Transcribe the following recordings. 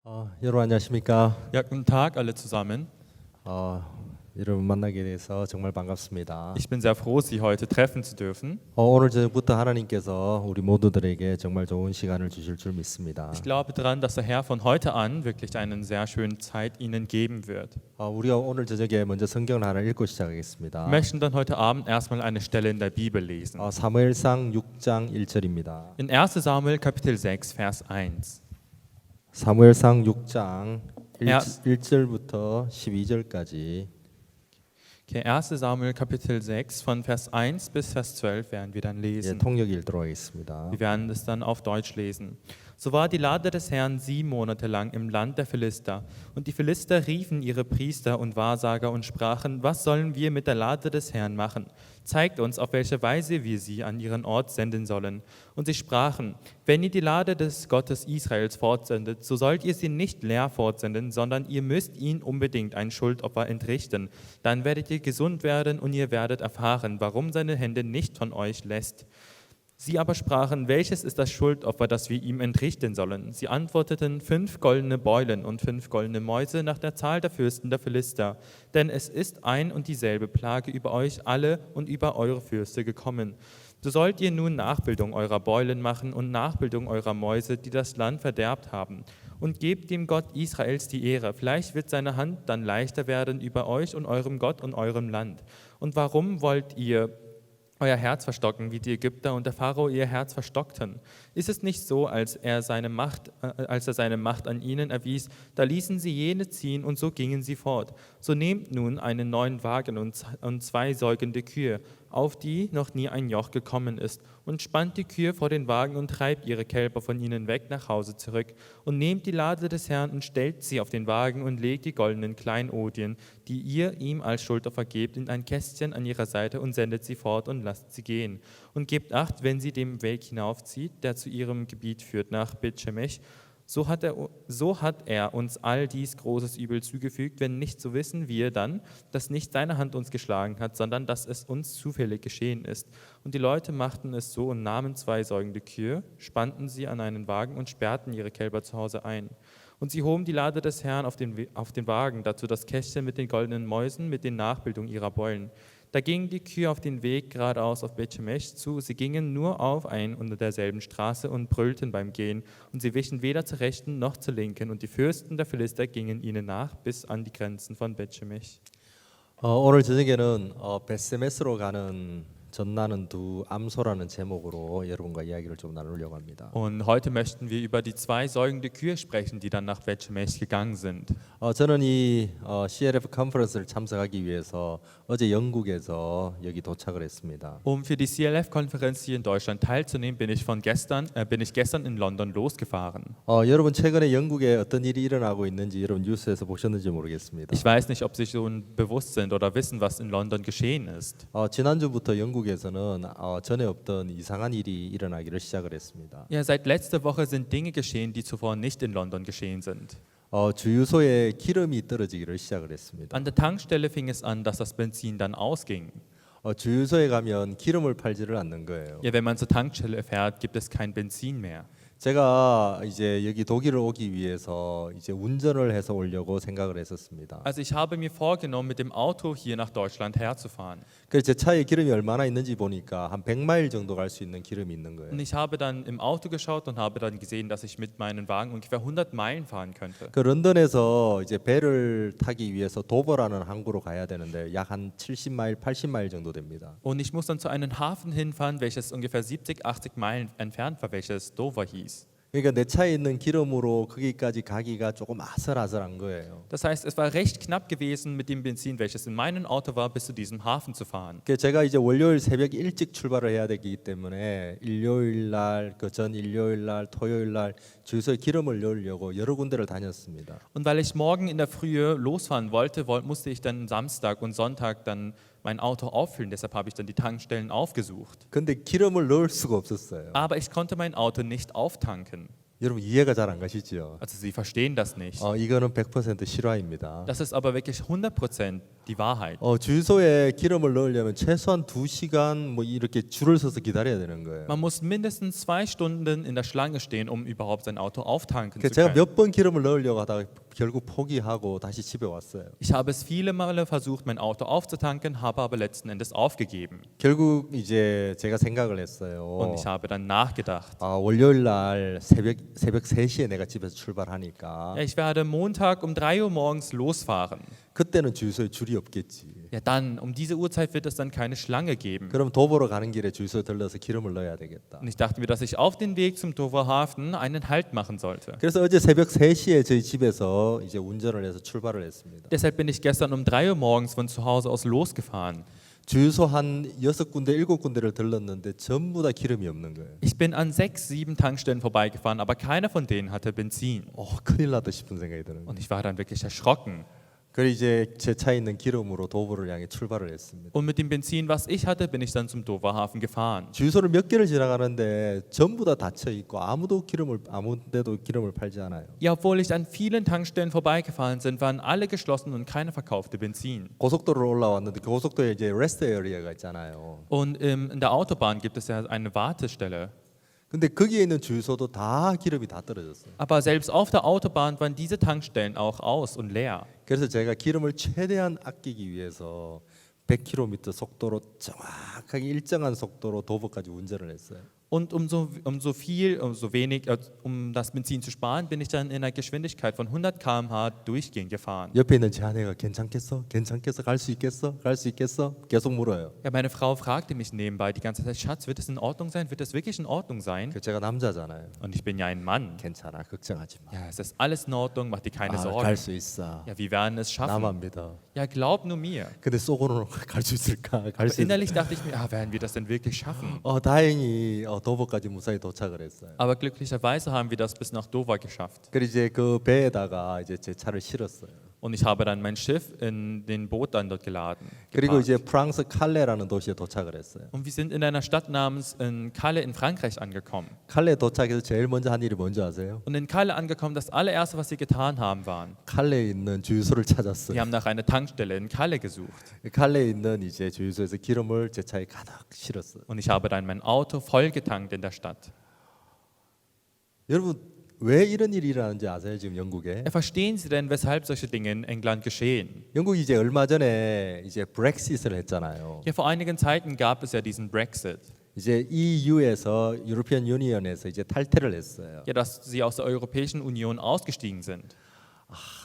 여러분 안녕하십니까? Ja, guten Tag alle zusammen. 여러분 만나게 돼서 정말 반갑습니다. Ich bin sehr froh, Sie heute treffen zu dürfen. 오늘 저녁부터 하나님께서 우리 모두들에게 정말 좋은 시간을 주실 줄 믿습니다. Ich glaube daran, dass der Herr von heute an wirklich eine sehr schöne Zeit Ihnen geben wird. 우리가 오늘 저녁에 먼저 성경을 하나 읽고 Wir 시작하겠습니다. möchten dann heute Abend erstmal eine Stelle in der Bibel lesen. 사무엘상 6장 1절입니다. In 1. Samuel Kapitel 6, Vers 1. 사무엘상 6장 야. 1절부터 12절까지 Okay, 1. Samuel Kapitel 6 von Vers 1 bis Vers 12 werden wir dann lesen. 통역 읽도록 하겠습니다. Wir werden es dann auf Deutsch lesen. So war die Lade des Herrn 7 Monate lang im Land der Philister. Und die Philister riefen ihre Priester und Wahrsager und sprachen: Was sollen wir mit der Lade des Herrn machen? Zeigt uns, auf welche Weise wir sie an ihren Ort senden sollen. Und sie sprachen: Wenn ihr die Lade des Gottes Israels fortsendet, so sollt ihr sie nicht leer fortsenden, sondern ihr müsst ihn unbedingt ein Schuldopfer entrichten. Dann werdet ihr gesund werden und ihr werdet erfahren, warum seine Hände nicht von euch lässt. Sie aber sprachen: Welches ist das Schuldopfer, das wir ihm entrichten sollen? Sie antworteten: 5 goldene Beulen und 5 goldene Mäuse nach der Zahl der Fürsten der Philister. Denn es ist ein und dieselbe Plage über euch alle und über eure Fürste gekommen. So sollt ihr nun Nachbildung eurer Beulen machen und Nachbildung eurer Mäuse, die das Land verderbt haben. Und gebt dem Gott Israels die Ehre. Vielleicht wird seine Hand dann leichter werden über euch und eurem Gott und eurem Land. Und warum wollt ihr euer Herz verstocken, wie die Ägypter und der Pharao ihr Herz verstockten? Ist es nicht so, als er seine Macht an ihnen erwies, da ließen sie jene ziehen und so gingen sie fort. So nehmt nun einen neuen Wagen und 2 säugende Kühe, auf die noch nie ein Joch gekommen ist, und spannt die Kühe vor den Wagen und treibt ihre Kälber von ihnen weg nach Hause zurück. Und nehmt die Lade des Herrn und stellt sie auf den Wagen und legt die goldenen Kleinodien, die ihr ihm als Schuldopfer gebt, in ein Kästchen an ihrer Seite und sendet sie fort und lasst sie gehen. Und gebt Acht, wenn sie dem Weg hinaufzieht, der zu ihrem Gebiet führt, nach Bet-Shemesh. So hat er uns all dies großes Übel zugefügt, wenn nicht, so wissen wir dann, dass nicht seine Hand uns geschlagen hat, sondern dass es uns zufällig geschehen ist. Und die Leute machten es so und nahmen 2 säugende Kühe, spannten sie an einen Wagen und sperrten ihre Kälber zu Hause ein. Und sie hoben die Lade des Herrn auf den Wagen, dazu das Kästchen mit den goldenen Mäusen, mit den Nachbildungen ihrer Beulen. Da gingen die Kühe auf den Weg geradeaus auf Bet-Shemesh zu. Sie gingen nur auf ein unter derselben Straße und brüllten beim Gehen. Und sie wichen weder zur rechten noch zur linken. Und die Fürsten der Philister gingen ihnen nach bis an die Grenzen von Bet-Shemesh. 오늘 저녁에는 벳세메스로 가는 전나는 두 암소라는 제목으로 여러분과 이야기를 좀 나누려고 합니다. Und heute möchten wir über die 2 säugende Kühe sprechen, die dann nach Bet-Shemesh gegangen sind. 저는 이 CLF 컨퍼런스를 참석하기 위해서 어제 영국에서 여기 도착을 했습니다. Für die CLF-Konferenz hier in Deutschland teilzunehmen, bin ich gestern in London losgefahren. 여러분 최근에 영국에 어떤 일이 일어나고 있는지 여러분 뉴스에서 보셨는지 모르겠습니다. Ich weiß nicht, ob Sie schon bewusst sind oder wissen, was in London geschehen ist. 지난주부터 영국에서는 전에 없던 이상한 일이 일어나기를 시작을 했습니다. Ja, seit letzter Woche sind Dinge geschehen, die zuvor nicht in London geschehen sind. 주유소에 기름이 떨어지기를 시작을 했습니다. An der Tankstelle fing es an, dass das Benzin dann ausging. 주유소에 가면 기름을 팔지를 않는 거예요. Ja, wenn man zur Tankstelle fährt, gibt es kein Benzin mehr. 제가 이제 여기 독일을 오기 위해서 이제 운전을 해서 오려고 생각을 했었습니다. Also ich habe mir vorgenommen, mit dem Auto hier nach Deutschland herzufahren. 그래서 제 차에 기름이 얼마나 있는지 보니까 한 100마일 정도 갈 수 있는 기름이 있는 거예요. Und ich habe dann im Auto geschaut und habe dann gesehen, dass ich mit meinem Wagen ungefähr 100 Meilen fahren könnte. 그 런던에서 이제 배를 타기 위해서 도버라는 항구로 가야 되는데 약 한 70마일, 80마일 정도 됩니다. Und ich muss dann zu einem Hafen hinfahren, welches ungefähr 70, 80 Meilen entfernt war, welches Dover hieß. 그러니까 내 차에 있는 기름으로 거기까지 가기가 조금 아슬아슬한 거예요. Das heißt, es war recht knapp gewesen, mit dem Benzin, welches in meinem Auto war, bis zu diesem Hafen zu fahren. 제가 이제 월요일 새벽 일찍 출발을 해야 되기 때문에 일요일 날, 그 전 일요일 날, 토요일 날 주유소에 기름을 넣으려고 여러 군데를 다녔습니다. Und weil ich morgen in der Früh losfahren wollte, musste ich dann Samstag und Sonntag dann mein Auto auffüllen. Deshalb habe ich dann die Tankstellen aufgesucht. 근데 기름을 넣을 수가 없었어요. Aber ich konnte mein Auto nicht auftanken. 여러분 이해가 잘 안 가시죠? Also Sie verstehen das nicht. 이거는 100% 실화입니다. Das ist aber wirklich 100% die Wahrheit. 주유소에 기름을 넣으려면 최소한 2시간 뭐 이렇게 줄을 서서 기다려야 되는 거예요. Man muss mindestens 2 Stunden in der Schlange stehen, um überhaupt sein Auto auftanken 그 zu 제가 können. 몇 번 기름을 넣으려고 하다가 결국 포기하고 다시 집에 왔어요. Ich habe es viele Male versucht, mein Auto aufzutanken, habe aber letzten Endes aufgegeben. 결국 이제 제가 생각을 Und 했어요. ich habe dann nachgedacht. 월요일 날 새벽 3시에 내가 집에서 출발하니까 Ja, ich werde Montag um 3 Uhr morgens losfahren. 그때는 주유소에 줄이 없겠지. Ja, dann, um diese Uhrzeit wird es dann keine Schlange geben. 그럼 도보로 가는 길에 주유소에 들러서 기름을 넣어야 되겠다. Und ich dachte mir, dass ich auf den Weg zum Dover Hafen einen Halt machen sollte. 그래서 어제 새벽 3시에 저희 집에서 이제 운전을 해서 출발을 했습니다. Deshalb bin ich gestern um 3 Uhr morgens von zu Hause aus losgefahren. 주유소 한 6군데, 7군데를 들렀는데 전부 다 기름이 없는 거예요. Ich bin an 6, 7 Tankstellen vorbeigefahren, aber keiner von denen hatte Benzin. 큰일 났다 싶은 생각이 드는 거예요. Und ich war dann wirklich erschrocken. 그래서 이제 제 차에 있는 기름으로 도보를 향해 출발을 했습니다. Und mit dem Benzin, was ich hatte, bin ich dann zum Dover Hafen gefahren. 주유소를 몇 개를 지나가는데 전부 다 닫혀 있고 아무 데도 기름을 팔지 않아요. Ja, obwohl ich an vielen Tankstellen vorbeigefahren bin, waren alle geschlossen und keiner verkaufte Benzin. 고속도로를 올라왔는데 그 고속도로에 이제 레스트 에리어가 있잖아요. Und in der Autobahn gibt es ja eine Wartestelle. 근데 거기에 있는 주유소도 다 기름이 다 떨어졌어요. Aber selbst auf der Autobahn waren diese Tankstellen auch aus und leer. 그래서 제가 기름을 최대한 아끼기 위해서 100km 속도로 정확하게 일정한 속도로 도보까지 운전을 했어요. Und um das Benzin zu sparen, bin ich dann in einer Geschwindigkeit von 100 km/h durchgehend gefahren. 옆에 있는 제 아내가 괜찮겠어? 갈 수 있겠어? 계속 물어요. Ja, meine Frau fragte mich nebenbei die ganze Zeit, Schatz, wird es in Ordnung sein? Wird es wirklich in Ordnung sein? 제가 남자잖아요. Und ich bin ja ein Mann. 괜찮아, 걱정하지 마. Ja, es ist alles in Ordnung, mach dir keine Sorgen. 갈 수 있어. Ja, wir werden es schaffen. 나만 믿어. Ja, glaub nur mir. 근데 속으로는 갈 수 있을까? 갈 Aber 수 있을까? innerlich dachte ich mir, werden wir das denn wirklich schaffen? 다행히 도보까지 무사히 도착을 했어요. Aber glücklicherweise haben wir das bis nach Dover geschafft. 그리고 이제 그 배에다가 이제 제 차를 실었어요. Und ich habe dann mein Schiff in den Boot dann dort geladen. 그리고 geparkt. 이제 프랑스 칼레라는 도시에 도착을 했어요. Und wir sind in einer Stadt namens Calais in Frankreich angekommen. 칼레 도착해서 제일 먼저 한 일이 뭔지 아세요? Und in Calais angekommen, das allererste, was sie getan haben, waren, 칼레에 있는 주유소를 sie 찾았어요. haben nach einer Tankstelle in Calais gesucht. 칼레에 있는 이제 주유소에서 기름을 제 차에 가득 실었어요. Und ich habe dann mein Auto voll getankt in der Stadt. 여러분 왜 이런 일이 일어나는지 아세요? 지금 영국에? Ja, verstehen Sie denn, weshalb solche Dinge in England geschehen? 영국이 이제 얼마 전에 이제 브렉시트를 했잖아요. Ja, vor einigen Zeiten gab es ja diesen Brexit. 이제 EU에서 유로피언 유니언에서 이제 탈퇴를 했어요. Ja, dass sie aus der Europäischen Union ausgestiegen sind.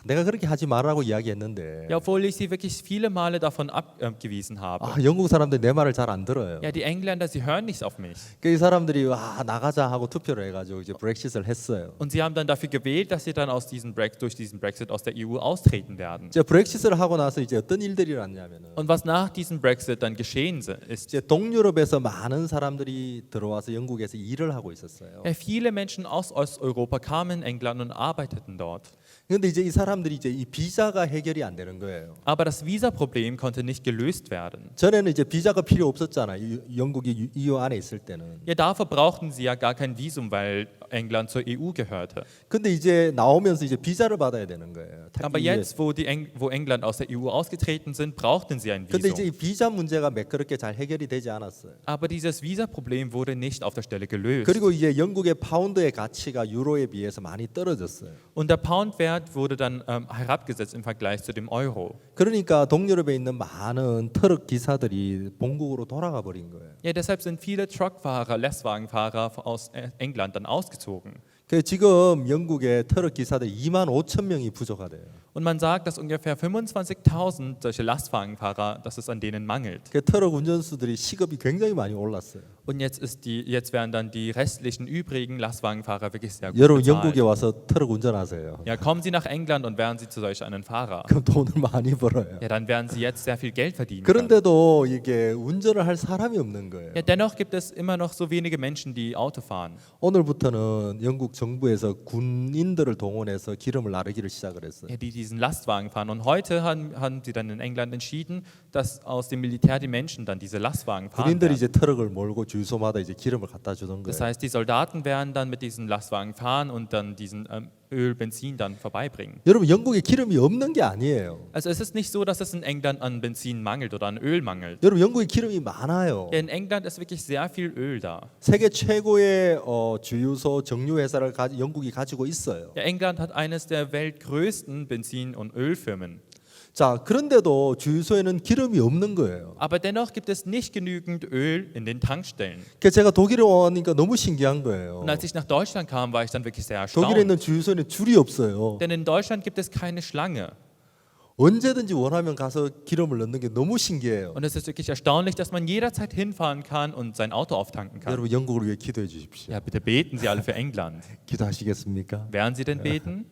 내가 그렇게 하지 말라고 이야기했는데 Ja, obwohl ich sie wirklich viele Male davon abgewiesen habe. 영국 사람들 내 말을 잘 안 들어요. Ja, die Engländer, sie hören nicht auf mich. 그 사람들이 나가자 하고 투표를 해가지고 이제 브렉시트를 했어요. Und sie haben dann dafür gewählt, dass sie dann durch diesen Brexit aus der EU austreten werden. 이제 브렉시트를 하고 나서 이제 어떤 일들이 일어났냐면은 Und was nach diesem Brexit dann geschehen ist, 이제 동유럽에서 많은 사람들이 들어와서 영국에서 일을 하고 있었어요. ja, viele Menschen aus Osteuropa kamen in England und arbeiteten dort. 그런데 이제 이 사람들이 이제 이 비자가 해결이 안 되는 거예요. Aber das Visa-Problem konnte nicht gelöst werden. 전에는 이제 비자가 필요 없었잖아요. 영국이 EU 안에 있을 때는. Ja, dafür brauchten sie ja gar kein Visum, weil England zur EU gehörte. 근데 이제 나오면서 이제 비자를 받아야 되는 거예요. Aber jetzt, wo England aus der EU ausgetreten sind, brauchten sie ein 근데 이제 이 Visum. 비자 문제가 매끄럽게 잘 해결이 되지 않았어요. Aber dieses Visa-Problem wurde nicht auf der Stelle gelöst. 그리고 이제 영국의 파운드의 가치가 유로에 비해서 많이 떨어졌어요. Und der Poundwert wurde dann herabgesetzt im Vergleich zu dem Euro. 그러니까 동유럽에 있는 많은 트럭 기사들이 본국으로 돌아가 버린 거예요. Ja, deshalb sind viele Truckfahrer, Lastwagenfahrer aus England dann ausgezogen. 그 지금 영국의 트럭 기사들 2만 5천 명이 부족하대요. Und man sagt, dass ungefähr 25.000 solche Lastwagenfahrer, dass es an denen mangelt. 그 트럭 운전수들이 시급이 굉장히 많이 올랐어요. Und jetzt werden dann die restlichen übrigen Lastwagenfahrer wirklich sehr gut 여러분 bezahlt. 영국에 와서 트럭 운전하세요. Ja, kommen Sie nach England und werden Sie zu solch einem Fahrer. 그럼 돈을 많이 벌어요. Ja, dann werden Sie jetzt sehr viel Geld verdienen können. 그런데도 이게 운전을 할 사람이 없는 거예요. Ja, dennoch gibt es immer noch so wenige Menschen, die Auto fahren. 오늘부터는 영국 정부에서 군인들을 동원해서 기름을 나르기를 시작을 했어요. Ja, die diesen Lastwagen fahren. Und heute haben sie dann in England entschieden, dass aus dem Militär die Menschen dann diese Lastwagen fahren 군인들이 werden. 이제 트럭을 몰고 주유소마다 이제 기름을 갖다 주는 Das 거예요. heißt, die Soldaten werden dann mit diesen Lastwagen fahren und dann Öl, Benzin dann vorbeibringen. 여러분 영국에 기름이 없는 게 아니에요. Also es ist nicht so, dass es in England an Benzin mangelt oder an Öl mangelt. 여러분 영국에 기름이 많아요. Ja, in England ist wirklich sehr viel Öl da. 세계 최고의 주유소 정유 회사를 영국이 가지고 있어요. Ja, England hat eines der weltgrößten Benzin- und Ölfirmen. 자, 그런데도 주유소에는 기름이 없는 거예요. Aber dennoch gibt es nicht genügend Öl in den Tankstellen. 그래서 제가 독일에 오니까 너무 신기한 거예요. Und als ich nach Deutschland kam, war ich dann wirklich sehr 독일에 erstaunt. 있는 주유소에는 줄이 없어요. Denn in Deutschland gibt es keine Schlange. 언제든지 원하면 가서 기름을 넣는 게 너무 신기해요. Und es ist wirklich erstaunlich, dass man jederzeit hinfahren kann und sein Auto auftanken kann. 여러분 영국을 위해 기도해 주십시오. Ja, bitte beten Sie alle für England. 기도하시겠습니까? Werden Sie denn beten?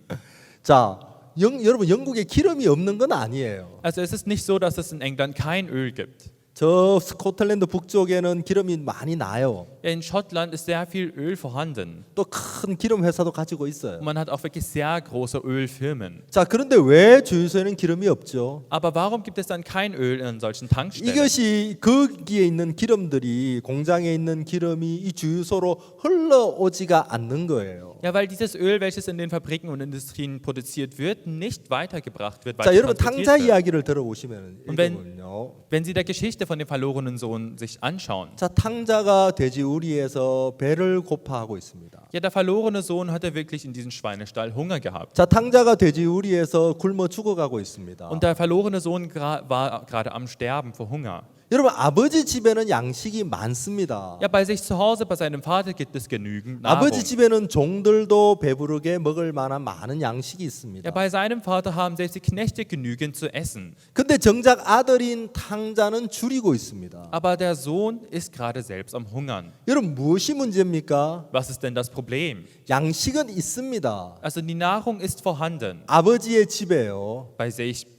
자, 여러분 영국에 기름이 없는 건 아니에요. Also es ist nicht so, dass es in England kein Öl gibt. 저 스코틀랜드 북쪽에는 기름이 많이 나요. Ja, in Schottland ist sehr viel Öl vorhanden. 또 큰 기름 회사도 가지고 있어요. Und man hat auch wirklich sehr große Ölfirmen. 자, 그런데 왜 주유소에는 기름이 없죠? Aber warum gibt es dann kein Öl in solchen Tankstellen? 이것이 거기에 있는 기름들이 공장에 있는 기름이 이 주유소로 흘러오지가 않는 거예요. Ja, weil dieses Öl, welches in den Fabriken und Industrien produziert wird, nicht weitergebracht wird. 자, 여러분 transportiert 탕자 wird. 이야기를 들어보시면 Und wenn- 읽어보면요. Wenn Sie der Geschichte von dem verlorenen Sohn sich anschauen, 자, 탕자가 돼지우리에서 배를 고파하고 있습니다. ja, der verlorene Sohn hatte wirklich in diesem Schweinestall Hunger gehabt. 자, 탕자가 돼지우리에서 굶어 죽어가고 있습니다. Und der verlorene Sohn war gerade am Sterben vor Hunger. 여러분 아버지 집에는 양식이 많습니다. Ja, bei sich zu Hause, bei seinem Vater gibt es genügend Nahrung. 아버지 집에는 종들도 배부르게 먹을 만한 많은 양식이 있습니다. Ja, bei seinem Vater haben selbst die Knechte genügend zu essen. 근데 정작 아들인 탕자는 줄이고 있습니다. Aber der Sohn ist gerade selbst am Hungern. 여러분 무엇이 문제입니까? Was ist denn das Problem? 양식은 있습니다. Also die Nahrung ist vorhanden 아버지의 집에요. bei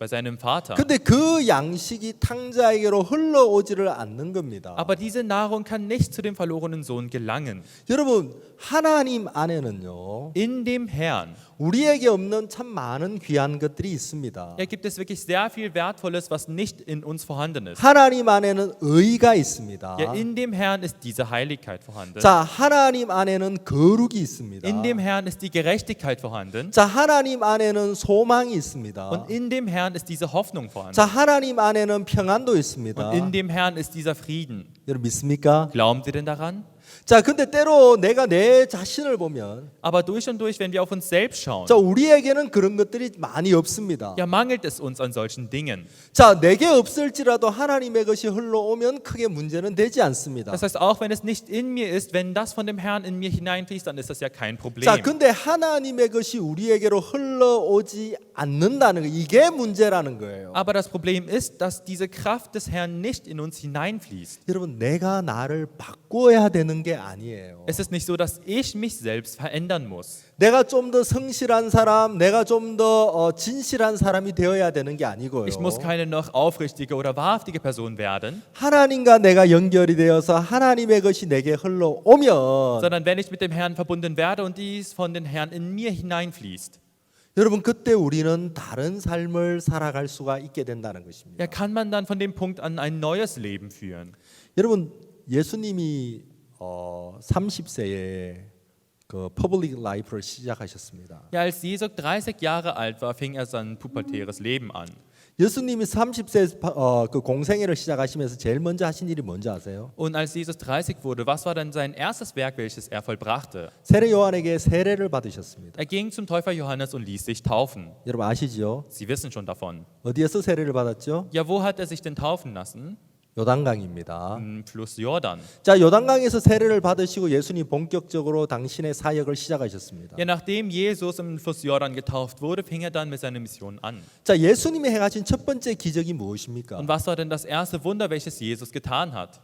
seinem Vater. 근데 그 양식이 탕자에게로 흘러오지를 않는 겁니다. Aber diese Nahrung kann nicht zu dem verlorenen Sohn gelangen. 여러분 하나님 안에는요. In dem Herrn 우리에게 없는 참 많은 귀한 것들이 있습니다. gibt es wirklich sehr viel Wertvolles, was nicht in uns vorhanden ist. 하나님 안에는 의가 있습니다. Ja, in dem Herrn ist diese Heiligkeit vorhanden. 자, 하나님 안에는 거룩이 있습니다. In dem Herrn ist die Gerechtigkeit vorhanden. 자, 하나님 안에는 소망이 있습니다. Und in dem Herrn ist diese Hoffnung vorhanden. 자, 하나님 안에는 평안도 있습니다. Und in dem Herrn ist dieser Frieden. 여러분 믿습니까? Glauben Sie denn daran? 자, 근데 때로 내가 내 자신을 보면 Aber durch und durch, wenn wir auf uns selbst schauen, 자, 우리에게는 그런 것들이 많이 없습니다. ja, mangelt es uns an solchen Dingen. 자, 내게 없을지라도 하나님의 것이 흘러오면 크게 문제는 되지 않습니다. Das heißt, auch wenn es nicht in mir ist, wenn das von dem Herrn in mir hineinfließt, dann ist das ja kein Problem. 자, 근데 하나님의 것이 우리에게로 흘러오지 않는다는 거 이게 문제라는 거예요. Aber das Problem ist, dass diese Kraft des Herrn nicht in uns hineinfließt. 여러분, 내가 나를 바꿔야 되는 게 아니에요. Es ist nicht so, dass ich mich selbst verändern muss. 내가 좀 더 성실한 사람, 내가 좀 더 진실한 사람이 되어야 되는 게 아니고요. Ich muss keine noch aufrichtige oder wahrhaftige Person werden, 하나님과 내가 연결이 되어서 하나님의 것이 내게 흘러오면 sondern wenn ich mit dem Herrn verbunden werde und dies von dem Herrn in mir hineinfließt, 여러분 그때 우리는 다른 삶을 살아갈 수가 있게 된다는 것입니다. ja, kann man dann von dem Punkt an ein neues Leben führen. 여러분 예수님이 30세에 그 퍼블릭 라이프를 시작하셨습니다. Ja, als Jesus 30 Jahre alt war, fing er sein pubertäres Leben an. 예수님이 30세 그 공생애를 시작하시면서 제일 먼저 하신 일이 뭔지 아세요? Und als Jesus 30 wurde, was war dann sein erstes Werk, welches er vollbrachte? 세례 요한에게 세례를 받으셨습니다. Er ging zum Täufer Johannes und ließ sich taufen. 여러분 아시죠? Sie wissen schon davon. 어디에서 세례를 받았죠? Ja, wo hat er sich denn taufen lassen? 요단강입니다. Im Fluss Jordan. 자, 요단강에서 세례를 받으시고 예수님 본격적으로 당신의 사역을 시작하셨습니다. Ja, nachdem Jesus im Fluss Jordan getauft wurde, fing er dann mit seiner Mission an. 자, 예수님이 행하신 첫 번째 기적이 무엇입니까? Und was war denn das erste Wunder, welches Jesus getan hat?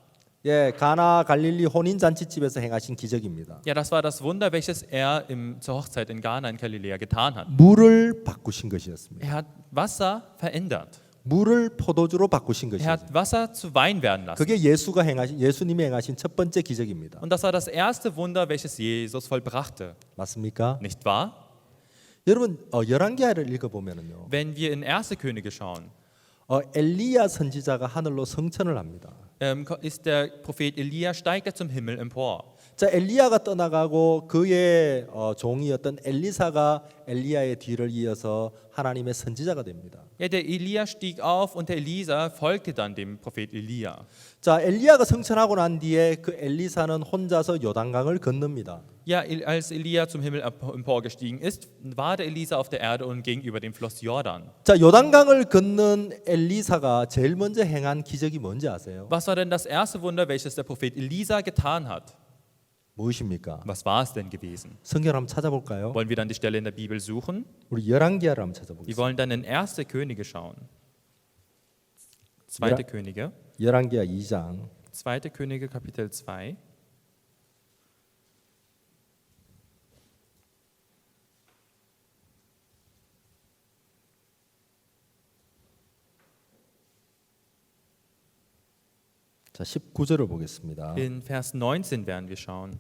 예, 가나 갈릴리 혼인 잔치집에서 행하신 기적입니다. Ja, das war das Wunder, welches er zur Hochzeit in Ghana in Galiläa getan hat. 물을 바꾸신 것이었습니다. Er hat Wasser verändert. 물을 포도주로 바꾸신 Er 것이었습니다. hat Wasser zu Wein werden lassen. 그게 예수님이 행하신 첫 번째 기적입니다. Und das war das erste Wunder, welches Jesus vollbrachte. 맞습니까? Nicht wahr? 여러분 열왕기하를 읽어보면은요, Wenn wir in 1. Könige schauen, 엘리야 선지자가 하늘로 성천을 합니다. ist der Prophet Elia, steigt er zum Himmel empor. 자, 엘리야가 떠나가고 그의 종이었던 엘리사가 엘리야의 뒤를 이어서 하나님의 선지자가 됩니다. Ja, der Elia stieg auf und der Elisa folgte dann dem Prophet Elia. 자, 엘리야가 승천하고 난 뒤에 그 엘리사는 혼자서 요단강을 건넙니다. Ja, als Elia zum Himmel emporgestiegen ist, war der Elisa auf der Erde und ging über den Fluss Jordan. 자, 요단강을 건넌 엘리사가 제일 먼저 행한 기적이 뭔지 아세요? Was war denn das erste Wunder, welches der Prophet Elisa getan hat? 무엇입니까? Was war es denn gewesen? 성경 한번 찾아볼까요? Wollen wir dann die Stelle in der Bibel suchen? 우리 열왕기하를 한번 Wir 찾아보겠습니다. wollen dann in 1. Könige schauen. 2. Ja. Könige. 열왕기하 2장 2. Könige Kapitel 2. 자, 19절을 보겠습니다. In Vers 19 werden wir schauen.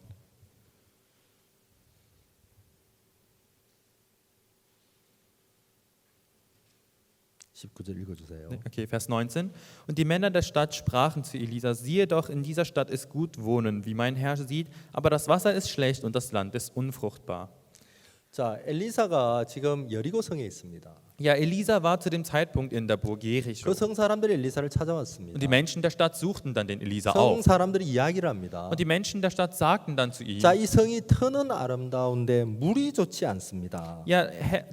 읽어주세요. Okay, Vers 19. Und die Männer der Stadt sprachen zu Elisa, siehe doch, in dieser Stadt ist gut wohnen, wie mein Herr sieht, aber das Wasser ist schlecht und das Land ist unfruchtbar. 자, 엘리사가 지금 여리고성에 있습니다. Ja, Elisa war zu dem Zeitpunkt in der Burg Jericho. 그 성 사람들이 엘리사를 Und die 찾아왔습니다. Menschen der Stadt suchten dann den Elisa 성 auf. 사람들이 이야기를 합니다. Und die Menschen der Stadt sagten dann zu ihm, 자, 이 성이 터는 아름다운데 물이 좋지 않습니다. ja,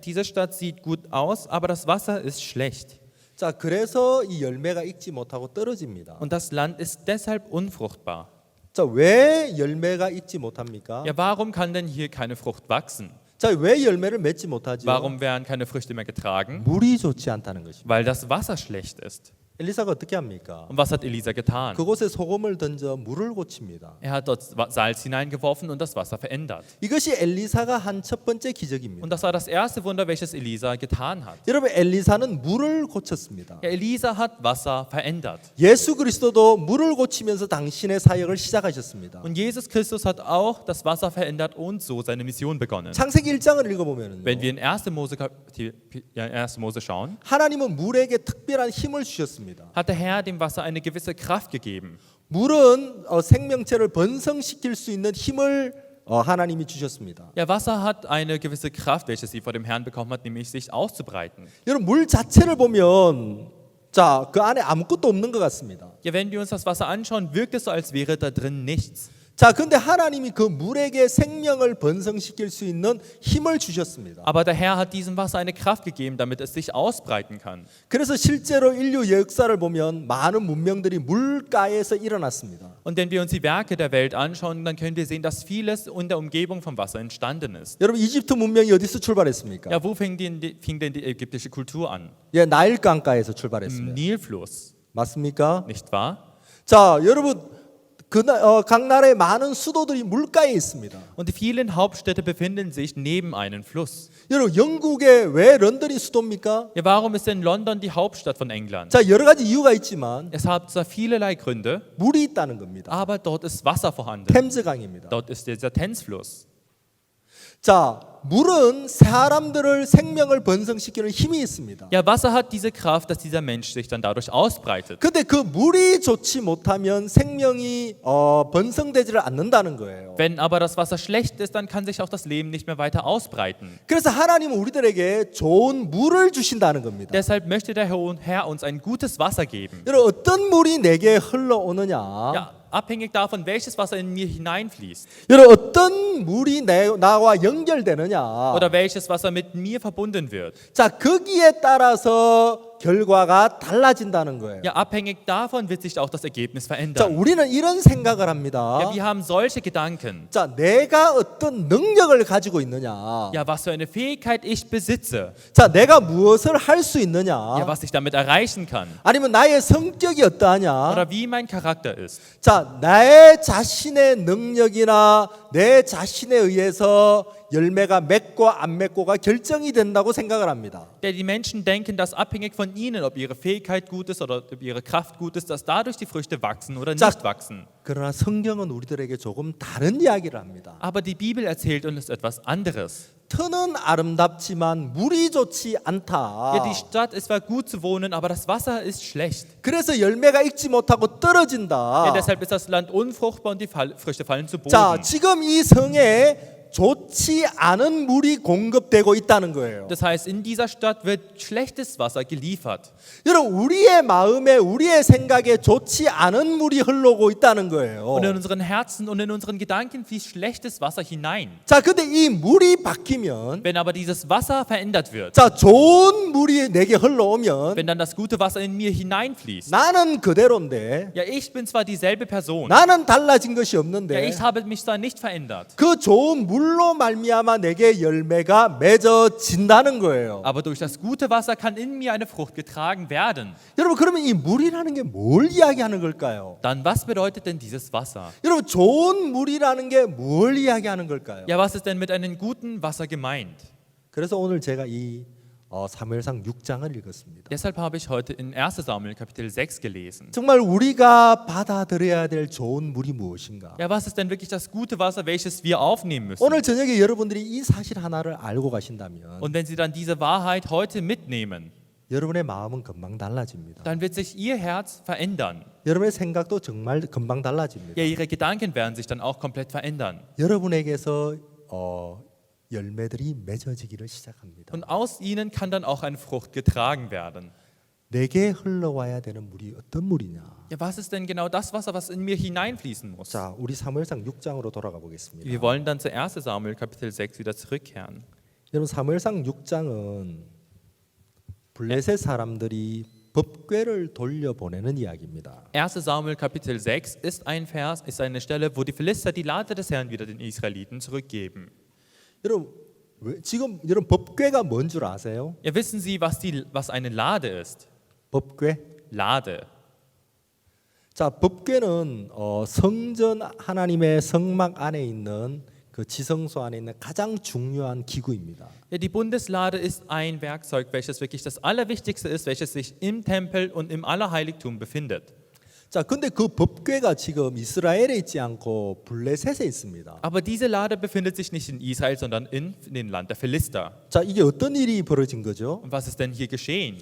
diese Stadt sieht gut aus, aber das Wasser ist schlecht. 자, 그래서 이 열매가 익지 못하고 떨어집니다. Und das Land ist deshalb unfruchtbar. 자, 왜 열매가 익지 못합니까? Ja, warum kann denn hier keine Frucht wachsen? 자, 왜 열매를 맺지 못하죠? Warum werden keine Früchte mehr getragen? 물이 좋지 않다는 것입니다. Weil das Wasser schlecht ist. 엘리사가 어떻게 합니까? Und was hat Elisa getan? 그곳에 소금을 던져 물을 고칩니다. Er hat dort Salz hineingeworfen und das Wasser verändert. 이것이 엘리사가 한 첫 번째 기적입니다. Und das war das erste Wunder, welches Elisa getan hat. 여러분, 엘리사는 물을 고쳤습니다. Ja, Elisa hat Wasser verändert. 예수 그리스도도 물을 고치면서 당신의 사역을 시작하셨습니다. Und Jesus Christus hat auch das Wasser verändert und so seine Mission begonnen. 창세기 1장을 읽어보면요, Wenn wir in 1. Mose schauen, 하나님은 물에게 특별한 힘을 주셨습니다. hat der Herr dem Wasser eine gewisse Kraft gegeben. 물은 생명체를 번성시킬 수 있는 힘을 하나님이 주셨습니다. Ja, Wasser hat eine gewisse Kraft, welche sie vor dem Herrn bekommen hat, nämlich sich auszubreiten. 여러분, 물 자체를 보면 자, 그 안에 아무것도 없는 것 같습니다. Ja, wenn wir uns das Wasser anschauen, wirkt es so, als wäre da drin nichts. 자, 근데 하나님이 그 물에게 생명을 번성시킬 수 있는 힘을 주셨습니다. Aber der Herr hat diesem Wasser eine Kraft gegeben, damit es sich ausbreiten kann. 그래서 실제로 인류 역사를 보면 많은 문명들이 물가에서 일어났습니다. Und wenn wir uns die Werke der Welt anschauen, dann können wir sehen, dass vieles in der Umgebung vom Wasser entstanden ist. 여러분, 이집트 문명이 어디서 출발했습니까? Ja, wo fing denn die ägyptische Kultur an? 예, 나일강가에서 Im 출발했습니다. Nilfluss, 맞습니까? nicht wahr? 자, 여러분, 각 나라의 많은 수도들이 물가에 있습니다. Und die vielen Hauptstädte befinden sich neben einem Fluss. 여러분, 영국의 왜 런던이 수도입니까? Ja, warum ist denn London die Hauptstadt von England? 자, 여러 가지 이유가 있지만 Es hat zwar vielerlei Gründe, 물이 있다는 겁니다. aber dort ist Wasser vorhanden. 템즈강입니다. Dort ist dieser Themsfluss. 자, 물은 사람들을 생명을 번성시키는 힘이 있습니다. Ja, Wasser hat diese Kraft, dass dieser Mensch sich dann dadurch ausbreitet. 근데 그 물이 좋지 못하면 생명이 번성되지를 않는다는 거예요. Wenn aber das Wasser schlecht ist, dann kann sich auch das Leben nicht mehr weiter ausbreiten. 그래서 하나님은 우리들에게 좋은 물을 주신다는 겁니다. Deshalb möchte der Herr uns ein gutes Wasser geben. 여러분, 어떤 물이 내게 흘러오느냐? Ja, abhängig davon, welches Wasser in mir hineinfließt 여러분, 어떤 물이 나와 연결되느냐? oder welches Wasser mit mir verbunden wird. 자, 거기에 따라서 결과가 달라진다는 거예요. Ja, abhängig davon wird sich auch das Ergebnis 자, verändern. 우리는 이런 생각을 합니다. Ja, wir haben solche Gedanken. 자, 내가 어떤 능력을 가지고 있느냐? Ja, was für eine Fähigkeit ich besitze. 자, 내가 무엇을 할 수 있느냐? Ja, was ich damit erreichen kann. 아니면 나의 성격이 어떠하냐? Oder wie mein Charakter ist. 자, 나의 자신의 능력이나 내 자신에 의해서 열매가 맺고 안 맺고가 결정이 된다고 생각을 합니다. Der die Menschen denken, dass abhängig von ihnen, ob ihre Fähigkeit gut ist oder ob ihre Kraft gut ist, dass dadurch die Früchte wachsen oder 자, nicht wachsen. 그러나 성경은 우리들에게 조금 다른 이야기를 합니다. Aber die Bibel erzählt uns etwas anderes. 터는 아름답지만 물이 좋지 않다. Ja, die Stadt ist zwar gut zu wohnen, aber das Wasser ist schlecht. 그래서 열매가 익지 못하고 떨어진다. Ja, deshalb ist das Land unfruchtbar und die Früchte fallen zu 자, Boden. 지금 이 성에 좋지 않은 물이 공급되고 있다는 거예요. Das heißt, in dieser Stadt wird schlechtes Wasser geliefert. 여러분, 우리의 마음에 우리의 생각에 좋지 않은 물이 흘러오고 있다는 거예요. Und in unseren Herzen und in unseren Gedanken fließt schlechtes Wasser hinein. 자, 근데 이 물이 바뀌면, Wenn aber dieses Wasser verändert wird, 자, 좋은 물이 내게 흘러오면 wenn dann das gute Wasser in mir hineinfließt, 나는 그대로인데, ja, ich bin zwar dieselbe Person, 나는 달라진 것이 ja, 없는데, ich habe mich da nicht verändert, 그 좋은 물로 말미암아 내게 열매가 맺어진다는 거예요. aber durch das gute Wasser kann in mir eine Frucht getragen werden. 여러분, 그러면 이 물이라는 게 뭘 이야기하는 걸까요? Dann was bedeutet denn dieses Wasser? 여러분, 좋은 물이라는 게 뭘 이야기하는 걸까요? Ja, was ist denn mit einem guten Wasser gemeint? 그래서 오늘 제가 이 사무엘상 6장을 읽었습니다. Deshalb habe ich heute in 1. Samuel Kapitel 6 gelesen. 정말 우리가 받아들여야 될 좋은 물이 무엇인가? Ja, was ist denn wirklich das gute Wasser, welches wir aufnehmen müssen? 오늘 저녁에 여러분들이 이 사실 하나를 알고 가신다면 Und wenn Sie dann diese Wahrheit heute mitnehmen, 여러분의 마음은 금방 달라집니다. dann wird sich Ihr Herz verändern. 여러분의 생각도 정말 금방 달라집니다. Ja, Ihre Gedanken werden sich dann auch komplett verändern. 여러분에게서 열매들이 맺어지기를 시작합니다. Und aus ihnen kann dann auch eine Frucht getragen werden. 내게 흘러와야 되는 물이 어떤 물이냐? Ja, was ist denn genau das Wasser, was in mir hineinfließen muss? 자, 우리 사무엘상 6장으로 돌아가 보겠습니다. Wir wollen dann zu 1. Samuel Kapitel 6 wieder zurückkehren. 여러분, 사무엘상 6장은 블레셋 사람들이 법궤를 돌려보내는 이야기입니다. 1. Samuel Kapitel 6 ist ein Vers, ist eine Stelle, wo die Philister die Lade des Herrn wieder den Israeliten zurückgeben. 여러분, 지금 여러분 법궤가 뭔 줄 아세요? Ja, wissen Sie, was eine Lade ist? 법궤? Lade. 자, 법궤는 성전 하나님의 성막 안에 있는 그 지성소 안에 있는 가장 중요한 기구입니다. Ja, die Bundeslade ist ein Werkzeug, welches wirklich das Allerwichtigste ist, welches sich im Tempel und im Allerheiligtum befindet. 자, 근데 그 법궤가 지금 이스라엘에 있지 않고 블레셋에 있습니다. Aber diese Lade befindet sich nicht in Israel, sondern in dem Land der Philister. 자, 이게 어떤 일이 벌어진 거죠? Und was ist denn hier geschehen?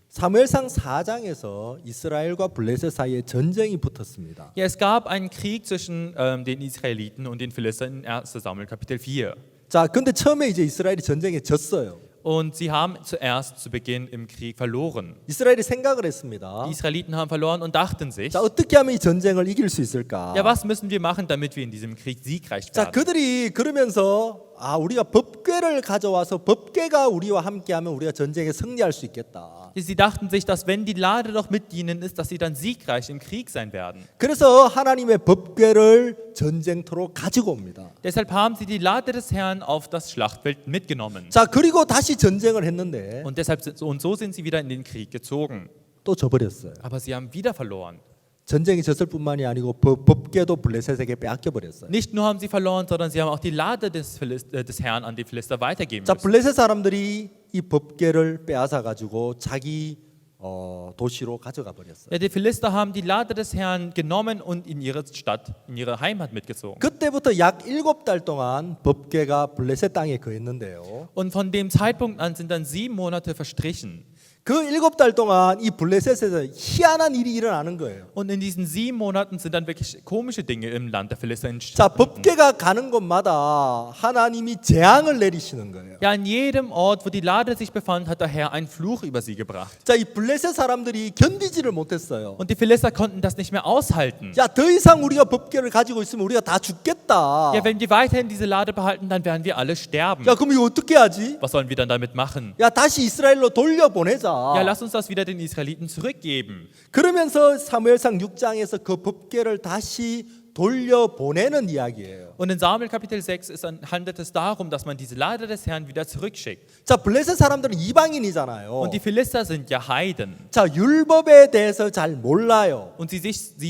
사무엘상 4장에서 이스라엘과 블레셋 사이에 전쟁이 붙었습니다. Ja, es gab einen Krieg zwischen den Israeliten und den Philistern in 1. Samuel Kapitel 4. 자, 근데 처음에 이제 이스라엘이 전쟁에 졌어요. Und sie haben zuerst zu Beginn im Krieg verloren. 이스라엘이 생각을 했습니다. Die Israeliten haben verloren und dachten sich, 자, 어떻게 하면 이 전쟁을 이길 수 있을까? ja, was müssen wir machen, damit wir in diesem Krieg siegreich 자, werden? 그들이 그러면서 우리가 법궤를 가져와서 법궤가 우리와 함께하면 우리가 전쟁에 승리할 수 있겠다. Sie dachten sich, dass wenn die Lade doch mit ihnen ist, dass sie dann siegreich im Krieg sein werden. 그래서 하나님의 법궤를 전쟁터로 가지고 옵니다. Deshalb haben sie die Lade des Herrn auf das Schlachtfeld mitgenommen. 자, 그리고 다시 전쟁을 했는데 Und so sind sie wieder in den Krieg gezogen. 또 져버렸어요. Aber sie haben wieder verloren. 전쟁이 졌을 뿐만이 아니고 법궤도 블레셋에게 빼앗겨 버렸어요. Nicht nur haben sie verloren, sondern sie haben auch die Lade des Herrn an die Philister weitergeben 자, müssen. 블레셋 사람들이 이 법궤를 빼앗아 가지고 자기 도시로 가져가 버렸어요. Ja, die Philister haben die Lade des Herrn genommen und in ihre Stadt, in ihre Heimat mitgezogen. 그때부터 약 7달 동안 법궤가 블레셋 땅에 거했는데요. Und von dem Zeitpunkt an sind dann 7 Monate verstrichen. 그 7달 동안 이 블레셋에서 희한한 일이 일어나는 거예요. Und in diesen 7 Monaten sind dann wirklich komische Dinge im Land der Philister 자, entstanden. 법궤가 가는 곳마다 하나님이 재앙을 내리시는 거예요. Ja, an jedem Ort, wo die Lade sich befand, hat der Herr einen Fluch über sie gebracht. 자, 이 블레셋 사람들이 견디지를 못했어요. Und die Philister konnten das nicht mehr aushalten. 야, 더 이상 우리가 법궤를 가지고 있으면 우리가 다 죽겠다. Ja, wenn wir weiterhin diese Lade behalten, dann werden wir alle sterben. 야, 그럼 이거 어떻게 하지? Was sollen wir dann damit machen? 야, 다시 이스라엘로 돌려보내자. Ja, lass uns das wieder den Israeliten zurückgeben. 그러면서 사무엘상 6장에서 그 법궤를 다시 돌려보내는 이야기예요. Und in Samuel Kapitel 6 handelt es darum, dass man diese Lade des Herrn wieder zurückschickt. 자, 블레셋 사람들은 이방인이잖아요. Und die Philister sind ja Heiden. 자, 율법에 대해서 잘 몰라요. Und sie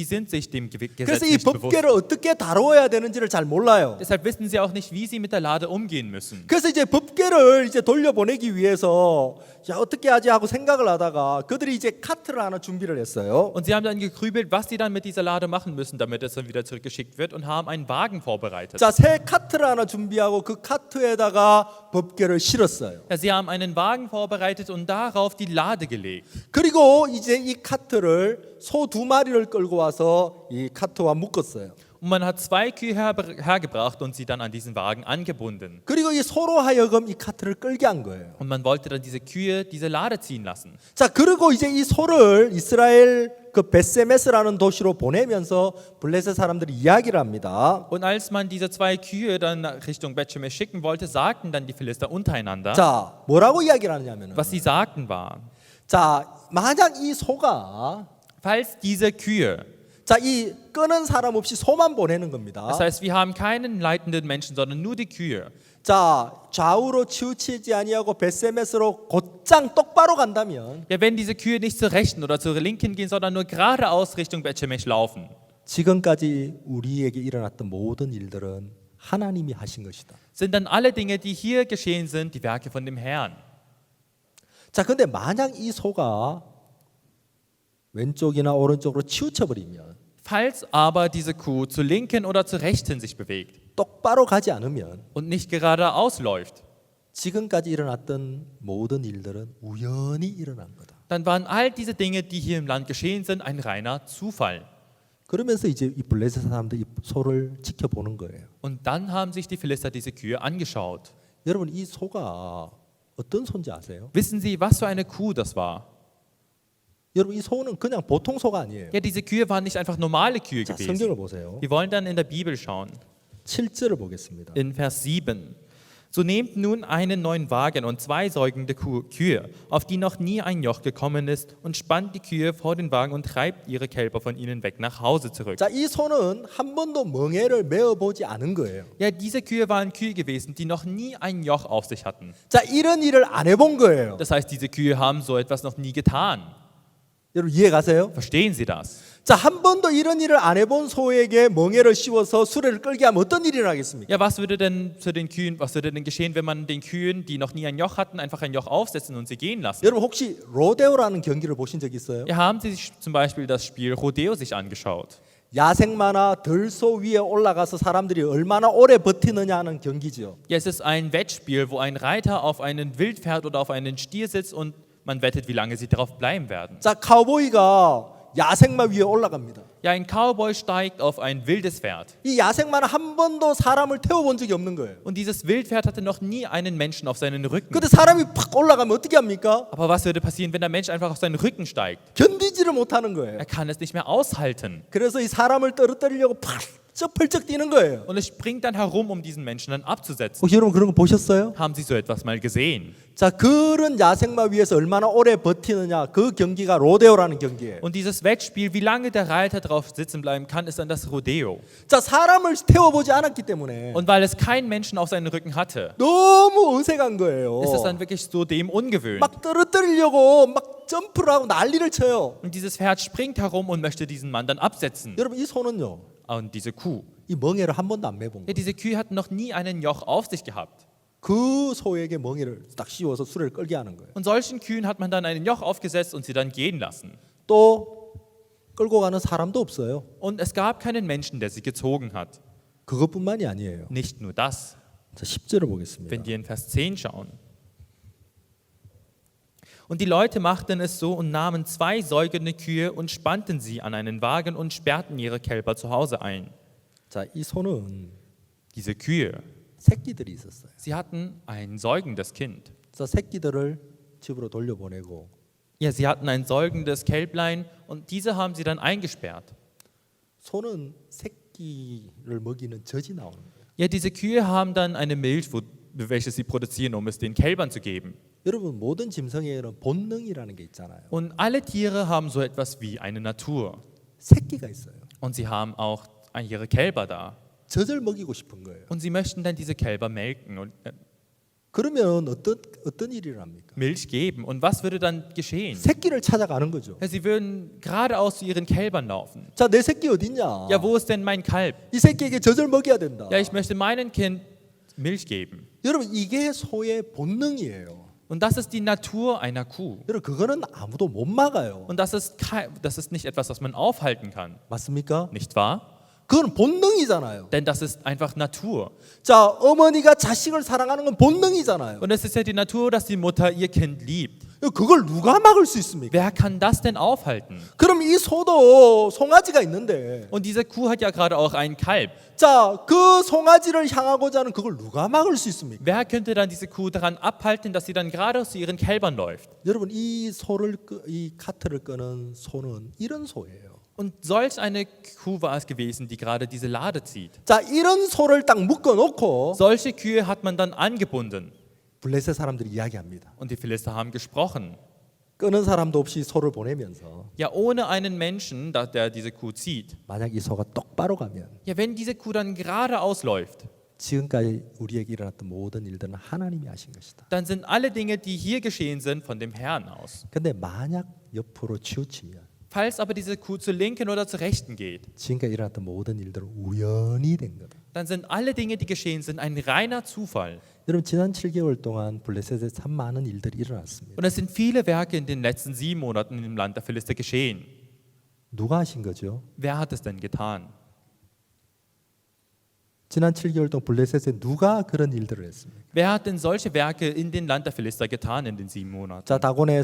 sind sich dem Gesetz 그래서 이 nicht bewusst. 법궤를 어떻게 다루어야 되는지를 잘 몰라요. Deshalb wissen sie auch nicht, wie sie mit der Lade umgehen müssen. 그래서 이제 법궤를 이제 돌려보내기 위해서 야, 어떻게 하지 하고 생각을 하다가 그들이 이제 카트를 하나 준비를 했어요. Und sie haben dann gegrübelt, was sie dann mit dieser Lade machen müssen, damit es dann wieder zurückgeschickt wird, und haben einen Wagen vorbereitet. 자, 새 카트를 하나 준비하고 그 카트에다가 법궤를 실었어요. Ja, sie haben einen Wagen vorbereitet und darauf die Lade gelegt. 그리고 이제 이 카트를 소 2마리를 끌고 와서 이 카트와 묶었어요. Und man hat 2 Kühe hergebracht und sie dann an diesen Wagen angebunden. 그리고 이 소로 하여금 이 카트를 끌게 한 거예요. Und man wollte dann diese Kühe diese Lade ziehen lassen. 자, 그리고 이제 이 소를 이스라엘 그 베세메스라는 도시로 보내면서 블레셋 사람들이 이야기를 합니다. Und als man diese 2 Kühe dann Richtung Bethshemesh schicken wollte, sagten dann die Philister untereinander. 자, 뭐라고 이야기를 하냐면은 Was sie sagten war, 자, 만약 이 소가 falls diese Kühe, 자, 이 끄는 사람 없이 소만 보내는 겁니다. das heißt, wir haben keinen leitenden Menschen, sondern nur die Kühe. 자, 좌우로 치우치지 아니하고 베세메스로 곧장 똑바로 간다면 Ja, wenn diese Kühe nicht zur rechten oder zur linken gehen, sondern nur geradeaus Richtung Bethshemesh laufen, 지금까지 우리에게 일어났던 모든 일들은 하나님이 하신 것이다. sind dann alle Dinge, die hier geschehen sind, die Werke von dem Herrn. 자, 근데 만약 이 소가 왼쪽이나 오른쪽으로 치우쳐 버리면 Falls aber diese Kuh zur linken oder zur rechten sich bewegt 똑바로 가지 않으면 und nicht geradeaus läuft, 지금까지 일어났던 모든 일들은 우연히 일어난 거다. dann waren all diese Dinge, die hier im Land geschehen sind, ein reiner Zufall. 그러면서 이제 이 블레셋 사람들이 이 소를 지켜보는 거예요. Und dann haben sich die Philister diese Kühe angeschaut. 여러분, 이 소가 어떤 소인지 아세요? Wissen Sie, was für eine Kuh das war? 여러분, 이 소는 그냥 보통 소가 아니에요. Ja, diese Kühe waren nicht einfach normale Kühe 자, gewesen. 성경을 보세요. Wir wollen dann in der Bibel schauen. 7절을 보겠습니다. In Vers 7. So nehmt nun einen neuen Wagen und 2 säugende Kühe, auf die noch nie ein Joch gekommen ist, und spannt die Kühe vor den Wagen und treibt ihre Kälber von ihnen weg nach Hause zurück. 자, 이 소는 한 번도 멍에를 메어 보지 않은 거예요. Ja, diese Kühe waren Kühe gewesen, die noch nie ein Joch auf sich hatten. 자, 이런 일을 안 해본 거예요. Das heißt, diese Kühe haben so etwas noch nie getan. 여러분, 이해 가세요? Verstehen Sie das? 자, 한 번도 이런 일을 안 해본 소에게 멍에를 씌워서 수레를 끌게 하면 어떤 일이 일어나겠습니까? Ja, was würde denn geschehen, wenn man den Kühen, die noch nie ein Joch hatten, einfach ein Joch aufsetzen und sie gehen lassen? 여러분, 혹시 로데오라는 경기를 보신 적 있어요? Ja, haben Sie sich zum Beispiel das Spiel Rodeo sich angeschaut? 야생마나 들소 위에 올라가서 사람들이 얼마나 오래 버티느냐 하는 경기죠. Ja, es ist ein Wettspiel, wo ein Reiter auf einen Wildpferd oder auf einen Stier sitzt und man wettet, wie lange sie darauf bleiben werden. 자, 카우보이가 야생마 위에 올라갑니다. Ja, ein Cowboy steigt auf ein wildes Pferd. 이 야생마는 한 번도 사람을 태워본 적이 없는 거예요. Und dieses Wildpferd hatte noch nie einen Menschen auf seinen Rücken. 근데 사람이 팍 올라가면 어떻게 합니까? Aber was würde passieren, wenn der Mensch einfach auf seinen Rücken steigt? 견디지를 못하는 거예요. Er kann es nicht mehr aushalten. 그래서 이 사람을 떨어뜨리려고 펄쩍 뛰는 거예요. Und es springt dann herum, um diesen Menschen dann abzusetzen. 혹시 여러분 그런 거 보셨어요? Haben Sie so etwas mal gesehen? 자, 그런 야생마 위에서 얼마나 오래 버티느냐, 그 경기가 로데오라는 경기예요. Und dieses Wettspiel, wie lange der Reiter drauf sitzen bleiben kann, ist dann das Rodeo. 자, 사람을 태워보지 않았기 때문에 Und weil es keinen Menschen auf seinen Rücken hatte, 너무 어색한 거예요. ist es dann wirklich so dem ungewöhnt. 막 떨어뜨리려고 막 점프를 하고 난리를 쳐요. Und dieses Pferd springt herum und möchte diesen Mann dann absetzen. 여러분, 이 소는요, Und diese Kuh. 이 멍에를 한 번도 안 매본 Ja, 거예요. diese Kühe hatten noch nie einen Joch auf sich gehabt. 그 소에게 멍에를 딱 씌워서 수레를 끌게 하는 거예요. Und solchen Kühen hat man dann einen Joch aufgesetzt und sie dann gehen lassen. 또 끌고 가는 사람도 없어요. Und es gab keinen Menschen, der sie gezogen hat. 그것뿐만이 아니에요. Nicht nur das. 자, 10절을 보겠습니다. Wenn wir in Vers 10 schauen. Und die Leute machten es so und nahmen 2 säugende Kühe und spannten sie an einen Wagen und sperrten ihre Kälber zu Hause ein. 자, 이 소는 Diese Kühe, 새끼들이 있었어요. sie hatten ein säugendes Kind. 그래서 새끼들을 집으로 돌려보내고 Ja, sie hatten ein säugendes Kälblein und diese haben sie dann eingesperrt. 소는 새끼를 먹이는 젖이 나오는 거예요. Ja, diese Kühe haben dann eine Milch, welche sie produzieren, um es den Kälbern zu geben. 여러분, 모든 짐승에는 본능이라는 게 있잖아요. Und alle Tiere haben so etwas wie eine Natur. 새끼가 있어요. Und sie haben auch ihre Kälber da. 젖을 먹이고 싶은 거예요. Und sie möchten dann diese Kälber melken und 그러면 어떤 일이 일어납니까? Milch geben. Und was würde dann geschehen? 새끼를 찾아가는 거죠. Ja, sie würden geradeaus zu ihren Kälbern laufen. 자, 내 새끼 어딨냐? Ja, wo ist denn mein Kalb? 이 새끼에게 젖을 먹여야 된다. Ja, ich möchte meinem Kind Milch geben. 여러분, 이게 소의 본능이에요. Und das ist die Natur einer Kuh. 여러분, 그거는 아무도 못 막아요. Und das ist nicht etwas, was man aufhalten kann. 맞습니까? Nicht wahr? 그건 본능이잖아요. Denn das ist einfach Natur. 자, 어머니가 자식을 사랑하는 건 본능이잖아요. Und es ist ja die Natur, dass die Mutter ihr Kind liebt. 그걸 누가 막을 수 있습니까? Wer kann das denn aufhalten? 그럼 이 소도 송아지가 있는데, Und diese Kuh hat ja gerade auch einen Kalb. 자, 그 송아지를 향하고자 하는 그걸 누가 막을 수 있습니까? Wer könnte dann diese Kuh daran abhalten, dass sie dann gerade zu ihren Kälbern läuft? 여러분, 이 카트를 끄는 소는 이런 소예요. Und solch eine Kuh war es gewesen, die gerade diese Lade zieht. 자, 이런 소를 딱 묶어 놓고 Solche Kühe hat man dann angebunden. 블레셋 사람들이 이야기합니다. Und die Philister haben gesprochen. 끄는 사람도 없이 소를 보내면서 Ja, ohne einen Menschen, der diese Kuh zieht. 만약 이 소가 똑바로 가면 Ja, wenn diese Kuh dann geradeaus läuft, 지금까지 우리에게 일어났던 모든 일들은 하나님이 하신 것이다. dann sind alle Dinge, die hier geschehen sind, von dem Herrn aus. 근데 만약 옆으로 치우치면 Falls aber diese Kuh zur linken oder zur rechten geht, 지금까지 일어났던 모든 일들은 우연이 된 거다. dann sind alle Dinge, die geschehen sind, ein reiner Zufall. 여러분, 지난 7개월 동안 블레셋에 참 많은 일들이 일어났습니다. Und es sind viele Werke in den letzten 7 Monaten im Land der Philister geschehen. 누가 하신 거죠? Wer hat es denn getan? 지난 7개월 동안 블레셋에 누가 그런 일들을 했습니까? Wer hat denn solche Werke in den Land der Philister getan in den 7 Monaten? 자, 다곤의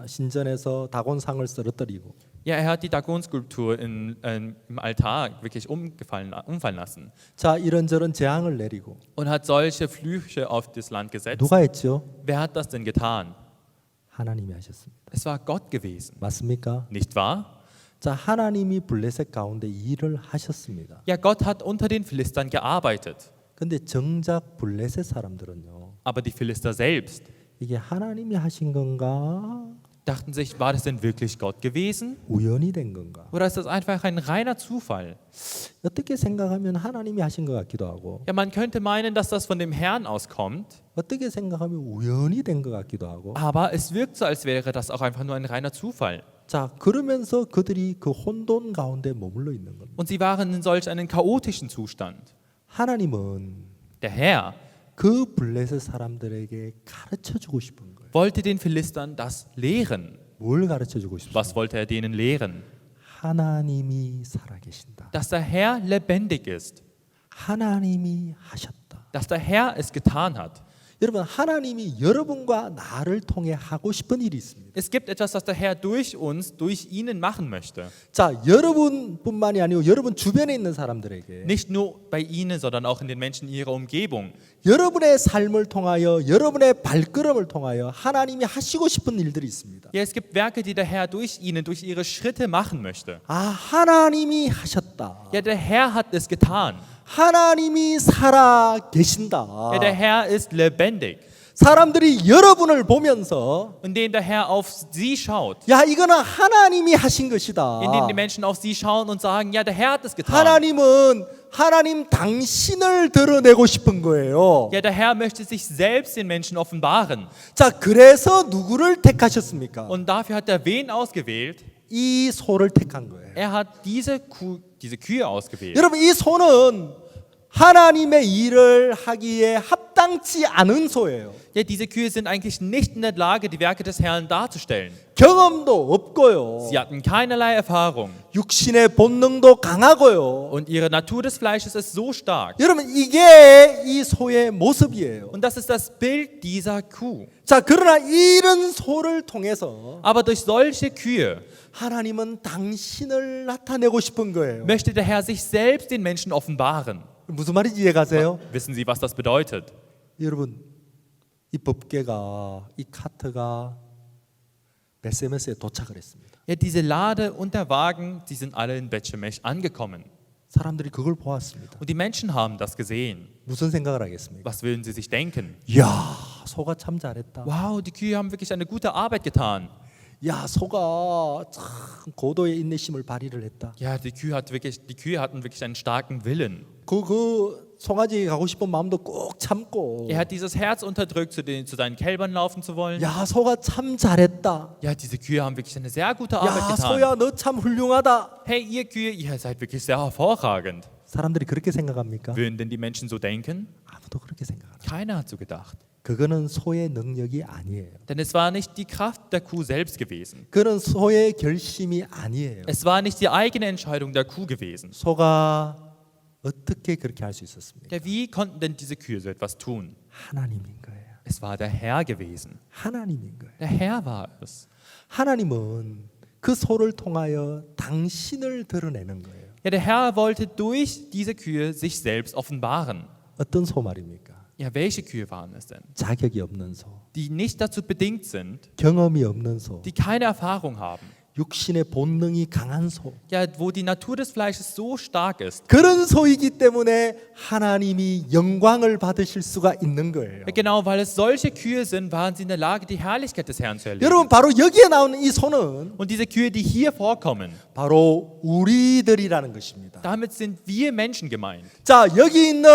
신전에서 다곤상을 쓰러뜨리고 Ja, er hat die Dagon-Skulptur im Altar wirklich umfallen lassen 자, 이런저런 재앙을 내리고 und hat solche Flüche auf das Land gesetzt. 누가 했죠? Wer hat das denn getan? 하나님이 하셨습니다. Es war Gott gewesen, 맞습니까? nicht wahr? 자, 하나님이 블레셋 가운데 일을 하셨습니다. Ja, Gott hat unter den Philistern gearbeitet. 근데 정작 블레셋 사람들은요. Aber die Philister selbst 이게 하나님이 하신 건가? dachten sich, war das denn wirklich Gott gewesen? 우연이 된 건가? Oder ist das einfach ein reiner Zufall? 어떻게 생각하면 하나님이 하신 것 같기도 하고 Ja, man könnte meinen, dass das von dem Herrn auskommt, 어떻게 생각하면 우연이 된 것 같기도 하고 aber es wirkt so, als wäre das auch einfach nur ein reiner Zufall. 자, 그러면서 그들이 그 혼돈 가운데 머물러 있는 겁니다. Und sie waren in solch einem chaotischen Zustand. 하나님은 Der Herr 그 블레셋 사람들에게 가르쳐 주고 싶은 거예요. wollte den Philistern das lehren. 뭘 가르쳐 주고 싶습니까? Was wollte er denen lehren? 하나님이 살아계신다. Dass der Herr lebendig ist, 하나님이 하셨다. dass der Herr es getan hat. 여러분, 하나님이 여러분과 나를 통해 하고 싶은 일이 있습니다. Es gibt etwas, das der Herr durch uns, durch ihnen machen möchte. 자, 여러분뿐만이 아니고 여러분 주변에 있는 사람들에게 Nicht nur bei ihnen, sondern auch in den Menschen in ihrer Umgebung. 여러분의 삶을 통하여 여러분의 발걸음을 통하여 하나님이 하시고 싶은 일들이 있습니다. Ja, es gibt Werke, die der Herr durch ihnen, durch ihre Schritte machen möchte. 아, 하나님이 하셨다. Ja, der Herr hat es getan. 하나님이 살아 계신다. Ja, der Herr ist lebendig. 사람들이 여러분을 보면서 Indem der Herr auf sie schaut. 야, 이거는 하나님이 하신 것이다. Indem die Menschen auf sie schauen und sagen, ja, der Herr hat es getan. 하나님은 하나님 당신을 드러내고 싶은 거예요. Ja, der Herr möchte sich selbst den Menschen offenbaren. 자, 그래서 누구를 택하셨습니까? Und dafür hat er wen ausgewählt? 이 소를 택한 거예요. Er hat diese Kühe ausgewählt. 여러분, 이 소는 하나님의 일을 하기에 합당치 않은 소예요. Ja, diese Kühe sind eigentlich nicht in der Lage, die Werke des Herrn darzustellen. 경험도 없고요. Sie hatten keinerlei Erfahrung. 육신의 본능도 강하고요. Und ihre Natur des Fleisches ist so stark. 여러분, 이게 이 소의 모습이에요. Und das ist das Bild dieser Kuh. 자, 그러나 이런 소를 통해서 Aber durch solche Kühe 하나님은 당신을 나타내고 싶은 거예요. möchte der Herr sich selbst den Menschen offenbaren. 무슨 말인지 이해가세요? Wissen Sie, was das bedeutet? 여러분, 이 법궤가, 이 카트가 베세메스에 도착을 했습니다. Ja, diese Lade und der Wagen, die sind alle in Bethshemesh angekommen. 사람들이 그걸 보았습니다. Und die Menschen haben das gesehen. 무슨 생각을 하겠습니까? Was würden sie sich denken? 이야, 소가 참 잘했다. Wow, die Kühe haben wirklich eine gute Arbeit getan. 야, 소가 참 고도의 인내심을 발휘를 했다. Ja, die Kühe hatten wirklich einen starken Willen. 그 송아지 가고 싶은 마음도 꼭 참고. Er hat dieses Herz unterdrückt, zu seinen Kälbern laufen zu wollen. 야, 소가 참 잘했다. Ja, diese Kühe haben wirklich eine sehr gute Arbeit 야, getan. 소야, 너 참 훌륭하다. Hey, ihr Kühe, ihr seid wirklich sehr hervorragend. 사람들이 그렇게 생각합니까? Würden denn die Menschen so denken? 아무도 그렇게 생각 안 해요. Keiner hat so gedacht. 그거는 소의 능력이 아니에요. Denn es war nicht die Kraft der Kuh selbst gewesen. 그는 소의 결심이 아니에요. Es war nicht die eigene Entscheidung der Kuh gewesen. 소가 어떻게 그렇게 할 수 있었습니까? Ja, wie konnten denn diese Kühe so etwas tun? 하나님인 거예요. Es war der Herr gewesen. 하나님인 거예요. Der Herr war es. 하나님은 그 소를 통하여 당신을 드러내는 거예요. Ja, der Herr wollte durch diese Kühe sich selbst offenbaren. 어떤 소 말입니까? Ja, welche Kühe waren es denn? 자격이 없는 소, Die nicht dazu bedingt sind, 경험이 없는 소, die keine Erfahrung haben. 육신의 본능이 강한 소. Ja, wo die Natur des Fleisches so stark ist. 그런 소이기 때문에 하나님이 영광을 받으실 수가 있는 거예요. Ja, genau, weil es solche Kühe sind, waren sie in der Lage, die Herrlichkeit des Herrn zu erleben. 여러분, 바로 여기에 나오는 이 소는 Und diese Kühe, die hier vorkommen, 바로 우리들이라는 것입니다. damit sind wir Menschen gemeint. 자, 여기 있는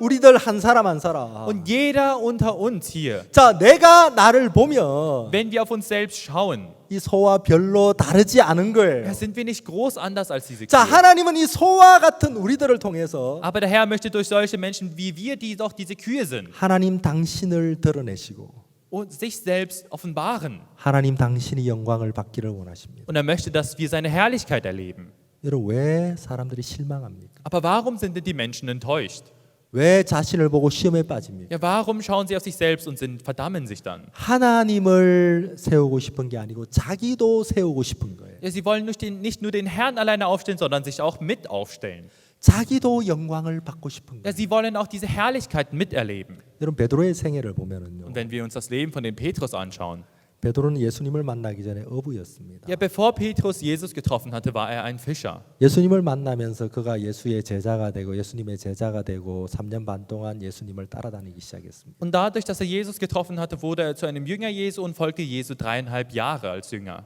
우리들 한 사람 한 사람. Und jeder unter uns hier, 자, 내가 나를 보면 wenn wir auf uns selbst schauen, 이 소와 별로 다르지 않은 ja, 거예요. sind wir nicht groß anders als diese 자, Kühe. 하나님은 이 소와 같은 우리들을 통해서 Aber der Herr möchte durch solche Menschen wie wir, die doch diese Kühe sind, 하나님 당신을 드러내시고 und sich selbst offenbaren. 하나님 당신이 영광을 받기를 원하십니다. Und er möchte, dass wir seine Herrlichkeit erleben. 여러분, 왜 사람들이 실망합니까? Aber warum sind denn die Menschen enttäuscht? 왜 자신을 보고 시험에 빠집니까? Ja, warum schauen sie auf sich selbst und verdammen sich dann? 하나님을 세우고 싶은 게 아니고 자기도 세우고 싶은 거예요. Ja, sie wollen nicht nur den Herrn alleine aufstellen, sondern sich auch mit aufstellen. 자기도 영광을 받고 싶은 Ja, 거예요. sie wollen auch diese Herrlichkeit miterleben. 여러분, 베드로의 생애를 보면은요. Und wenn wir uns das Leben von dem Petrus anschauen, 베드로는 예수님을 만나기 전에 어부였습니다. ja, bevor Petrus Jesus getroffen hatte, war er ein Fischer. 예수님을 만나면서 그가 예수의 제자가 되고 예수님의 제자가 되고 3년 반 동안 예수님을 따라다니기 시작했습니다. Und dadurch, dass er Jesus getroffen hatte, wurde er zu einem Jünger Jesu und folgte Jesu 3,5 Jahre als Jünger.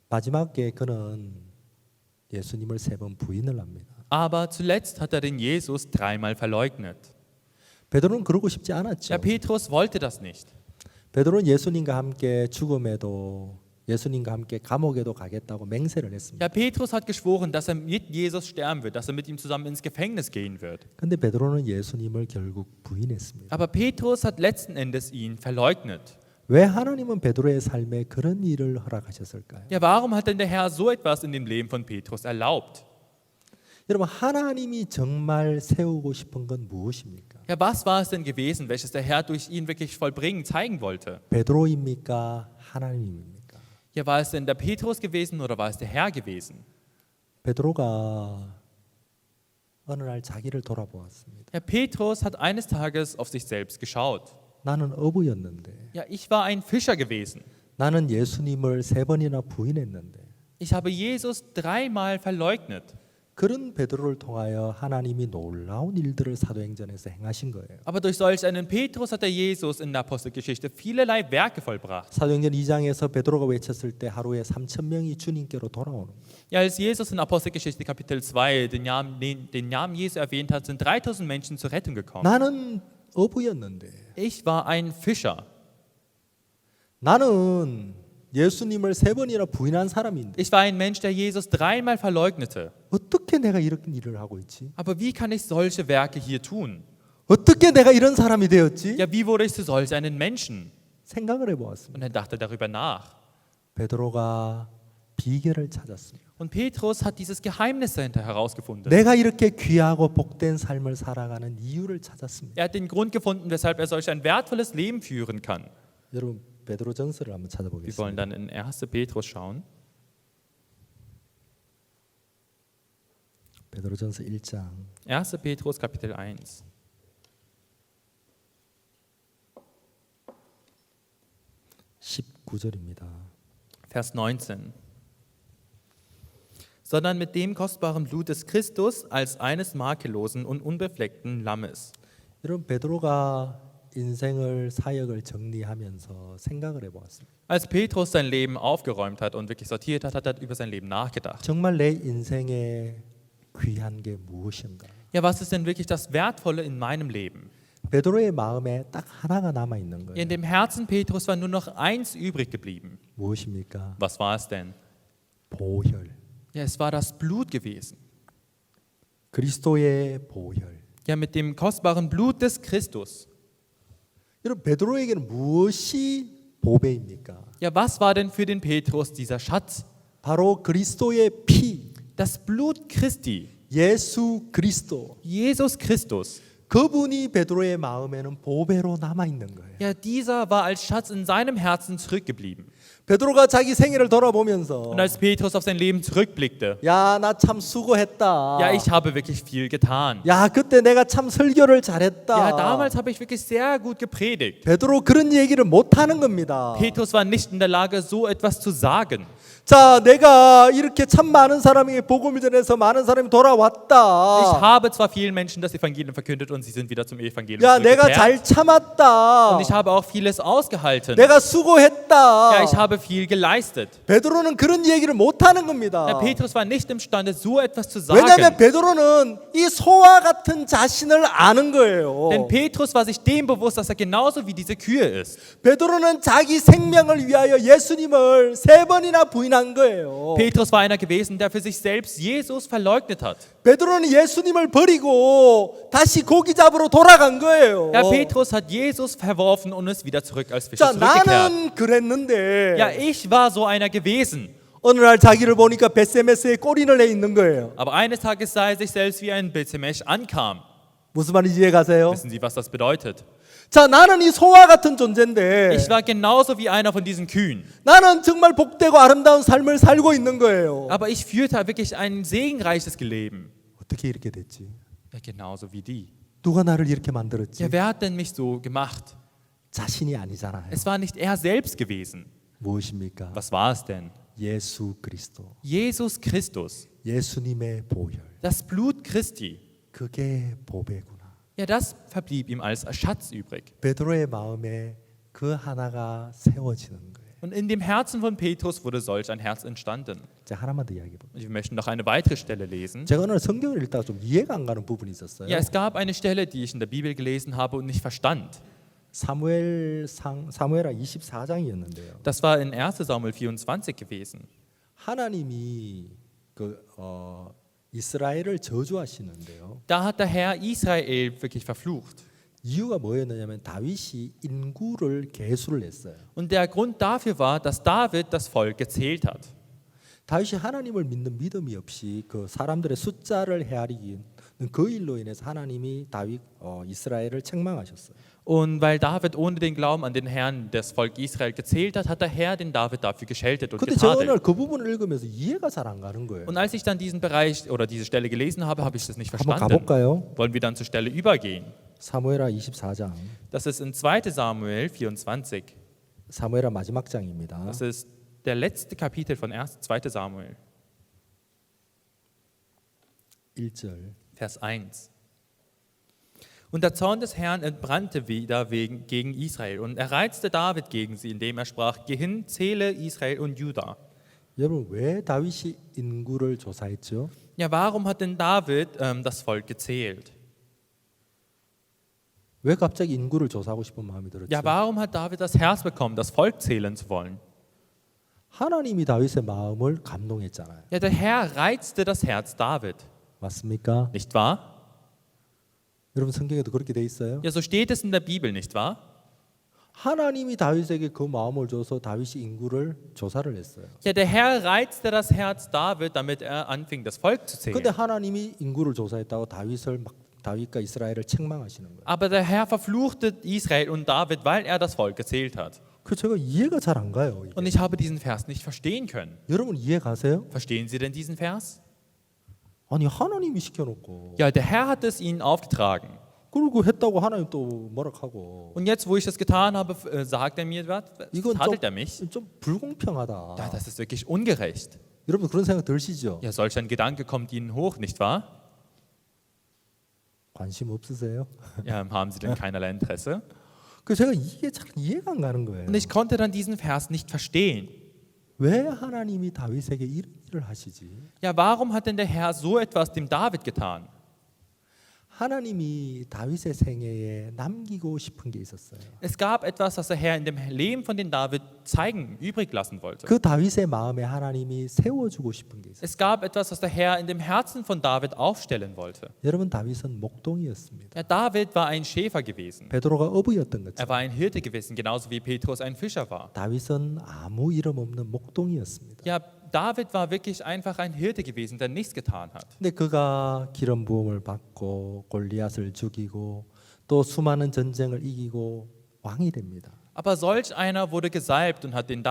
마지막에 그는 예수님을 3번 부인을 합니다. Aber zuletzt hat er den Jesus 3-mal verleugnet. 베드로는 그러고 싶지 않았죠. Ja, Petrus wollte das nicht. 베드로는 예수님과 함께 죽음에도 예수님과 함께 감옥에도 가겠다고 맹세를 했습니다. Ja, Petrus hat geschworen, dass er mit Jesus sterben wird, dass er mit ihm zusammen ins Gefängnis gehen wird. 근데 베드로는 예수님을 결국 부인했습니다. Aber Petrus hat letzten Endes ihn verleugnet. 왜 하나님은 베드로의 삶에 그런 일을 허락하셨을까요? Ja, warum hat denn der Herr so etwas in dem Leben von Petrus erlaubt? 여러분, 하나님이 정말 세우고 싶은 건 무엇입니까? Ja, was war es denn gewesen, welches der Herr durch ihn wirklich vollbringen, zeigen wollte? 베드로입니까? 하나님입니까? Ja, war es denn der Petrus gewesen oder war es der Herr gewesen? 베드로가 어느 날 자기를 돌아보았습니다. Ja, Petrus hat eines Tages auf sich selbst geschaut. 나는 어부였는데, Ja, ich war ein Fischer gewesen. 나는 예수님을 3번이나 부인했는데, Ich habe Jesus 3-mal verleugnet. 그런 베드로를 통하여 하나님이 놀라운 일들을 사도행전에서 행하신 거예요. Aber durch solch einen Petrus hat der Jesus in der Apostelgeschichte vielerlei Werke vollbracht. 사도행전 2장에서 베드로가 외쳤을 때 하루에 3,000명이 주님께로 돌아오는 거예요. Ja, als Jesus in Apostelgeschichte Kapitel 2 den Namen Jesu erwähnt hat, sind 3.000 Menschen zur Rettung gekommen. 나는 어부였는데, Ich war ein Fischer. 나는 예수님을 3번이나 부인한 사람인데 Ich war ein Mensch, der Jesus 3-mal verleugnete. 어떻게 내가 이런 일을 하고 있지? Aber wie kann ich solche Werke hier tun? 어떻게 내가 이런 사람이 되었지? Ja, wie wurde ich zu solch einem Menschen? 생각을 해보았습니다. Und er dachte darüber nach. 베드로가 비결을 찾았습니다. Und Petrus hat dieses Geheimnis dahinter herausgefunden. 내가 이렇게 귀하고 복된 삶을 살아가는 이유를 찾았습니다. Er hat den Grund gefunden, weshalb er solch ein wertvolles Leben führen kann. 여러분, 베드로 전서를 한번 Wir wollen 찾아보겠습니다. dann in 1. Petrus schauen. 베드로 전서 1장 1. Petrus Kapitel 1. 19절입니다. Vers 19. Sondern mit dem kostbaren Blut des Christus als eines makellosen und unbefleckten Lammes. 여러분, 베드로가 인생을 사역을 정리하면서 생각을 해보았습니다. Als Petrus sein Leben aufgeräumt hat und wirklich sortiert hat, hat er über sein Leben nachgedacht. 정말 내 인생에 귀한 게 무엇인가? Ja, was ist denn wirklich das Wertvolle in meinem Leben? 베드로의 마음에 딱 하나가 남아 있는 거예요. In dem Herzen Petrus war nur noch eins übrig geblieben. 무엇입니까? Was war es denn? 보혈. Ja, es war das Blut gewesen. 그리스도의 보혈. Ja, mit dem kostbaren Blut des Christus. 여러분 베드로에게는 무엇이 보배입니까? Ja, was war denn für den Petrus dieser Schatz? 바로 그리스도의 피, Das Blut Christi, 예수 그리스도. Jesus Christus. 그분이 베드로의 마음에는 보배로 남아 있는 거예요. Ja, dieser war als Schatz in seinem Herzen zurückgeblieben. 베드로가 자기 생애를 돌아보면서 Und als Petrus auf sein Leben zurückblickte, 야, 나 참 수고했다. ja, ich habe wirklich viel getan. 야, 그때 내가 참 설교를 잘했다. Ja, damals habe ich wirklich sehr gut gepredigt. 베드로 그런 얘기를 못 하는 겁니다. Petrus war nicht in der Lage, so etwas zu sagen. 자, 내가 이렇게 참 많은 사람에게 복음을 전해서 많은 사람이 Ich 돌아왔다. habe zwar vielen Menschen das Evangelium verkündet und sie sind wieder zum Evangelium 야, 내가 zurückgekehrt. 잘 참았다. Und ich habe auch vieles ausgehalten. 내가 수고했다. Ja, ich habe viel geleistet. 베드로는 그런 얘기를 못 하는 겁니다. Ja, Petrus war nicht imstande, so etwas zu 왜냐하면 sagen. 베드로는 이 소와 같은 자신을 아는 거예요. Denn Petrus war sich dem bewusst, dass er genauso wie diese Kühe ist. 베드로는 자기 생명을 위하여 예수님을 3번이나 부인한 거예요. Petrus war einer gewesen, der für sich selbst Jesus verleugnet hat. 베드로는 예수님을 버리고 다시 고기 잡으러 돌아간 거예요. Ja, Petrus hat Jesus verworfen und ist wieder zurück als Fischer 자, zurückgekehrt. 나는 그랬는데 Ja, ich war so einer gewesen. 어느 날 자기를 보니까 벳세메스에 꼬리를 내 있는 거예요. Aber eines Tages sah er sich selbst wie ein Bezemesch ankam. 무슨 말인지 이해 가세요? Wissen Sie, was das bedeutet? 자, 나는 이 소와 같은 존재인데 Ich war genauso wie einer von diesen Kühen. 나는 정말 복되고 아름다운 삶을 살고 있는 거예요. Aber ich führte wirklich ein segenreiches Leben. 어떻게 이렇게 됐지? Ja, genauso wie die. 누가 나를 이렇게 만들었지? Ja, wer hat denn mich so gemacht? 자신이 아니잖아요. Es war nicht er selbst gewesen. 무엇입니까? Was war es denn? 예수 그리스도. Jesus Christus. 예수님의 보혈. Das Blut Christi. 그게 보배구나. Ja, das verblieb ihm als Schatz übrig. 베드로의 마음에 그 하나가 세워지는 거예요. Und in dem Herzen von Petrus wurde solch ein Herz entstanden. 자, 하나만 더 이야기해 볼게요. Und wir möchten noch eine weitere Stelle lesen. 제가 오늘 성경을 읽다가 좀 이해가 안 가는 부분이 있었어요. Ja, es gab eine Stelle, die ich in der Bibel gelesen habe und nicht verstand. 사무엘하 24장이었는데요. Das war in 1 Samuel 24 gewesen. 하나님이 이스라엘을 저주하시는데요. Da hat der Herr Israel wirklich verflucht. 이유가 뭐였느냐면 다윗이 인구를 계수를 했어요. Und der Grund dafür war, dass David das Volk gezählt hat. 다윗이 하나님을 믿는 믿음이 없이 그 사람들의 숫자를 헤아리기는 그 일로 인해서 하나님이 이스라엘을 책망하셨어요. Und weil David ohne den Glauben an den Herrn das Volk Israel gezählt hat, hat der Herr den David dafür gescheltet und 근데 제가 오늘 getadelt. 그 부분을 읽으면서 이해가 잘 안 가는 거예요. Und als ich dann diesen Bereich oder diese Stelle gelesen habe, habe ich das nicht 한번 verstanden. 가볼까요? Wollen wir dann zur Stelle übergehen? 사무엘하 24장. Das ist in 2 Samuel 24. 사무엘하 마지막 장입니다. Das ist der letzte Kapitel von 2 Samuel, 1절. Vers 1. Und der Zorn des Herrn entbrannte wieder gegen Israel und er reizte David gegen sie, indem er sprach, geh hin, zähle Israel und Juda. 여러분 왜 다윗이 인구를 조사했죠? Ja, warum hat denn David das Volk gezählt? 왜 갑자기 인구를 조사하고 싶은 마음이 들었죠? Ja, warum hat David das Herz bekommen, das Volk zählen zu wollen? 하나님이 다윗의 마음을 감동했잖아요. Ja, der Herr reizte das Herz David, 맞습니까? nicht wahr? 여러분 성경에도 그렇게 돼 있어요. Ja, so steht es in der Bibel, nicht wahr? 하나님이 다윗에게 그 마음을 줘서 다윗이 인구를 조사를 했어요. Ja, der Herr reizte das Herz David, damit er anfing, das Volk zu zählen. 근데 하나님이 인구를 조사했다고 다윗과 이스라엘을 책망하시는 거예요. Aber der Herr verfluchte Israel und David, weil er das Volk gezählt hat. 그 제가 이해가 잘 안 가요. 이게. Und ich habe diesen Vers nicht verstehen können. 여러분 이해 가세요? Verstehen Sie denn diesen Vers? 아니 하나님이 시켜놓고 Ja, der Herr hat es ihnen aufgetragen. 그리고 했다고 하나님 또 뭐라하고 Und jetzt, wo ich das getan habe, sagt er mir, was? 이건 Tadelt er mich? 좀 불공평하다. Ja, das ist wirklich ungerecht. 여러분 그런 생각 들으시죠? Ja, solch ein Gedanke kommt Ihnen hoch, nicht wahr? 관심 없으세요? Ja, haben Sie denn keinerlei Interesse? 그 제가 이게 잘 이해가 안 가는 거예요. Und ich konnte dann diesen Vers nicht verstehen. 왜 하나님이 다윗에게 이런 일을 하시지? Ja, warum hat denn der Herr so etwas dem David getan? 하나님이 다윗의 생애에 남기고 싶은 게 있었어요. Es gab etwas, was der Herr in dem Leben von den David zeigen, übrig lassen wollte. 그 다윗의 마음에 하나님이 세워주고 싶은 게 있었어요. Es gab etwas, was der Herr in dem Herzen von David aufstellen wollte. 여러분, 다윗은 목동이었습니다. Ja, David war ein Schäfer gewesen. 베드로가 어부였던 Er 것처럼 war ein Hirte gewesen, genauso wie Petrus ein Fischer war. 다윗은 아무 이름 없는 목동이었습니다. Ja, David war wirklich einfach ein Hirte gewesen, der nichts getan hat. 근데 그가 기름 부음을 받고 골리앗을 죽이고 또 수많은 전쟁을 이기고 왕이 됩니다. Aber solch einer wurde gesalbt und hat den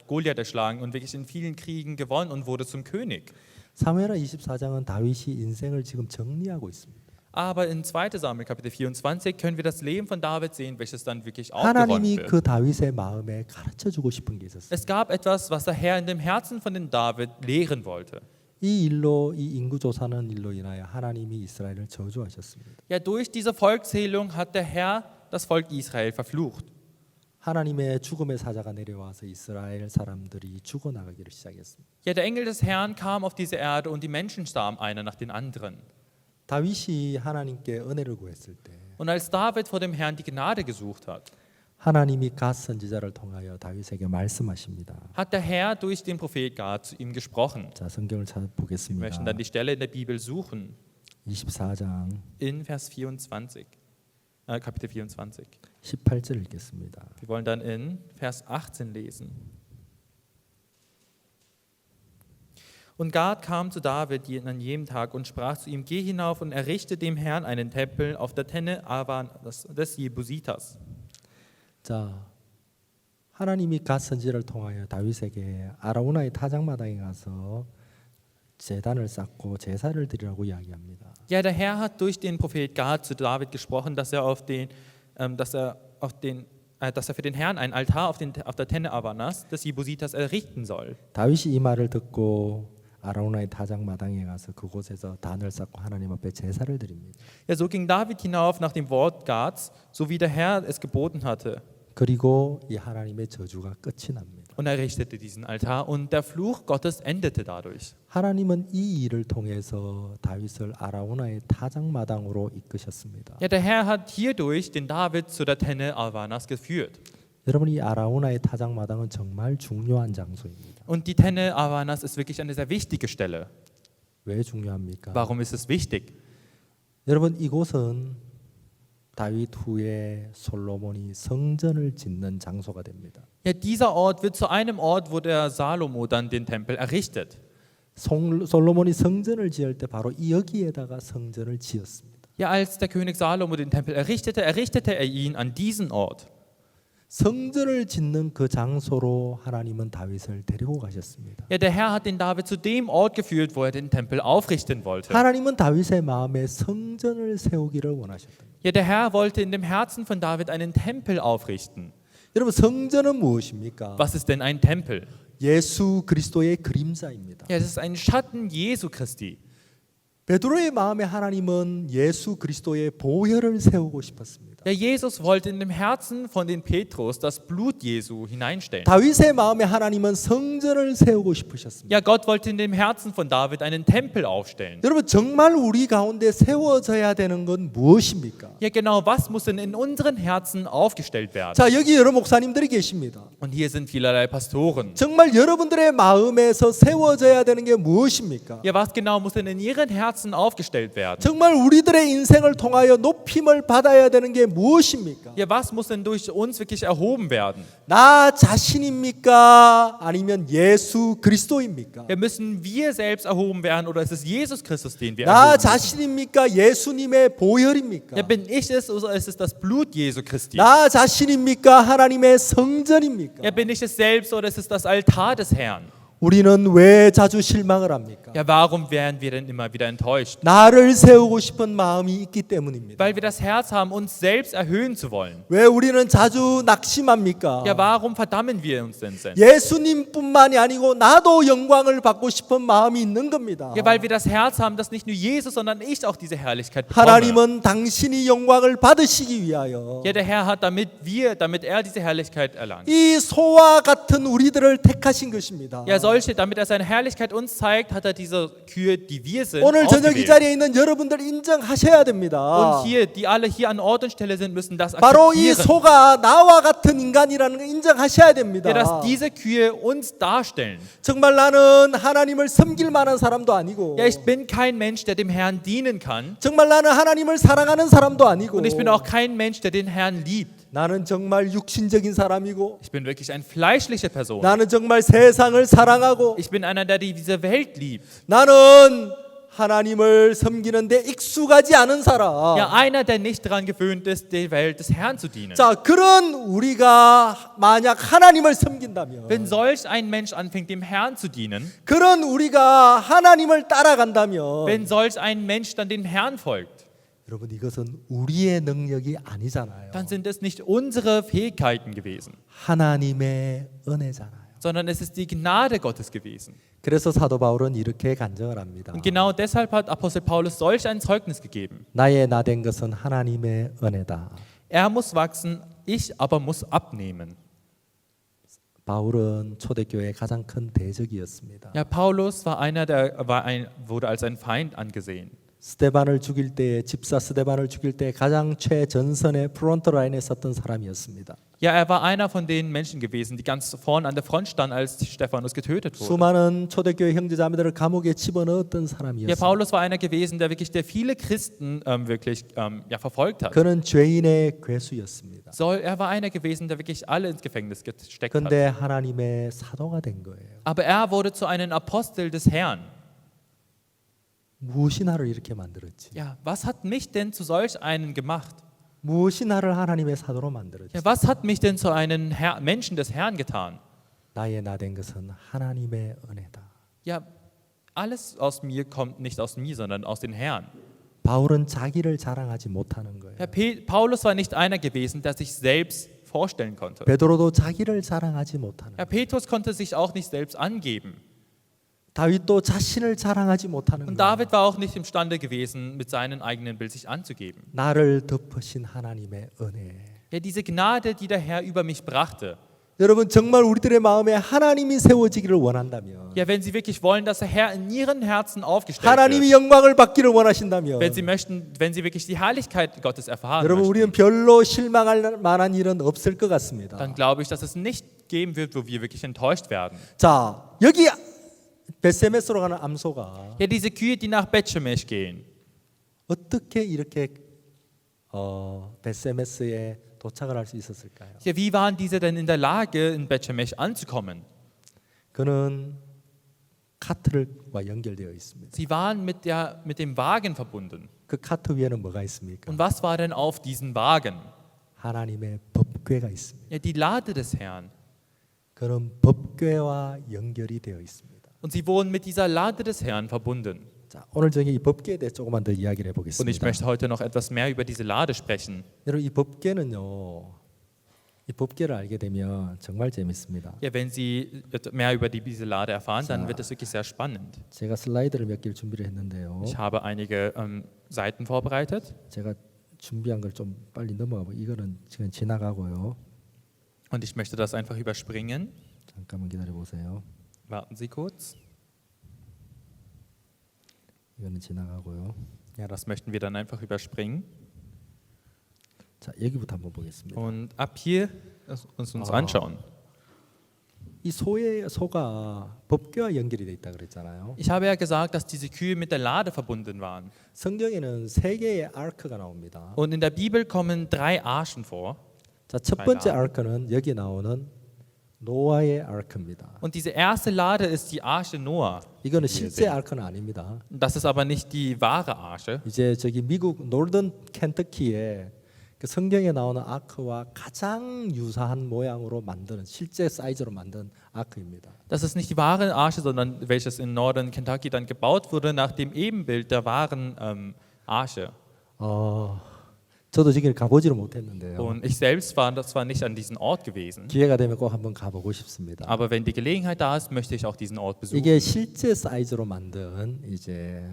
Goliath erschlagen und wirklich in vielen Kriegen gewonnen und wurde zum König. 사무엘하 24장은 다윗이 인생을 지금 정리하고 있습니다. Aber in 2. Samuel Kapitel 24 können wir das Leben von David sehen, welches dann wirklich aufgeräumt 하나님이 wird. 그 다윗의 마음에 가르쳐주고 싶은 게 있었어요. Es gab etwas, was der Herr in dem Herzen von den David lehren wollte. 이 일로 이 인구 조사는 일로 인하여 하나님이 이스라엘을 저주하셨습니다. Ja, durch diese Volkszählung hat der Herr das Volk Israel verflucht. 하나님의 죽음의 사자가 내려와서 이스라엘 사람들이 죽어나가기를 시작했습니다. Ja, der Engel des Herrn kam auf diese Erde und die Menschen starben einer nach den anderen. 다윗이 하나님께 은혜를 구했을 때 Und als David vor dem Herrn die Gnade gesucht hat, 하나님이 갓 선지자를 통하여 다윗에게 말씀하십니다. hat der Herr durch den Prophet Gad zu ihm gesprochen. 자, 성경을 Wir möchten 찾아보겠습니다. dann die Stelle in der Bibel suchen, 24장 in Vers 24, Kapitel 24. 18절 읽겠습니다. Wir wollen dann in Vers 18 lesen. Und Gad kam zu David an jedem Tag und sprach zu ihm: Geh hinauf und errichte dem Herrn einen Tempel auf der Tenne Avan des Jebusiters. 자, 하나님이 갓 선지자를 통하여 다윗에게 아라우나의 타작마당에 가서 제단을 쌓고 제사를 드리라고 이야기합니다. Ja, der Herr hat durch den Prophet Gad zu David gesprochen, dass er für den Herrn einen Altar auf der Tenne Avanas des Jebusiters errichten soll. 다윗이 이 말을 듣고 아라우나의 타작마당에 가서 그곳에서 단을 쌓고 하나님 앞에 제사를 드립니다. Ja, so ging David hinauf nach dem Wort Gads, so wie der Herr es geboten hatte. 그리고 이 하나님의 저주가 끝이 납니다. Und er richtete diesen Altar und der Fluch Gottes endete dadurch. 하나님은 이 일을 통해서 다윗을 아라우나의 타작마당으로 이끄셨습니다. Ja, der Herr hat hierdurch den David zu der Tenne Avanas geführt. 여러분, 이 아라우나의 타작마당은 정말 중요한 장소입니다. Und die Tenne Avanas ist wirklich eine sehr wichtige Stelle. 왜 중요합니까? Warum ist es wichtig? 여러분, 이곳은 다윗 후에 솔로몬이 성전을 짓는 장소가 됩니다. Ja, dieser Ort wird zu einem Ort, wo der Salomo dann den Tempel errichtet. 솔로몬이 성전을 지을 때 바로 여기에다가 성전을 지었습니다. Ja, als der König Salomo den Tempel errichtete er ihn an diesen Ort. 성전을 짓는 그 장소로 하나님은 다윗을 데리고 가셨습니다. Ja, der Herr hat den David zu dem Ort geführt, wo er den Tempel aufrichten wollte. 하나님은 다윗의 마음에 성전을 세우기를 원하셨다. Ja, der Herr wollte in dem Herzen von David einen Tempel aufrichten. 여러분, 성전은 무엇입니까? Was ist denn ein Tempel? 예수 그리스도의 그림자입니다. Ja, es ist ein Schatten Jesu Christi. 베드로의 마음에 하나님은 예수 그리스도의 보혈을 세우고 싶었습니다. Ja, Jesus wollte in dem Herzen von den Petrus das Blut Jesu hineinstellen. 다윗의 마음에 하나님은 성전을 세우고 싶으셨습니다. Ja, Gott wollte in dem Herzen von David einen Tempel aufstellen. 여러분, 정말 우리 가운데 세워져야 되는 건 무엇입니까? Ja, genau, was muss denn in unseren Herzen aufgestellt werden? 자, 여기 여러 목사님들이 계십니다. Und hier sind vielerlei Pastoren. 정말 여러분들의 마음에서 세워져야 되는 게 무엇입니까? Ja, was genau muss denn in ihren Herzen aufgestellt werden? 정말 우리들의 인생을 통하여 높임을 받아야 되는 게 무엇입니까? Ja, was muss denn durch uns wirklich erhoben werden? 나 자신입니까? 아니면 예수 그리스도입니까? Ja, müssen wir selbst erhoben werden oder ist es Jesus Christus, den wir 나 erhoben? 자신입니까? 예수님의 보혈입니까? Ja, bin ich es oder ist es das Blut Jesu Christi? 나 자신입니까? 하나님의 성전입니까? Ja, bin ich es selbst oder ist es das Altar des Herrn? 우리는 왜 자주 실망을 합니까? Ja, warum werden wir denn immer wieder enttäuscht? 나를 세우고 싶은 마음이 있기 때문입니다. Weil wir das Herz haben, uns selbst erhöhen zu wollen. 왜 우리는 자주 낙심합니까? Ja, warum verdammen wir uns denn? 예수님뿐만이 아니고 나도 영광을 받고 싶은 마음이 있는 겁니다. Ja, weil wir das Herz haben, dass nicht nur Jesus, sondern ich auch diese Herrlichkeit bekomme. 하나님은 당신이 영광을 받으시기 위하여 Ja, der Herr hat damit er diese Herrlichkeit erlangt. 이 소와 같은 우리들을 택하신 것입니다. Ja, damit er seine Herrlichkeit uns zeigt, hat er diese Kühe, die wir sind, 오늘 저녁 이 ausgewählt. 자리에 있는 여러분들 인정하셔야 됩니다. Und hier, die alle hier an Ort und Stelle sind, müssen das 바로 이 akzeptieren. 소가 나와 같은 인간이라는 걸 인정하셔야 됩니다. Ja, dass diese Kühe uns darstellen. 정말 나는 하나님을 섬길 만한 사람도 아니고 Ja, ich bin kein Mensch, der dem Herrn dienen kann. 정말 나는 하나님을 사랑하는 사람도 아니고 Und ich bin auch kein Mensch, der den Herrn liebt. 나는 정말 육신적인 사람이고 Ich bin wirklich eine fleischliche Person. 나는 정말 세상을 사랑하고 Ich bin einer, der diese Welt liebt. 나는 하나님을 섬기는데 익숙하지 않은 사람. Ja, einer, der nicht daran gewöhnt ist, der Welt des Herrn zu dienen. 자, 그런 우리가 만약 하나님을 섬긴다면 Wenn solch ein Mensch anfängt, dem Herrn zu dienen, 그런 우리가 하나님을 따라간다면 wenn solch ein Mensch dann dem Herrn folgt, 여러분 이것은 우리의 능력이 아니잖아요. dann sind es nicht unsere Fähigkeiten gewesen, 하나님의 은혜잖아요. sondern es ist die Gnade Gottes gewesen. 그래서 사도 바울은 이렇게 간증을 합니다. Und genau deshalb hat Apostel Paulus solch ein Zeugnis gegeben. 나의 나된 것은 하나님의 은혜다. Er muss wachsen, ich aber muss abnehmen. 바울은 초대교회의 가장 큰 대적이었습니다. Ja, Paulus wurde als ein Feind angesehen. 스데반을 죽일 때 집사 스데반을 죽일 때 가장 최전선의 프론트 라인에 섰던 사람이었습니다. Ja, er war einer von den Menschen gewesen, die ganz vorne an der Front standen, als Stephanus getötet wurde. 수많은 초대교회 형제자매들을 감옥에 집어넣었던 Ja, 사람이었습니다. Paulus war einer gewesen, der viele Christen verfolgt hat. 그는 죄인의 괴수였습니다. Er war einer gewesen, der wirklich alle ins Gefängnis gesteckt hat. 그런데 하나님의 사도가 된 거예요. Aber er wurde zu einem Apostel des Herrn. 무엇이 나를 이렇게 만들었지? Ja, was hat mich denn zu solch einem gemacht? 무엇이 나를 하나님의 사도로 만들었지? Ja, was hat mich denn zu einem Menschen des Herrn getan? 나의 나된 것은 하나님의 은혜다. Ja, alles aus mir kommt nicht aus mir, sondern aus dem Herrn. 바울은 자기를 자랑하지 못하는 거예요. Ja, Paulus war nicht einer gewesen, der sich selbst vorstellen konnte. 베드로도 자기를 자랑하지 못하는 Ja, 거예요. Petrus konnte sich auch nicht selbst angeben. 다윗도 자신을 자랑하지 못하는 Und 거예요. David war auch nicht imstande gewesen, mit seinem eigenen Bild sich anzugeben. 나를 덮으신 하나님의 은혜. Ja, diese Gnade, die der Herr über mich brachte. 여러분 정말 우리들의 마음에 하나님이 세워지기를 원한다면 Ja, wenn Sie wirklich wollen, dass der Herr in Ihren Herzen aufgestellt 하나님이 wird, 영광을 받기를 원하신다면 wenn Sie wirklich die Herrlichkeit Gottes erfahren 여러분 möchten, 우리는 별로 실망할 만한 일은 없을 것 같습니다. dann glaube ich, dass es nicht geben wird, wo wir wirklich enttäuscht werden. 자, 여기 벳세메스로 가는 암소가 Ja, diese Kühe, die nach Bethshemesh gehen, 어떻게 이렇게 벳세메스에 도착을 할 수 있었을까요? ja, wie waren diese denn in der Lage, in Bethshemesh anzukommen? 그는 카트와 연결되어 있습니다. Sie waren mit dem Wagen verbunden. 그 카트 위에는 뭐가 있습니까? Und was war denn auf diesen Wagen? 하나님의 법궤가 있습니다. Ja, die Lade des Herrn. 그는 법궤와 연결이 되어 있습니다. Und sie wurden mit dieser Lade des Herrn verbunden. 자, 오늘 저녁에 이 법궤에 대해 조금만 더 이야기를 Und ich 해보겠습니다. möchte heute noch etwas mehr über diese Lade sprechen. 여러분 이 법궤는요, 이 법궤를 알게 되면 정말 재밌습니다. Ja, wenn Sie mehr über diese Lade erfahren, dann wird es wirklich sehr spannend. 제가 슬라이드를 몇 개를 준비를 했는데요. Ich habe einige Seiten vorbereitet 제가 준비한 걸 좀 빨리 넘어가고 이거는 지금 지나가고요. und ich möchte das einfach überspringen. 잠깐만 기다려 보세요. Warten Sie kurz. 이거는 지나가고요. Ja, das möchten wir dann einfach überspringen. 자, 여기부터 한번 보겠습니다. Und ab hier uns anschauen. 이 소가 법궤와 연결이 돼 있다 그랬잖아요. Ich habe ja gesagt, dass diese Kühe mit der Lade verbunden waren. 성경에는 세 개의 아크가 나옵니다. Und in der Bibel kommen 3 Archen vor. 자, 첫 번째 아크는 여기 나오는 노아의 아크입니다. Und diese erste Lade ist die Arche Noah. 이거는 실제 아크는 아닙니다. Das ist aber nicht die wahre Arche. 이제 저기 미국 노던 켄터키에 그 성경에 나오는 아크와 가장 유사한 모양으로 만드는 실제 사이즈로 만든 아크입니다. Das ist nicht die wahre Arche, sondern welches in Norden Kentucky dann gebaut wurde nach dem Ebenbild der wahren Arche. 저도 지금 가보지를 못했는데요. Und ich selbst war zwar nicht an diesem Ort gewesen, 기회가 되면 꼭 한번 가보고 싶습니다. aber wenn die Gelegenheit da ist, möchte ich auch diesen Ort besuchen. 이게 실제 사이즈로 만든 이제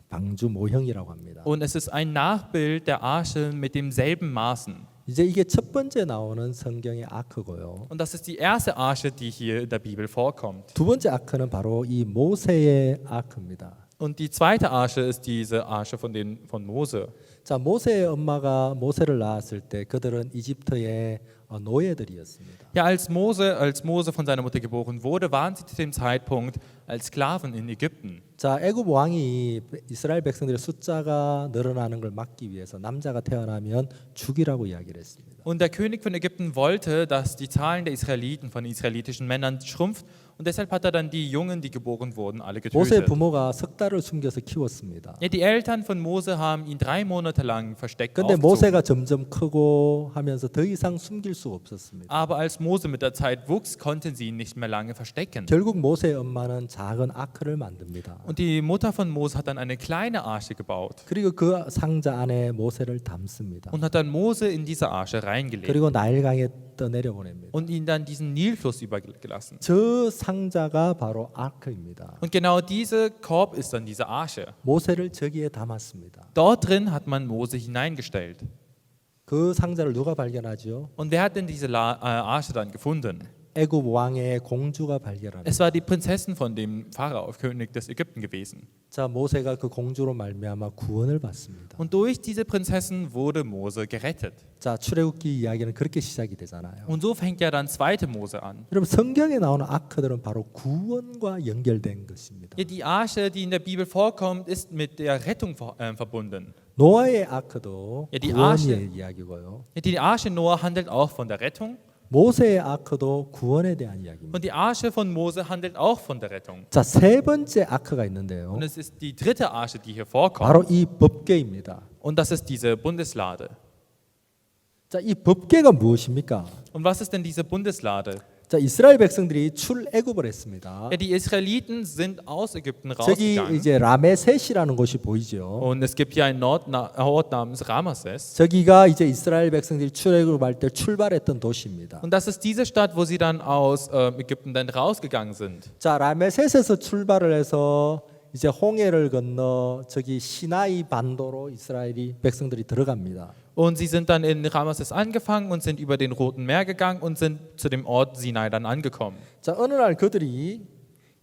방주 모형이라고 합니다. Und es ist ein Nachbild der Arche mit demselben Maßen. 이제 이게 첫 번째 나오는 성경의 아크고요. Und das ist die erste Arche, die hier in der Bibel vorkommt. 두 번째 아크는 바로 이 모세의 아크입니다. Und die zweite Arche ist diese Arche von Mose. 자, 모세의 엄마가 모세를 낳았을 때 그들은 이집트의 노예들이었습니다. Ja, als Mose von seiner Mutter geboren wurde, waren sie zu dem Zeitpunkt als Sklaven in Ägypten. 자, 애굽 왕이 이스라엘 백성들의 숫자가 늘어나는 걸 막기 위해서 남자가 태어나면 죽이라고 이야기를 했습니다. Und der König von Ägypten wollte, dass die Zahlen der Israeliten von israelitischen Männern schrumpft. Und deshalb hat er dann die Jungen, die geboren wurden, alle 모세의 getötet. 부모가 석 달을 숨겨서 키웠습니다. Ja, die Eltern von Mose haben ihn 3 Monate lang versteckt 근데 aufgezogen. 모세가 점점 크고 하면서 더 이상 숨길 수가 없었습니다. Aber als Mose mit der Zeit wuchs, konnten sie ihn nicht mehr lange verstecken. 결국 모세의 엄마는 작은 아크를 만듭니다. Und die Mutter von Mose hat dann eine kleine Arche gebaut 그리고 그 상자 안에 모세를 담습니다. und hat dann Mose in diese Arche reingelegt 그리고 나일강에 떠내려보냅니다. und ihn dann diesen Nilfluss übergelassen. 저 상자가 바로 아크입니다. Und genau dieser Korb ist dann diese Arche. 모세를 저기에 담았습니다. Dort drin hat man Mose hineingestellt. 그 상자를 누가 발견하죠? Und wer hat denn diese Arche dann gefunden? 애굽 왕의 공주가 발견합니다. Es war die Prinzessin von dem Pharao, König des Ägypten gewesen. 자, 모세가 그 공주로 말미암아 구원을 받습니다. Und durch diese Prinzessin wurde Mose gerettet. 자, 출애굽기 이야기는 그렇게 시작이 되잖아요. Und so fängt ja dann 2. Mose an. 여러분, 성경에 나오는 아크들은 바로 구원과 연결된 것입니다. Ja, die Arche, die in der Bibel vorkommt, ist mit der Rettung verbunden. 노아의 아크도 야, 이 구원의 이야기고요. Ja, die Arche Noah handelt auch von der Rettung 모세의 아크도 구원에 대한 이야기입니다. und die Arche von Mose handelt auch von der Rettung. 자, 세 번째 아크가 있는데요. Und es ist die 3. Arche, die hier vorkommt. 바로 이 법궤입니다. Und das ist diese Bundeslade. 자, 이 법궤가 무엇입니까? Und was ist denn diese Bundeslade? 자, 이스라엘 백성들이 출애굽을 했습니다. Ja, die Israeliten sind aus Ägypten 저기 rausgegangen. 이제 라메셋이라는 곳이 보이죠. Und es gibt hier einen Ort namens Ramesses. 저기가 이제 이스라엘 백성들이 출애굽할 때 출발했던 도시입니다. Und das ist diese Stadt, wo sie dann aus Ägypten dann rausgegangen sind. 자, 라메셋에서 출발을 해서 이제 홍해를 건너 저기 시나이 반도로 이스라엘이 백성들이 들어갑니다. Und sie sind dann in Ramesses angefangen und sind über den Roten Meer gegangen und sind zu dem Ort Sinai dann angekommen. 자, 어느 날 그들이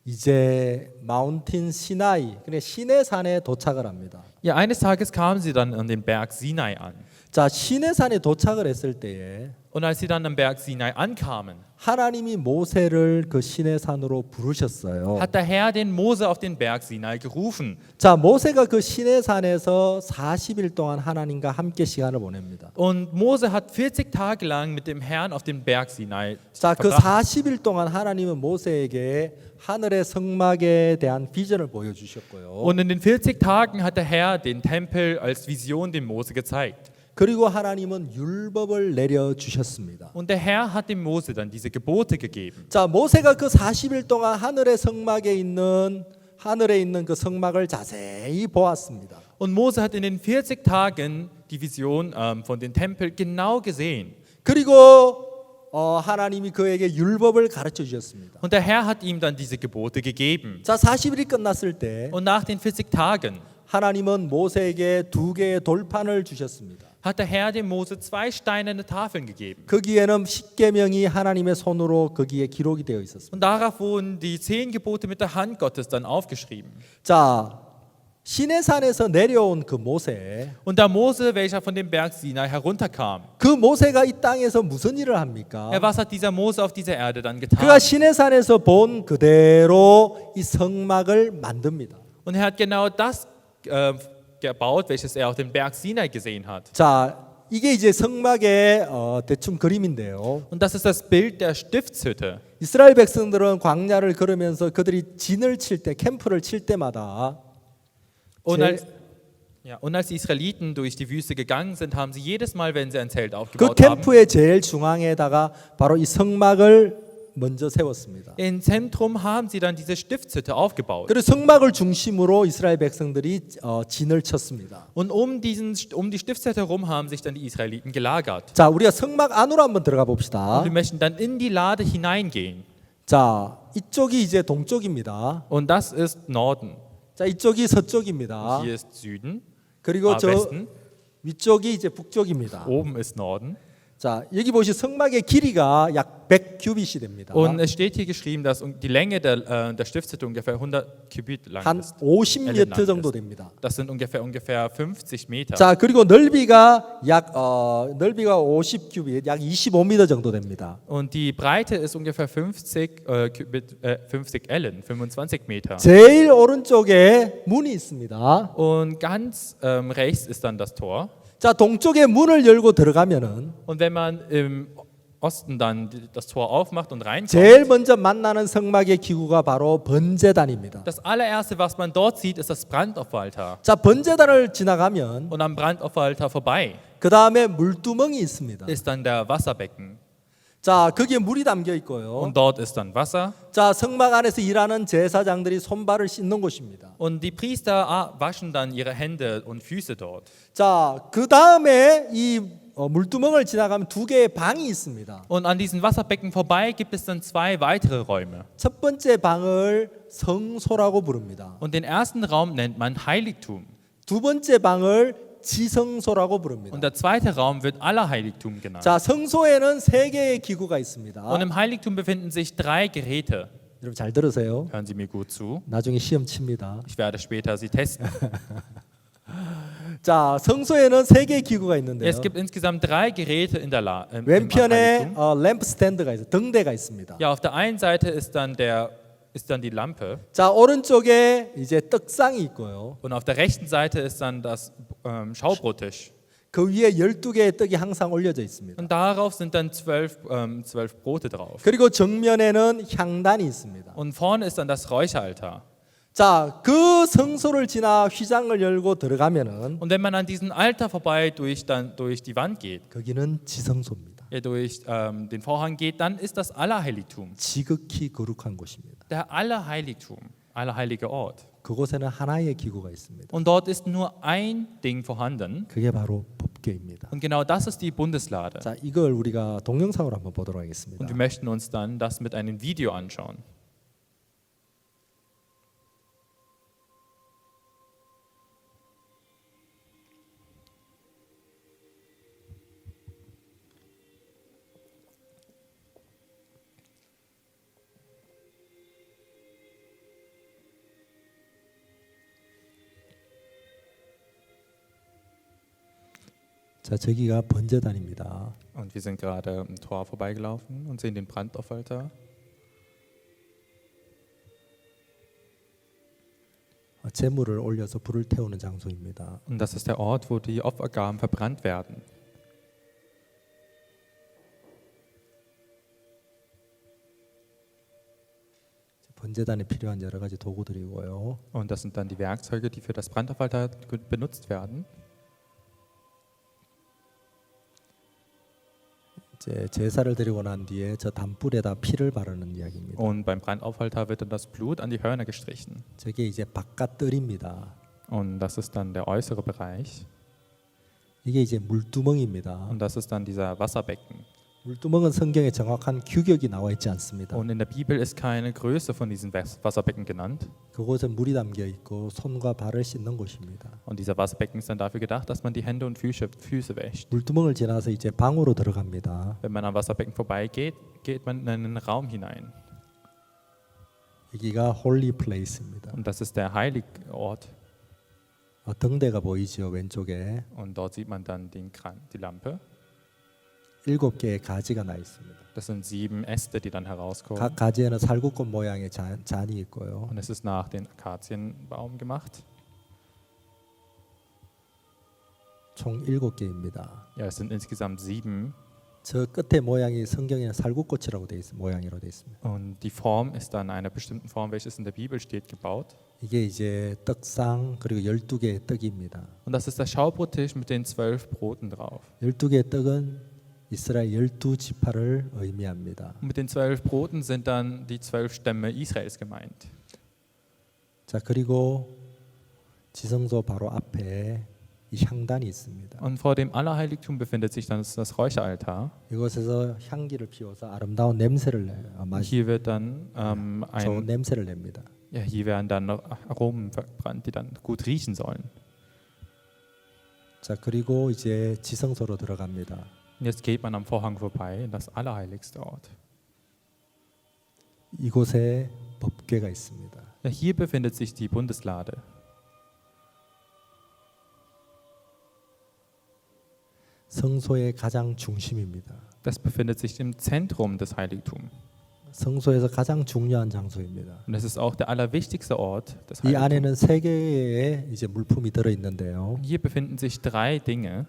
이제 마운틴 시나이, 그러니까 시내산에 도착을 합니다. Ja, eines Tages kamen sie dann an den Berg Sinai an. 자, 시내산에 도착을 했을 때에 Und als sie dann am Berg Sinai ankamen, 하나님이 모세를 그 시내산으로 부르셨어요. hat der Herr den Mose auf den Berg Sinai gerufen. 자, 모세가 그 시내산에서 40일 동안 하나님과 함께 시간을 보냅니다. Und Mose hat 40 Tage lang mit dem Herrn auf dem Berg Sinai 자, 그 verbracht. 40일 동안 하나님은 모세에게 하늘의 성막에 대한 비전을 보여주셨고요. Und in den 40 Tagen hat der Herr den Tempel als Vision dem Mose gezeigt. 그리고 하나님은 율법을 내려주셨습니다. Und der Herr hat dem Mose dann diese Gebote gegeben. 자, 모세가 그 40일 동안 하늘의 성막에 있는 하늘에 있는 그 성막을 자세히 보았습니다. Und Mose hat in den 40 Tagen die Vision von dem Tempel genau gesehen. 그리고 하나님이 그에게 율법을 가르쳐 주셨습니다. Und der Herr hat ihm dann diese Gebote gegeben. 자, 40일이 끝났을 때 Und nach den 40 Tagen 하나님은 모세에게 2개의 돌판을 주셨습니다. hat der Herr dem Mose 2 steinerne Tafeln gegeben. 거기에는 십계명이 하나님의 손으로 거기에 기록이 되어 있었습니다. Und darauf wurden die 10 Gebote mit der Hand Gottes dann aufgeschrieben. 자, 시내산에서 내려온 그 모세, Und da Mose, welcher von dem Berg Sinai herunterkam, 그 모세가 이 땅에서 무슨 일을 합니까? ja, was hat dieser Mose auf dieser Erde dann 그가 getan? 시내산에서 본 그대로 이 성막을 만듭니다. Und er hat genau das gebaut, welches er auf dem Berg Sinai gesehen hat. 자, 이게 이제 성막의 대충 그림인데요. Und das ist das Bild der Stiftshütte. 이스라엘 백성들은 광야를 걸으면서 그들이 진을 칠 때, 캠프를 칠 때마다 Und als, Ja, und als die Israeliten durch die Wüste gegangen sind, haben sie jedes Mal, wenn sie ein Zelt 그 aufgebaut haben, 캠프의 제일 중앙에다가 바로 이 성막을 먼저 세웠습니다. im Zentrum haben sie dann diese Stiftshütte aufgebaut. 그리고 성막을 중심으로 이스라엘 백성들이 진을 쳤습니다. Und um die Stiftshütte herum haben sich dann die Israeliten gelagert. 자, 우리가 성막 안으로 한번 들어가 봅시다. Und wir möchten dann in die Lade hineingehen. 자, 이쪽이 이제 동쪽입니다. Und das ist Norden. 자, 이쪽이 서쪽입니다. Hier ist Süden, 그리고 저 Westen, 위쪽이 이제 북쪽입니다. oben ist Norden. 자, 여기 보시 성막의 길이가 약 100규빗이 됩니다. Und es steht hier geschrieben, dass die Länge der Stiftshütte ungefähr 100 Kubit lang 한 ist. 50m 정도 됩니다. Das sind ungefähr 50 Meter. 자, 그리고 넓이가 넓이가 50규빗, 약 25m 정도 됩니다. Und die Breite ist ungefähr 50 Ellen, 25 Meter. 제일 오른쪽에 문이 있습니다. Und ganz rechts ist dann das Tor. 자, 동쪽에 문을 열고 들어가면은 Und wenn man im Osten dann dasTor aufmacht und reinkommt, 제일 먼저 만나는 성막의 기구가 바로 번제단입니다. das allererste, was man dort sieht, ist das Brandopferaltar. 자, 번제단을 지나가면 Und am Brandopferaltar vorbei 그 다음에 물두멍이 있습니다. ist dann der Wasserbecken. 자, 거기에 물이 담겨 있고요. Und dort ist dann Wasser. 자, 성막 안에서 일하는 제사장들이 손발을 씻는 곳입니다. Und die Priester waschen dann ihre Hände und Füße dort. 자, 그 다음에 이 물두멍을 지나가면 두 개의 방이 있습니다. Und an diesen Wasserbecken vorbei gibt es dann 2 weitere Räume. 첫 번째 방을 성소라고 부릅니다. Und den ersten Raum nennt man Heiligtum. 두 번째 방을 지성소라고 부릅니다. Und der zweite Raum wird Allerheiligtum genannt. 자, 성소에는 세 개의 기구가 있습니다. Und im Heiligtum befinden sich 3 Geräte. 여러분 잘 들으세요. Hören Sie mir gut zu. 나중에 시험 칩니다. Ich werde später sie testen. 자, 성소에는 세 개의 기구가 있는데요. Es gibt insgesamt 3 Geräte im 왼편에 Heiligtum. 램프 스탠드가 있어요. 등대가 있습니다. Ja, auf der einen Seite ist dann die Lampe 자, 오른쪽에 이제 떡상이 있고요. und auf der rechten Seite ist dann das Schaubrottisch. 그 위에 12개의 떡이 항상 올려져 있습니다. Und darauf sind dann 12 Brote drauf. 그리고 정면에는 향단이 있습니다. Und vorne ist dann das Räucheraltar. 자, 그 성소를 지나 휘장을 열고 들어가면은 Und wenn man an diesem Altar vorbei durch die Wand geht, 거기는 지성소입니다. durch den Vorhang geht, dann ist das Allerheiligtum. 지극히 거룩한 곳입니다. Der Allerheiligtum, allerheilige Ort. 그곳에는 하나의 기구가 있습니다. Und dort ist nur ein Ding vorhanden. 그게 바로 법궤입니다. Und genau das ist die Bundeslade. 자, 이걸 우리가 동영상으로 한번 보도록 하겠습니다. Und wir möchten uns dann das mit einem Video anschauen. 자, 저기가 번제단입니다. Und wir sind gerade am Tor vorbeigelaufen und sehen den Brandopferaltar. 제물을 올려서 불을 태우는 장소입니다. Und das ist der Ort, wo die Opfergaben verbrannt werden. 번제단에 필요한 여러 가지 도구들이고요. Und das sind dann die Werkzeuge, die für das Brandopferaltar benutzt werden. 이제 제사를 드리고 난 뒤에 저 단불에다 피를 바르는 이야기입니다. Und beim Brandopferaltar wird dann das Blut an die Hörner gestrichen. 저게 이제 바깥뜰입니다. Und das ist dann der äußere Bereich. 이게 이제 물두멍입니다. Und das ist dann dieser Wasserbecken. 물두멍은 성경에 정확한 규격이 나와 있지 않습니다. Und in der Bibel ist keine Größe von diesen Wasserbecken genannt. 그곳에 물이 담겨 있고 손과 발을 씻는 곳입니다. Und dieser Wasserbecken ist dann dafür gedacht, dass man die Hände und Füße wäscht. 물두멍을 지나서 이제 방으로 들어갑니다. Wenn man am Wasserbecken vorbeigeht, geht man in einen Raum hinein. 여기가 홀리 플레이스입니다. Und das ist der heilige Ort. 등대가 보이죠, 왼쪽에. Und dort sieht man dann die Lampe. 7개의 가지가 나 있습니다. Das sind 7 Äste, die dann herauskommen. 각 가지에는 살구꽃 모양의 잔이 있고요. Und es ist nach dem Akazienbaum gemacht. 총 7개입니다. Ja, es sind insgesamt 7 저 끝에 모양이 성경에는 살구꽃이라고 돼 있, 모양으로 돼 있습니다. Und die Form ist dann einer bestimmten Form, welches in der Bibel steht, gebaut. 이게 이제 떡상 그리고 12개의 떡입니다. Und das ist der Schaubrottisch mit den 12 Broten drauf. 12개의 떡은 이스라엘 12지파를 의미합니다. Und mit den 12 Broten sind dann die 12 Stämme Israels gemeint. 자, 그리고 지성소 바로 앞에 이 향단이 있습니다. Und vor dem Allerheiligtum befindet sich dann das Räucheraltar. 이곳에서 향기를 피워서 아름다운 냄새를 Hier wird dann 좋은 냄새를 냅니다. ja, hier werden dann Aromen verbrannt, die dann gut riechen sollen. 자, 그리고 이제 지성소로 들어갑니다. Und jetzt geht man am Vorhang vorbei in das allerheiligste Ort. 이곳에 법궤가 있습니다. Ja, hier befindet sich die Bundeslade. 성소의 가장 중심입니다. Das befindet sich im Zentrum des Heiligtums. 성소에서 가장 중요한 장소입니다. Und es ist auch der allerwichtigste Ort des 이 Heiligtums. 안에는 세 개의 이제 물품이 들어 있는데요. Hier befinden sich 3 Dinge.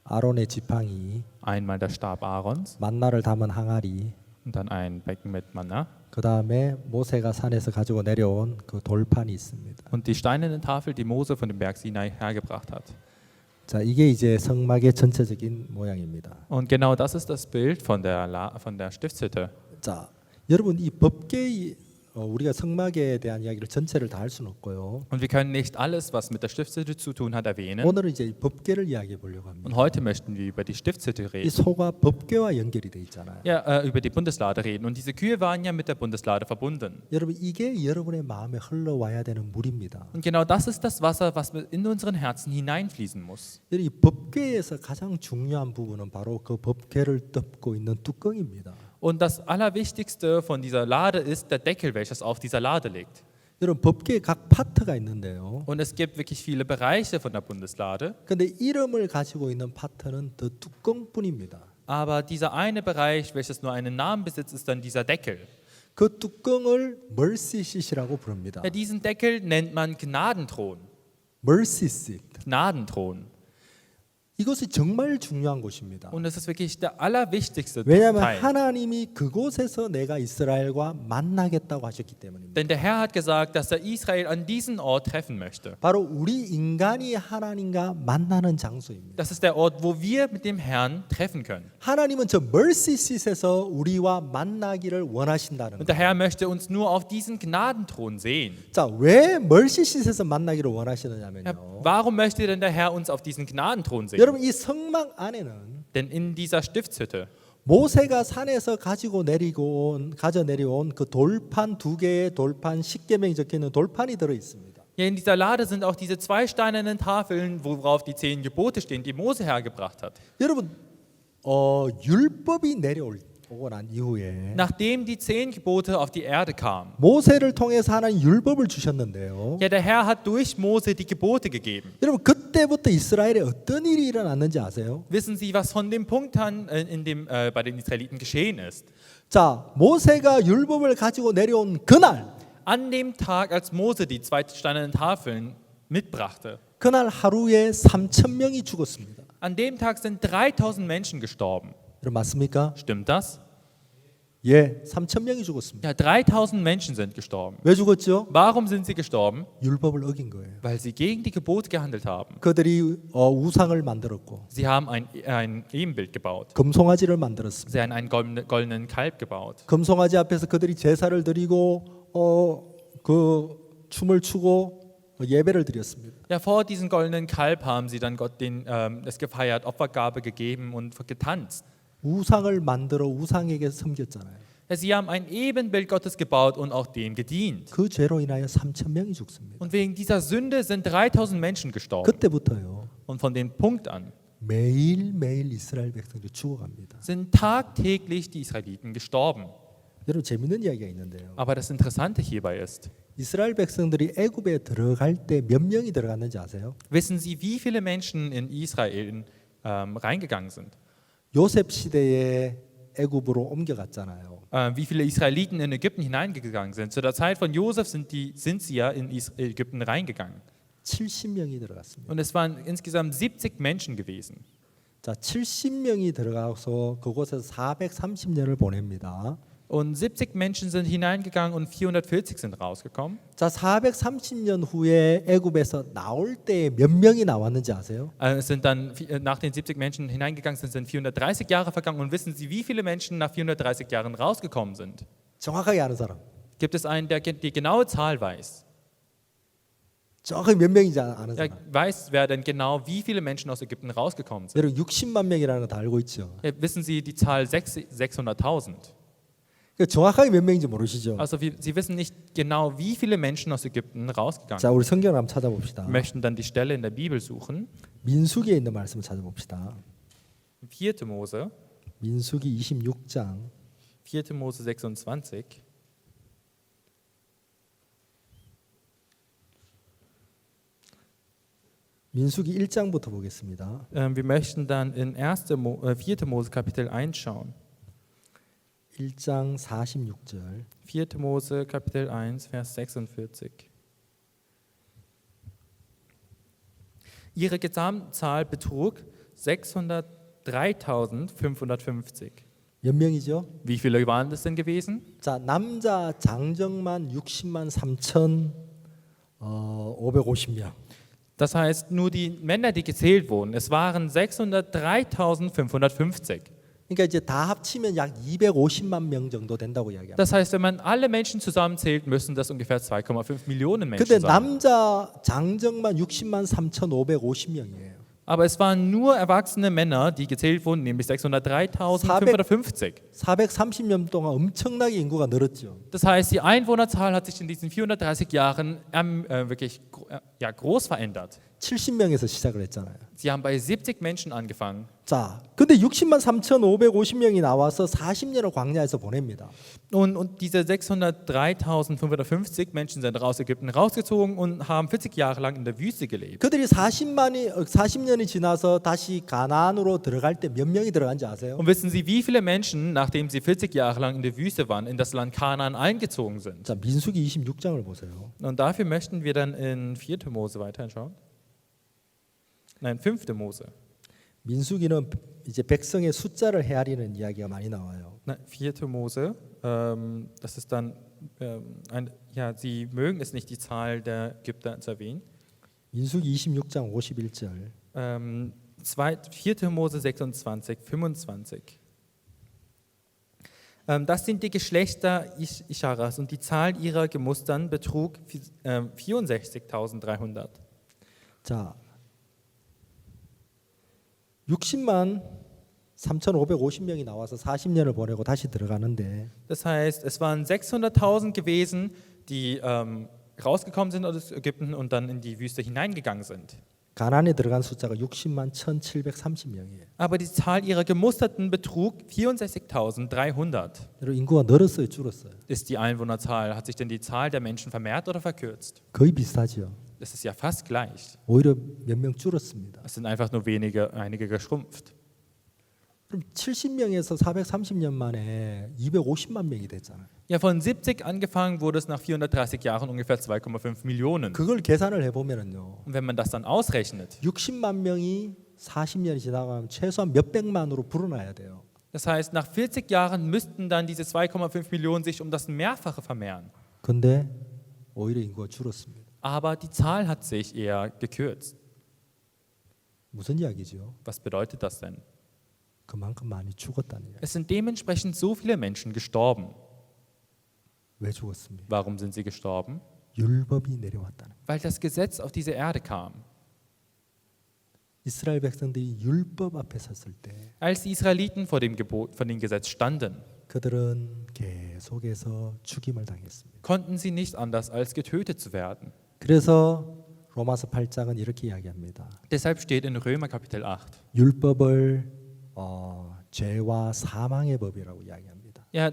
아론의 지팡이, Einmal der Stab Aarons 만나를 담은 항아리, und dann ein Becken mit Manna. 그 다음에 모세가 산에서 가지고 내려온 그 돌판이 있습니다. Und die steinerne Tafel, die Mose von dem Berg Sinai hergebracht hat. 자, 이게 이제 성막의 전체적인 모양입니다. Und genau das ist das Bild von der Stiftshütte. 자, 여러분 이 법궤 우리가 성막에 대한 이야기를 전체를 다 할 수는 없고요. Und wir können nicht alles, was mit der Stiftshütte zu tun hat, erwähnen. 오늘은 이제 이 법궤를 이야기해 보려고 합니다. Und heute möchten wir über die Stiftshütte 이 reden. 소가 법궤와 연결이 돼 있잖아요. Ja, über die Bundeslade reden. Und diese Kühe waren ja mit der Bundeslade verbunden. 여러분 이게 여러분의 마음에 흘러와야 되는 물입니다. Und genau das ist das Wasser, was in unseren Herzen hineinfließen muss. 이 법궤에서 가장 중요한 부분은 바로 그 법궤를 덮고 있는 뚜껑입니다. Und das Allerwichtigste von dieser Lade ist der Deckel, welches auf dieser Lade liegt. 여러분 법궤에 각 파트가 있는데요. Und es gibt wirklich viele Bereiche von der Bundeslade. 근데 이름을 가지고 있는 파트는 더 뚜껑뿐입니다. Aber dieser eine Bereich, welches nur einen Namen besitzt, ist dann dieser Deckel. 그 뚜껑을 mercy seat이라고 부릅니다. Ja, diesen Deckel nennt man Gnadenthron. mercy seat. Gnadenthron. 이것이 정말 중요한 곳입니다. Und es ist wirklich der allerwichtigste 왜냐하면 Teil. 하나님이 그곳에서 내가 이스라엘과 만나겠다고 하셨기 때문입니다. Denn der Herr hat gesagt, dass er Israel an diesen Ort treffen möchte. 바로 우리 인간이 하나님과 만나는 장소입니다. Das ist der Ort, wo wir mit dem Herrn treffen können. 하나님은 저 mercy seat에서 우리와 만나기를 원하신다는 Und der 거예요. Herr möchte uns nur auf diesen Gnadenthron sehen. 자, 왜 mercy seat에서 만나기를 Ja, 원하시느냐면요. warum möchte denn der Herr uns auf diesen Gnadenthron sehen? 여러분 이 성막 안에는 Denn in dieser Stiftshütte 모세가 산에서 가져 내려온 그 돌판 2개의 돌판 10계명이 적혀 있는 돌판이 들어 있습니다. ja, in dieser Lade sind auch diese 2 steinernen Tafeln, worauf die 10 Gebote stehen, die Mose hergebracht hat. 여러분 율법이 내려오고 난 이후에 Nachdem die 10 Gebote auf die Erde kamen, 모세를 통해서 하나님 율법을 주셨는데요. ja, der Herr hat durch Mose die Gebote gegeben. 여러분 그때부터 이스라엘에 어떤 일이 일어났는지 아세요? Wissen Sie, was von dem Punkt an bei den Israeliten geschehen ist? 자, 모세가 율법을 가지고 내려온 그날, An dem Tag, als Mose die 2 steinernen Tafeln mitbrachte, 그날 하루에 3,000명이 죽었습니다. an dem Tag sind 3000 Menschen gestorben. 여러분 맞습니까? Stimmt das? 예, 3,000명이 죽었습니다. Ja, 3000 Menschen sind gestorben. 왜 죽었죠? Warum sind sie gestorben? 율법을 어긴 거예요. Weil sie gegen die Gebote gehandelt haben. 그들이 우상을 만들었고 Sie haben ein Ebenbild gebaut. 금송아지를 만들었습니다. Sie haben einen goldenen Kalb gebaut. 금송아지 앞에서 그들이 제사를 드리고 그 춤을 추고 예배를 드렸습니다. Ja, vor diesem goldenen Kalb haben sie dann Gott es gefeiert, Opfergabe gegeben und getanzt. 우상을 만들어 우상에게 섬겼잖아요. Ja, sie haben ein Ebenbild Gottes gebaut und auch dem gedient. 그 죄로 인하여 3,000명이 죽습니다. Und wegen dieser Sünde sind 3000 Menschen gestorben. 그때부터요. Und von dem Punkt an 매일매일 이스라엘 백성들이 죽어갑니다. sind tagtäglich die Israeliten gestorben. 여러분 재밌는 이야기가 있는데요. Aber das Interessante hierbei ist, 이스라엘 백성들이 애굽에 들어갈 때 몇 명이 들어갔는지 아세요? wissen Sie, wie viele Menschen in Israel reingegangen sind? 요셉 시대에 애굽으로 옮겨갔잖아요. Wie viele Israeliten in Ägypten hineingegangen sind. Zu der Zeit von Josef sind sie ja in Ägypten reingegangen. 70명이 들어갔습니다. Und es waren insgesamt 70 Menschen gewesen. 자, 70명이 들어가서 그곳에서 430년을 보냅니다. Und 70 Menschen sind hineingegangen und 440 sind rausgekommen. 자, 430년 후에 애굽에서 나올 때 몇 명이 나왔는지 아세요? Es sind dann, nach den 70 Menschen hineingegangen sind 430 Jahre vergangen. Und wissen Sie, wie viele Menschen nach 430 Jahren rausgekommen sind? 정확하게 아는 사람. Gibt es einen, der die genaue Zahl weiß? 정확하게 몇 명인지 아는 Er 사람. weiß, wer denn genau, wie viele Menschen aus Ägypten rausgekommen sind. 여러분 60만 명이라는 거 다 알고 있죠. Ja, wissen Sie die Zahl 600.000? 그러니까 정확하게 몇 명인지 모르시죠. Also Sie wissen nicht genau, wie viele Menschen aus Ägypten rausgegangen 자, 우리 성경을 한번 찾아봅시다. sind. Wir möchten dann die Stelle in der Bibel suchen. 민수기에 있는 말씀을 찾아봅시다. 4. Mose, 민수기 26장 4. Mose 26. 민수기 1장부터 보겠습니다. Wir möchten dann in 4. Mose Kapitel 1 schauen. 1장 46절. 4. Mose Kapitel 1, Vers 46. Ihre Gesamtzahl betrug 603.550. 몇 명이죠? Wie viele waren das denn gewesen? 자, 남자 장정만 60만 3천 550명. Das heißt, nur die Männer, die gezählt wurden, es waren 603.550. 그러니까 이제 다 합치면 약 250만 명 정도 된다고 이야기합니다. Das heißt, wenn man alle Menschen zusammenzählt, müssen das ungefähr 2,5 Millionen 근데 Menschen sein. 남자 장정만 60만 3,550명이에요. Aber es waren nur erwachsene Männer, die gezählt wurden, nämlich 603.550. 430년 동안 엄청나게 인구가 늘었죠. Das heißt, die Einwohnerzahl hat sich in diesen 430 Jahren wirklich groß verändert. 70명에서 시작을 했잖아요. Sie haben bei 70 Menschen angefangen. 자, 근데 60만 3,550명이 나와서 40년을 광야에서 보냅니다. Und diese 603.550 Menschen sind aus Ägypten rausgezogen und haben 40 Jahre lang in der Wüste gelebt. 그들이 40년이 지나서 다시 가나안으로 들어갈 때 몇 명이 들어간지 아세요? Und wissen Sie, wie viele Menschen, nachdem sie 40 Jahre lang in der Wüste waren, in das Land Kanaan eingezogen sind? 자, 민수기 26장을 보세요. Und dafür möchten wir dann in 4. Mose weiterschauen. Nein, 5. Mose. 민수기는 이제 백성의 숫자를 헤아리는 이야기가 많이 나와요. 4. Mose, das ist dann, Sie mögen es nicht, die Zahl der Ägypter zu erwähnen. 민수기 26장 51절. 4. Mose 26, 25. Das sind die Geschlechter Ischaras und die Zahl ihrer Gemustern betrug 64.300. 자, 60만 3,550명이 나와서 40년을 보내고 다시 들어가는데 Das heißt, es waren 600.000 gewesen, die rausgekommen sind aus Ägypten und dann in die Wüste hineingegangen sind. 가나안에 들어간 숫자가 60만 1,730명이에요. Aber die Zahl ihrer Gemusterten betrug 64.300. 여러분 인구가 늘었어요, 줄었어요? Ist die Einwohnerzahl, hat sich denn die Zahl der Menschen vermehrt oder verkürzt? 거의 비슷하죠. Das ist ja fast gleich. 오히려 몇 명 줄었습니다. Es sind einfach nur einige geschrumpft. 그럼 70명에서 430년 만에 250만 명이 됐잖아요. Ja, von 70 angefangen wurde es nach 430 Jahren ungefähr 2,5 Millionen. 그걸 계산을 해보면요, Und wenn man das dann ausrechnet, 60만 명이 40년이 지나가면 최소한 몇백만으로 불어나야 돼요. das heißt, nach 40 Jahren müssten dann diese 2,5 Millionen sich um das Mehrfache vermehren. 근데 오히려 인구가 줄었습니다. Aber die Zahl hat sich eher gekürzt. 무슨 이야기죠? Was bedeutet das denn? 그만큼 많이 죽었다는 이야기. Es sind dementsprechend so viele Menschen gestorben. 왜 죽었습니까? Warum sind sie gestorben? 율법이 내려왔다는 거예요. Weil das Gesetz auf diese Erde kam. 이스라엘 백성들이 율법 앞에 섰을 때 Als die Israeliten vor dem Gesetz standen, 그들은 계속해서 죽임을 당했습니다. konnten sie nicht anders als getötet zu werden. 그래서 로마서 8장은 이렇게 이야기합니다. Deshalb steht in Römer Kapitel 8. 율법을 죄와 사망의 법이라고 이야기합니다. Ja,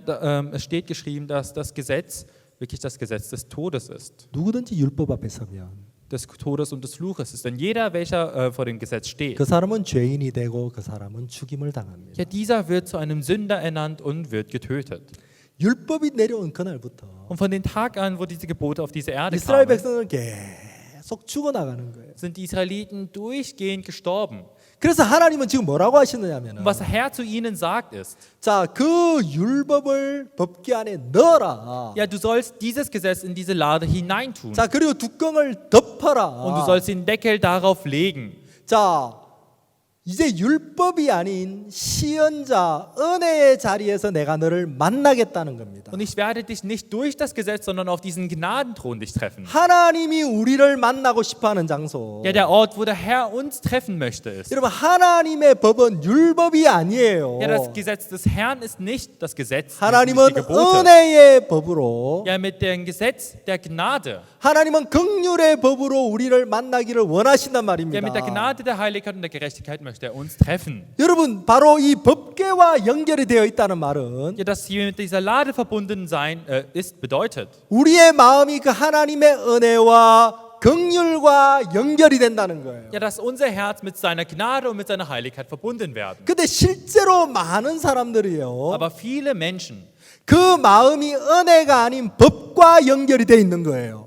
es steht geschrieben, dass das Gesetz wirklich das Gesetz des Todes ist. 누구든지 율법 앞에 서면 Des Todes und des Fluches ist. Denn jeder, welcher vor dem Gesetz steht, 그 사람은 죄인이 되고 그 사람은 죽임을 당합니다. ja, dieser wird zu einem Sünder ernannt und wird getötet. 율법이 내려온 그날부터 Und von dem Tag an, wo diese Gebote auf diese Erde 이스라엘 kamen, 백성은 계속 죽어나가는 거예요. sind die Israeliten durchgehend gestorben. 그래서 하나님은 지금 뭐라고 하시느냐면은 Und was der Herr zu ihnen sagt ist, 자, 그 율법을 법궤 안에 넣어라. ja, du sollst dieses Gesetz in diese Lade hineintun. 자, 그리고 뚜껑을 덮어라. Und du sollst den Deckel darauf legen. 자, 이제 율법이 아닌 시연자 은혜의 자리에서 내가 너를 만나겠다는 겁니다. Und ich werde dich nicht durch das Gesetz, sondern auf diesen Gnadenthron dich treffen. 하나님이 우리를 만나고 싶어하는 장소. Ja, der Ort, wo der Herr uns treffen möchte, ist. 여러분, 하나님의 법은 율법이 아니에요. Ja, das Gesetz des Herrn ist nicht das Gesetz, nicht die 하나님은 Gebote. 은혜의 법으로, Ja, mit dem Gesetz der Gnade. 하나님은 긍휼의 법으로 우리를 만나기를 원하신단 Ja, 말입니다. mit der Gnade der Heiligkeit und der Gerechtigkeit möchte er uns treffen. 여러분, 바로 이 법궤와 연결이 되어 있다는 말은 Ja, dass hier mit dieser Lade verbunden sein ist, bedeutet, 우리의 마음이 그 하나님의 은혜와 긍휼과 연결이 된다는 거예요. ja, dass unser Herz mit seiner Gnade und mit seiner Heiligkeit verbunden werden. 근데 실제로 많은 사람들이요, Aber viele Menschen 그 마음이 은혜가 아닌 법과 연결이 되어 있는 거예요.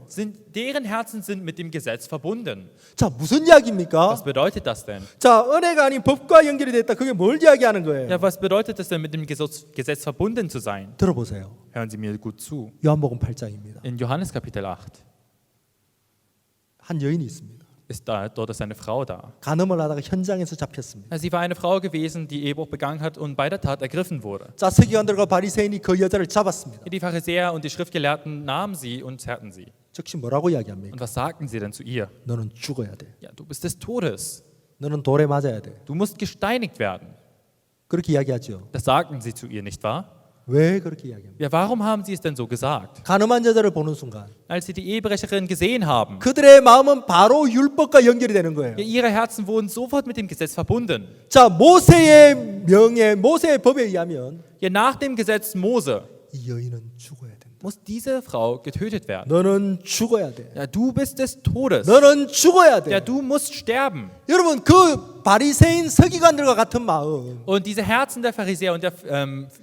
deren Herzen sind mit dem Gesetz verbunden. 자, 무슨 이야기입니까? Was bedeutet das denn? 자, 은혜가 아닌 법과 연결이 되어 있다. 그게 뭘 이야기하는 거예요? Ja, was bedeutet es denn, mit dem Gesetz verbunden zu sein? 들어보세요. Hören Sie mir gut zu. 요한복음 8장입니다. In Johannes Kapitel 8 한 여인이 있습니다. dort ist eine Frau da. 간음을 하다가 현장에서 잡혔습니다. Sie war eine Frau gewesen, die Ehebruch begangen hat und bei der Tat ergriffen wurde. 자, 서기관들과 바리새인이 그 여자를 잡았습니다. Die Pharisäer und die Schriftgelehrten nahmen sie und zerrten sie. 즉시 뭐라고 이야기합니까? Und was sagten sie denn zu ihr? 너는 죽어야 돼. Ja, du bist des Todes. 너는 돌에 맞아야 돼. Du musst gesteinigt werden. 그렇게 이야기하죠. Das sagten sie zu ihr, nicht wahr? 왜 그렇게 이야기합니까? Ja, warum haben sie es denn so gesagt? 간음한 여자를 보는 순간 Als sie die Ehebrecherin gesehen haben, 그들의 마음은 바로 율법과 연결이 되는 거예요. ja, ihre Herzen wurden sofort mit dem Gesetz verbunden. 자, 모세의 명예, 모세의 법에 의하면 Ja, nach dem Gesetz Mose 이 여인은 죽어야 된다. muss diese Frau getötet werden. 너는 죽어야 돼. Ja, du bist des Todes. 너는 죽어야 돼. Ja, du musst sterben. 여러분, 그 바리새인 서기관들과 같은 마음, Und diese Herzen der Pharisäer und der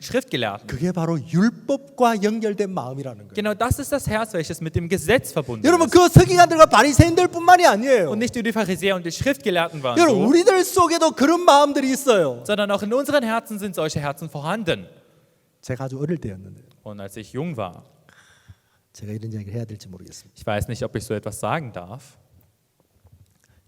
Schriftgelehrten, 그게 바로 율법과 연결된 마음이라는 거예요. genau das ist das Herz, welches mit dem Gesetz verbunden 여러분, ist. 그 서기관들과 바리새인들뿐만이 아니에요. Und nicht nur die Pharisäer und die Schriftgelehrten waren 여러분, so, 우리들 속에도 그런 마음들이 있어요. sondern auch in unseren Herzen sind solche Herzen vorhanden. 제가 아주 어릴 때였는데 Und als ich jung war, 제가 이런 이야기를 해야 될지 모르겠습니다. ich weiß nicht, ob ich so etwas sagen darf,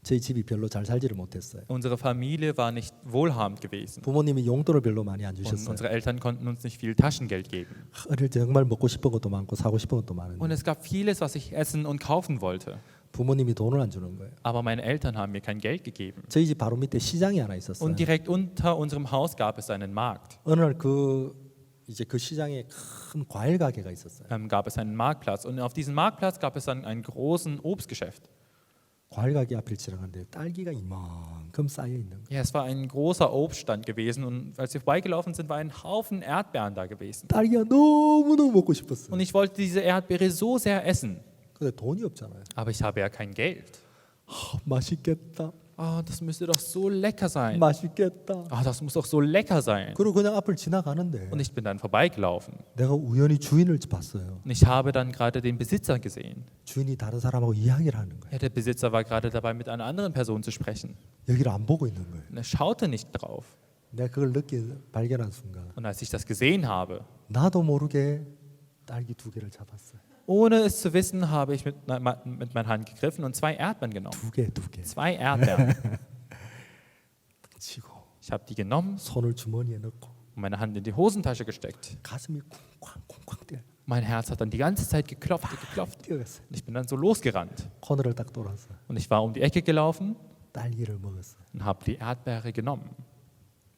저희 집이 별로 잘 살지를 못했어요. unsere Familie war nicht wohlhabend gewesen. 부모님이 용돈을 별로 많이 안 Und 주셨어요. unsere Eltern konnten uns nicht viel Taschengeld geben. 어릴 때 정말 먹고 싶은 것도 많고 사고 싶은 것도 Und 많은데 es gab vieles, was ich essen und kaufen wollte. 부모님이 돈을 안 주는 거예요. Aber meine Eltern haben mir kein Geld gegeben. 저희 집 바로 밑에 시장이 하나 있었어요. Und direkt unter unserem Haus gab es einen Markt. 어느 날 이제 그 시장에 큰 과일 가게가 있었어요. Gab es einen Marktplatz. Und auf diesem Marktplatz gab es dann einen großen Obstgeschäft. 과일 가게 앞을 지나갔는데 딸기가 이만큼 쌓여 있는 거예요. Ja, es war ein großer Obststand gewesen. Und als wir vorbeigelaufen sind, war ein Haufen Erdbeeren da gewesen. 딸기가 너무너무 먹고 싶었어요. Und ich wollte diese Erdbeere so sehr essen. 근데 돈이 없잖아요. Aber ich habe ja kein Geld. 맛있겠다. Ah, das müsste doch so lecker sein. 맛있겠다. Ah, das muss doch so lecker sein. 그리고 그냥 앞을 지나가는데 Und ich bin dann vorbeigelaufen. 내가 우연히 주인을 봤어요. Und ich habe dann gerade den Besitzer gesehen. 주인이 다른 사람하고 이야기를 하는 거예요. Ja, der Besitzer war gerade dabei, mit einer anderen Person zu sprechen. 여기를 안 보고 있는 거예요. Und er schaute nicht drauf. 내가 그걸 발견한 순간 Und als ich das gesehen habe, 나도 모르게 딸기 2개를 잡았어요. ohne es zu wissen, habe ich mit meiner Hand gegriffen und 2 Erdbeeren genommen. 2개. 2 Erdbeeren. 치고 Ich habe die genommen 손을 주머니에 넣고 und meine Hand in die Hosentasche gesteckt. 가슴이 쿵쾅쿵쾅 뛰어. Mein Herz hat dann die ganze Zeit geklopft und geklopft. 뛰어갔어요. Und ich bin dann so losgerannt. 코너를 딱 돌아서 Und ich war um die Ecke gelaufen 딸기를 먹었어요. und habe die Erdbeere genommen.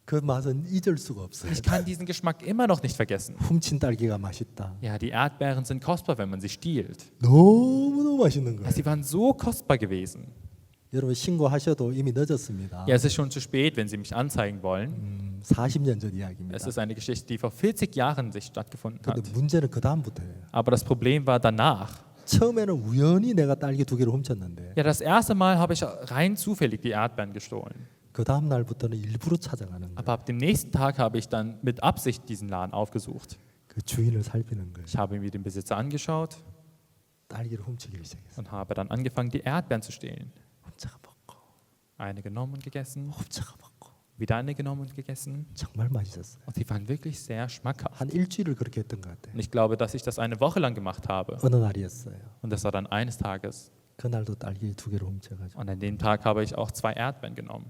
그 맛은 잊을 수가 없어요. Ich kann diesen Geschmack immer noch nicht vergessen. 훔친 딸기가 맛있다. Ja, die Erdbeeren sind kostbar, wenn man sie stiehlt. 너무너무 맛있는 Ja, 거예요. sie waren so kostbar gewesen. 여러분 신고하셔도 이미 늦었습니다. Ja, es ist schon zu spät, wenn Sie mich anzeigen wollen. 40년 전 이야기입니다. Es ist eine Geschichte, die vor 40 Jahren sich stattgefunden 근데 hat. 문제는 그 다음부터예요. Aber das Problem war danach. 처음에는 우연히 내가 딸기 2개를 훔쳤는데 Ja, das erste Mal habe ich rein zufällig die Erdbeeren gestohlen. 그 다음 날부터는 일부러 찾아가는 거예요. Aber ab dem nächsten Tag habe ich dann mit Absicht diesen Laden aufgesucht. 그 주인을 살피는 거예요. Ich habe mir den Besitzer angeschaut 딸기를 훔치기 시작했어요. und habe dann angefangen, die Erdbeeren zu stehlen. 훔쳐가 먹고 Eine genommen und gegessen, 곱창 먹고 wieder eine genommen und gegessen. 정말 맛있었어요. Und die waren wirklich sehr schmackhaft. 한 일주일을 그렇게 했던 것 같아요. Und ich glaube, dass ich das eine Woche lang gemacht habe. 어느 날이었어요. Und das war dann eines Tages. 그날도 딸기 2개를 훔쳐가지고 Und an dem Tag habe ich auch 2 Erdbeeren genommen.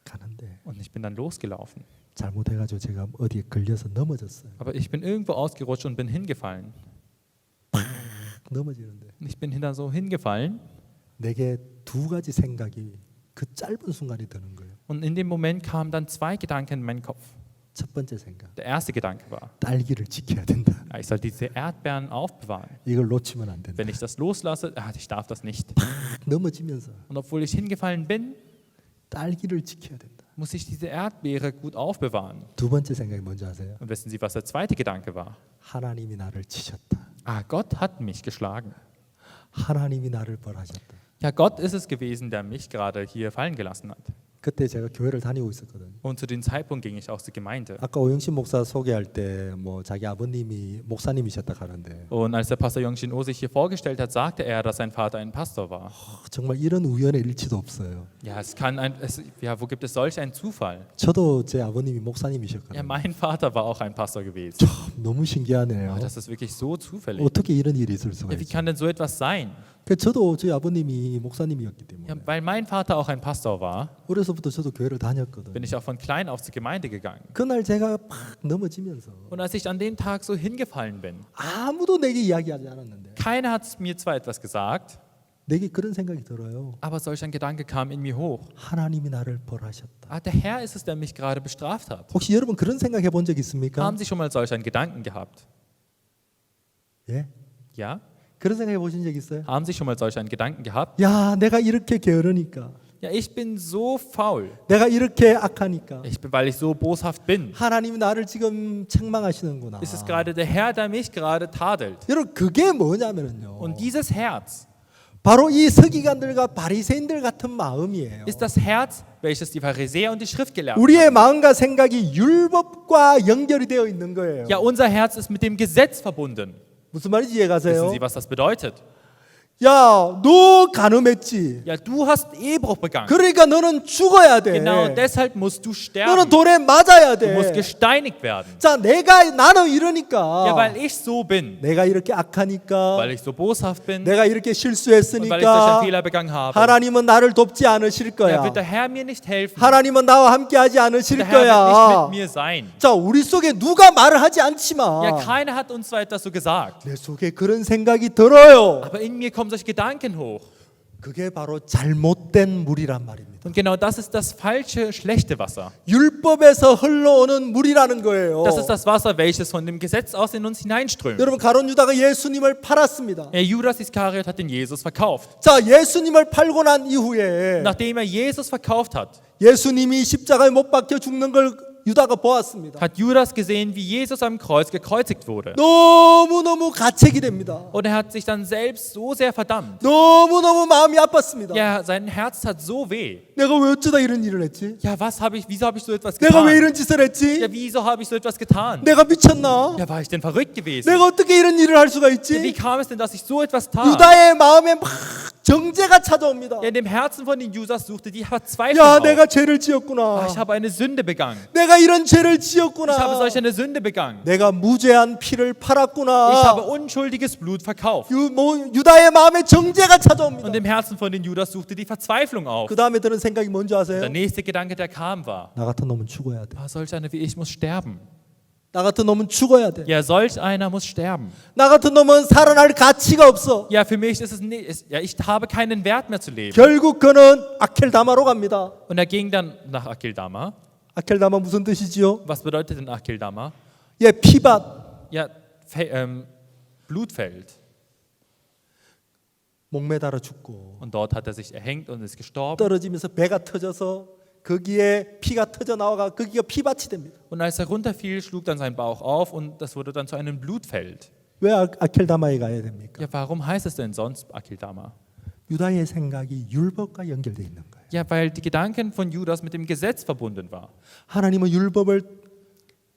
가는데 Und ich bin dann losgelaufen. 잘못해가지고 제가 어디에 걸려서 넘어졌어요. Aber ich bin irgendwo ausgerutscht und bin hingefallen. 넘어지는데 Und ich bin da so hingefallen. 내게 두 가지 생각이 그 짧은 순간이 드는 거예요. Und in dem Moment kamen dann 2 Gedanken in meinen Kopf. 첫 번째 생각, Der erste Gedanke war, 딸기를 지켜야 된다. ja, ich soll diese Erdbeeren aufbewahren. 이걸 놓치면 안 된다. Wenn ich das loslasse, ich darf das nicht. 넘어지면서 Und obwohl ich hingefallen bin, 딸기를 지켜야 된다. muss ich diese Erdbeere gut aufbewahren. 두 번째 생각이 뭔지 아세요? Und wissen Sie, was der zweite Gedanke war? 하나님이 나를 치셨다. Gott hat mich geschlagen. 하나님이 나를 벌하셨다. Ja, Gott ist es gewesen, der mich gerade hier fallen gelassen hat. 그때 제가 교회를 다니고 있었거든요. Und zu dem Zeitpunkt ging ich aus der Gemeinde. 아까 오영신 목사 소개할 때 뭐 자기 아버님이 목사님이셨다 하는데 Und als der Pastor Yongshin Oh sich hier vorgestellt hat, sagte er, dass sein Vater ein Pastor war. 정말 이런 우연의 일치도 없어요. Ja, wo gibt es solch einen Zufall? 저도 제 아버님이 Ja, 목사님이셨거든요. mein Vater war auch ein Pastor gewesen. 참 너무 신기하네요. Das ist wirklich so zufällig. 어떻게 이런 일이 있을 수가 Ja, wie 있어요? kann denn so etwas sein? 그 저도 저희 아버님이 목사님이었기 때문에 Ja, weil mein Vater auch ein Pastor war, 어려서부터 저도 교회를 다녔거든요. bin ich auch von klein auf zur Gemeinde gegangen. 그날 제가 팍 넘어지면서 Und als ich an dem Tag so hingefallen bin, 아무도 내게 이야기하지 않았는데 keiner hat mir zwar etwas gesagt, 내게 그런 생각이 들어요. aber solch ein Gedanke kam in mir hoch. 하나님이 나를 벌하셨다. Der Herr ist es, der mich gerade bestraft hat. 혹시 여러분 그런 생각 해본 적 있습니까? Haben Sie schon mal solch einen Gedanken gehabt? 예? Ja? 그런 생각 해보신 적 있어요? Haben Sie schon mal solch einen Gedanken gehabt? 야, 내가 이렇게 게으르니까, Ja, ich bin so faul. 내가 이렇게 악하니까 Weil ich so boshaft bin. 하나님이 나를 지금 책망하시는구나. Ist es gerade der Herr, der mich gerade tadelt? 여러분 그게 뭐냐면요. Und dieses Herz 바로 이 서기관들과 바리새인들 같은 마음이에요. ist das Herz, welches die Pharisäer und die Schriftgelehrten 우리의 haben. 마음과 생각이 율법과 연결이 되어 있는 거예요. Ja, unser Herz ist mit dem Gesetz verbunden. 무슨 말인지 이해가세요? Wissen Sie, was das bedeutet? 야, 너 간음했지. Ja, du hast Ehebruch begangen. 그러니까 너는 죽어야 돼. Genau deshalb musst du 너는 sterben. 돌에 맞아야 Du musst 돼. gesteinigt werden. 자, 나는 이러니까. Ja, weil ich so bin, 내가 이렇게 악하니까. weil ich so boshaft bin 내가 이렇게 und weil ich solch 실수했으니까. einen Fehler begangen habe. 하나님은 나를 돕지 않으실 Ja, 거야. wird der Herr mir nicht helfen. 하나님은 나와 함께하지 않으실 Der Herr wird nicht 거야. mit mir sein. 자, 우리 속에 누가 말을 하지 않지만 Ja, keiner hat uns zwar etwas so gesagt, 내 속에 그런 생각이 들어요. aber in mir kommen solche Gedanken hoch. 그게 바로 잘못된 물이란 말입니다. Und genau das ist das falsche, schlechte Wasser. 율법에서 흘러오는 물이라는 거예요. Das ist das Wasser, welches von dem Gesetz aus in uns hineinströmt. 여러분, 가룟 유다가 예수님을 팔았습니다. Judas Iskariot hat den Jesus verkauft. 자, 예수님을 팔고 난 이후에 Nachdem Jesus verkauft hat, 예수님이 십자가에 못 박혀 죽는 걸 유다가 보았습니다. hat Judas gesehen, wie Jesus am Kreuz gekreuzigt wurde. 너무너무 가책이 됩니다. Und er hat sich dann selbst so sehr verdammt. 너무너무 마음이 아팠습니다. Ja, sein Herz tat so weh. 내가 왜 어쩌다 이런 일을 했지? Ja, wieso habe ich so etwas 내가 왜 getan? 이런 짓을 했지? Ja, wieso habe ich so etwas getan? 내가 미쳤나? Ja, war ich denn verrückt gewesen? 내가 어떻게 이런 일을 할 수가 Wie 있지? kam es denn, dass ich so etwas tat? 유다의 마음에 막 정죄가 찾아옵니다. Ja, in dem Herzen von den Judas suchte die Verzweiflung 야, auf. 내가 죄를 지었구나. Ich habe eine Sünde begangen. 내가 이런 죄를 Ich habe 지었구나. solch eine Sünde begangen. 내가 무죄한 피를 Ich habe 팔았구나. unschuldiges Blut verkauft. 유다의 마음에 정죄가 찾아옵니다. Und im Herzen von den Judas suchte die Verzweiflung auf. 그 다음에 드는 생각이 뭔지 아세요? Der nächste Gedanke, der kam, war, 나 같은 놈은 죽어야 돼. solch einer wie ich muss sterben. 나 같은 놈은 죽어야 돼. Ja, solch einer muss sterben. 나 같은 놈은 살아날 가치가 없어. Ja, für mich ist es nicht, ich habe keinen Wert mehr zu leben. 결국 그는 아켈다마로 갑니다. Und er ging dann nach Akeldama. 아켈다마 무슨 뜻이지요? Was bedeutet denn Akeldama? 예, 피밭. Ja, Blutfeld. 목매달아 죽고 Und dort hat er sich erhängt und ist gestorben. 떨어지면서 배가 터져서 거기에 피가 터져 나와가 거기가 피밭이 됩니다. Und als er runterfiel, schlug dann sein Bauch auf und das wurde dann zu einem Blutfeld. 왜 아켈다마에 가야 됩니까? Ja, warum heißt es denn sonst Akeldama? 유다의 생각이 율법과 연결되어 있는 거예요. Ja, weil die Gedanken von Judas mit dem Gesetz verbunden war. 하나님은 율법을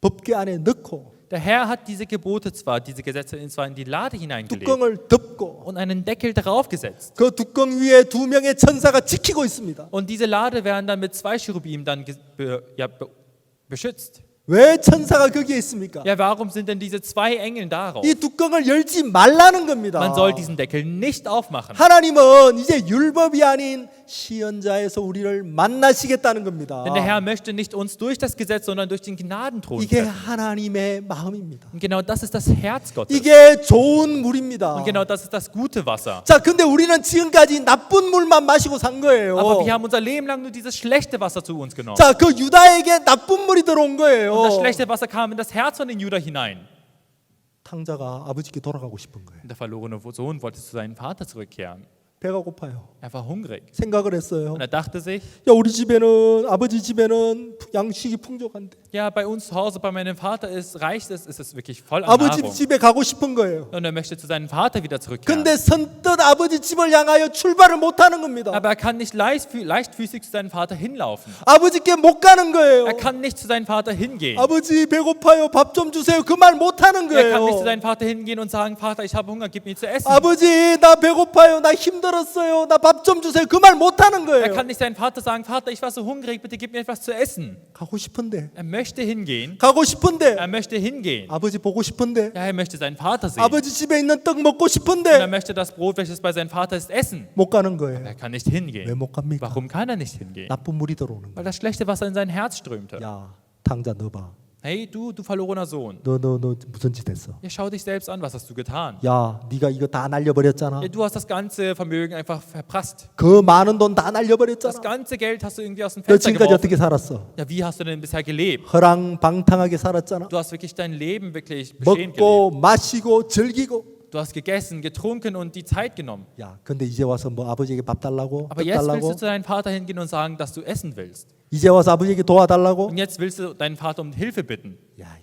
법궤 안에 넣고 Der Herr hat diese Gebote zwar, diese Gesetze zwar in die Lade hineingelegt 뚜껑을 덮고 und einen Deckel draufgesetzt. 그 뚜껑 위에 2명의 천사가 지키고 있습니다. Und diese Lade werden dann mit 2 Cherubim dann beschützt. 왜 천사가 거기에 있습니까? Ja, warum sind denn diese 2 Engel darauf? 이 뚜껑을 열지 말라는 겁니다. Man soll diesen Deckel nicht aufmachen. 하나님은 이제 율법이 아닌 시연자에서 우리를 만나시겠다는 겁니다. Denn der Herr möchte nicht uns durch das Gesetz, sondern durch den Gnadenthron 이게 treffen. 하나님의 마음입니다. Und genau das ist das Herz Gottes. 이게 좋은 물입니다. Und genau das ist das gute Wasser. 자, 근데 우리는 지금까지 나쁜 물만 마시고 산 거예요. Aber wir haben unser Leben lang nur dieses schlechte Wasser zu uns genommen. 자, 그 유다에게 나쁜 물이 들어온 거예요. Und das schlechte Wasser kam in das Herz von den Judah hinein. 탕자가 아버지께 돌아가고 싶은 거예요. Und der verlorene Sohn wollte zu seinem Vater zurückkehren. 배가 고파요. Er war hungrig. 생각을 했어요. Und er dachte sich, 야, 우리 집에는 아버지 집에는 양식이 풍족한데 ja, bei uns zu Hause, bei meinem Vater reicht es, ist es wirklich voll an 아버지 Nahrung. 집에 가고 싶은 거예요. Und er möchte zu seinem Vater wieder zurückkehren. 근데 선뜻 아버지 집을 향하여 출발을 못 하는 겁니다. Aber er kann nicht leichtfüßig zu seinem Vater hinlaufen. 아버지께 못 가는 거예요. Er kann nicht zu seinem Vater hingehen. 아버지 배고파요. 밥 좀 주세요. 그 말 못 하는 Er kann nicht 거예요. zu seinem Vater hingehen und sagen, Vater, ich habe Hunger, gib mir zu essen. 아버지 나 배고파요. 나 힘들었어요. 나 밥 좀 주세요. 그 말 못 하는 Er 거예요. kann nicht seinem Vater sagen, Vater, ich war so hungrig, bitte gib mir etwas zu essen. 가고 싶은데. Er möchte hingehen. 가고 싶은데. Er möchte hingehen. 아버지 보고 싶은데. Ja, er möchte seinen Vater sehen. 아버지 집에 있는 떡 먹고 Und er 싶은데 möchte das Brot, welches bei seinem Vater ist, essen. 못 가는 거예요. Er kann nicht 왜 hingehen. 못 갑니까? Warum kann er nicht hingehen? 나쁜 물이 들어오는 Weil 거예요. das schlechte Wasser in sein Herz strömte. 야, 탕자 너 봐. Hey, du verlorener Sohn. 너 무슨 짓 했어? Ja, schau dich selbst an, was hast du getan? 야, 네가 이거 다 날려버렸잖아. Ja, du hast das ganze Vermögen einfach verprasst. 그 많은 돈 다 Das 날려버렸잖아. ganze Geld hast du irgendwie aus dem 너 Fenster 지금까지 geworfen. 어떻게 살았어? Ja, wie hast du denn bisher gelebt? 허랑방탕하게 살았잖아. Du hast wirklich dein Leben wirklich beschämt gelebt. 먹고 마시고 즐기고. Du hast gegessen, getrunken und die Zeit genommen. 야, 근데 이제 와서 뭐 아버지에게 밥 달라고, Aber 떡 jetzt willst 달라고, du zu deinem Vater hingehen und sagen, dass du essen willst. 이제 와서 아버지에게 도와달라고. Und jetzt willst du deinen Vater um Hilfe bitten. 야,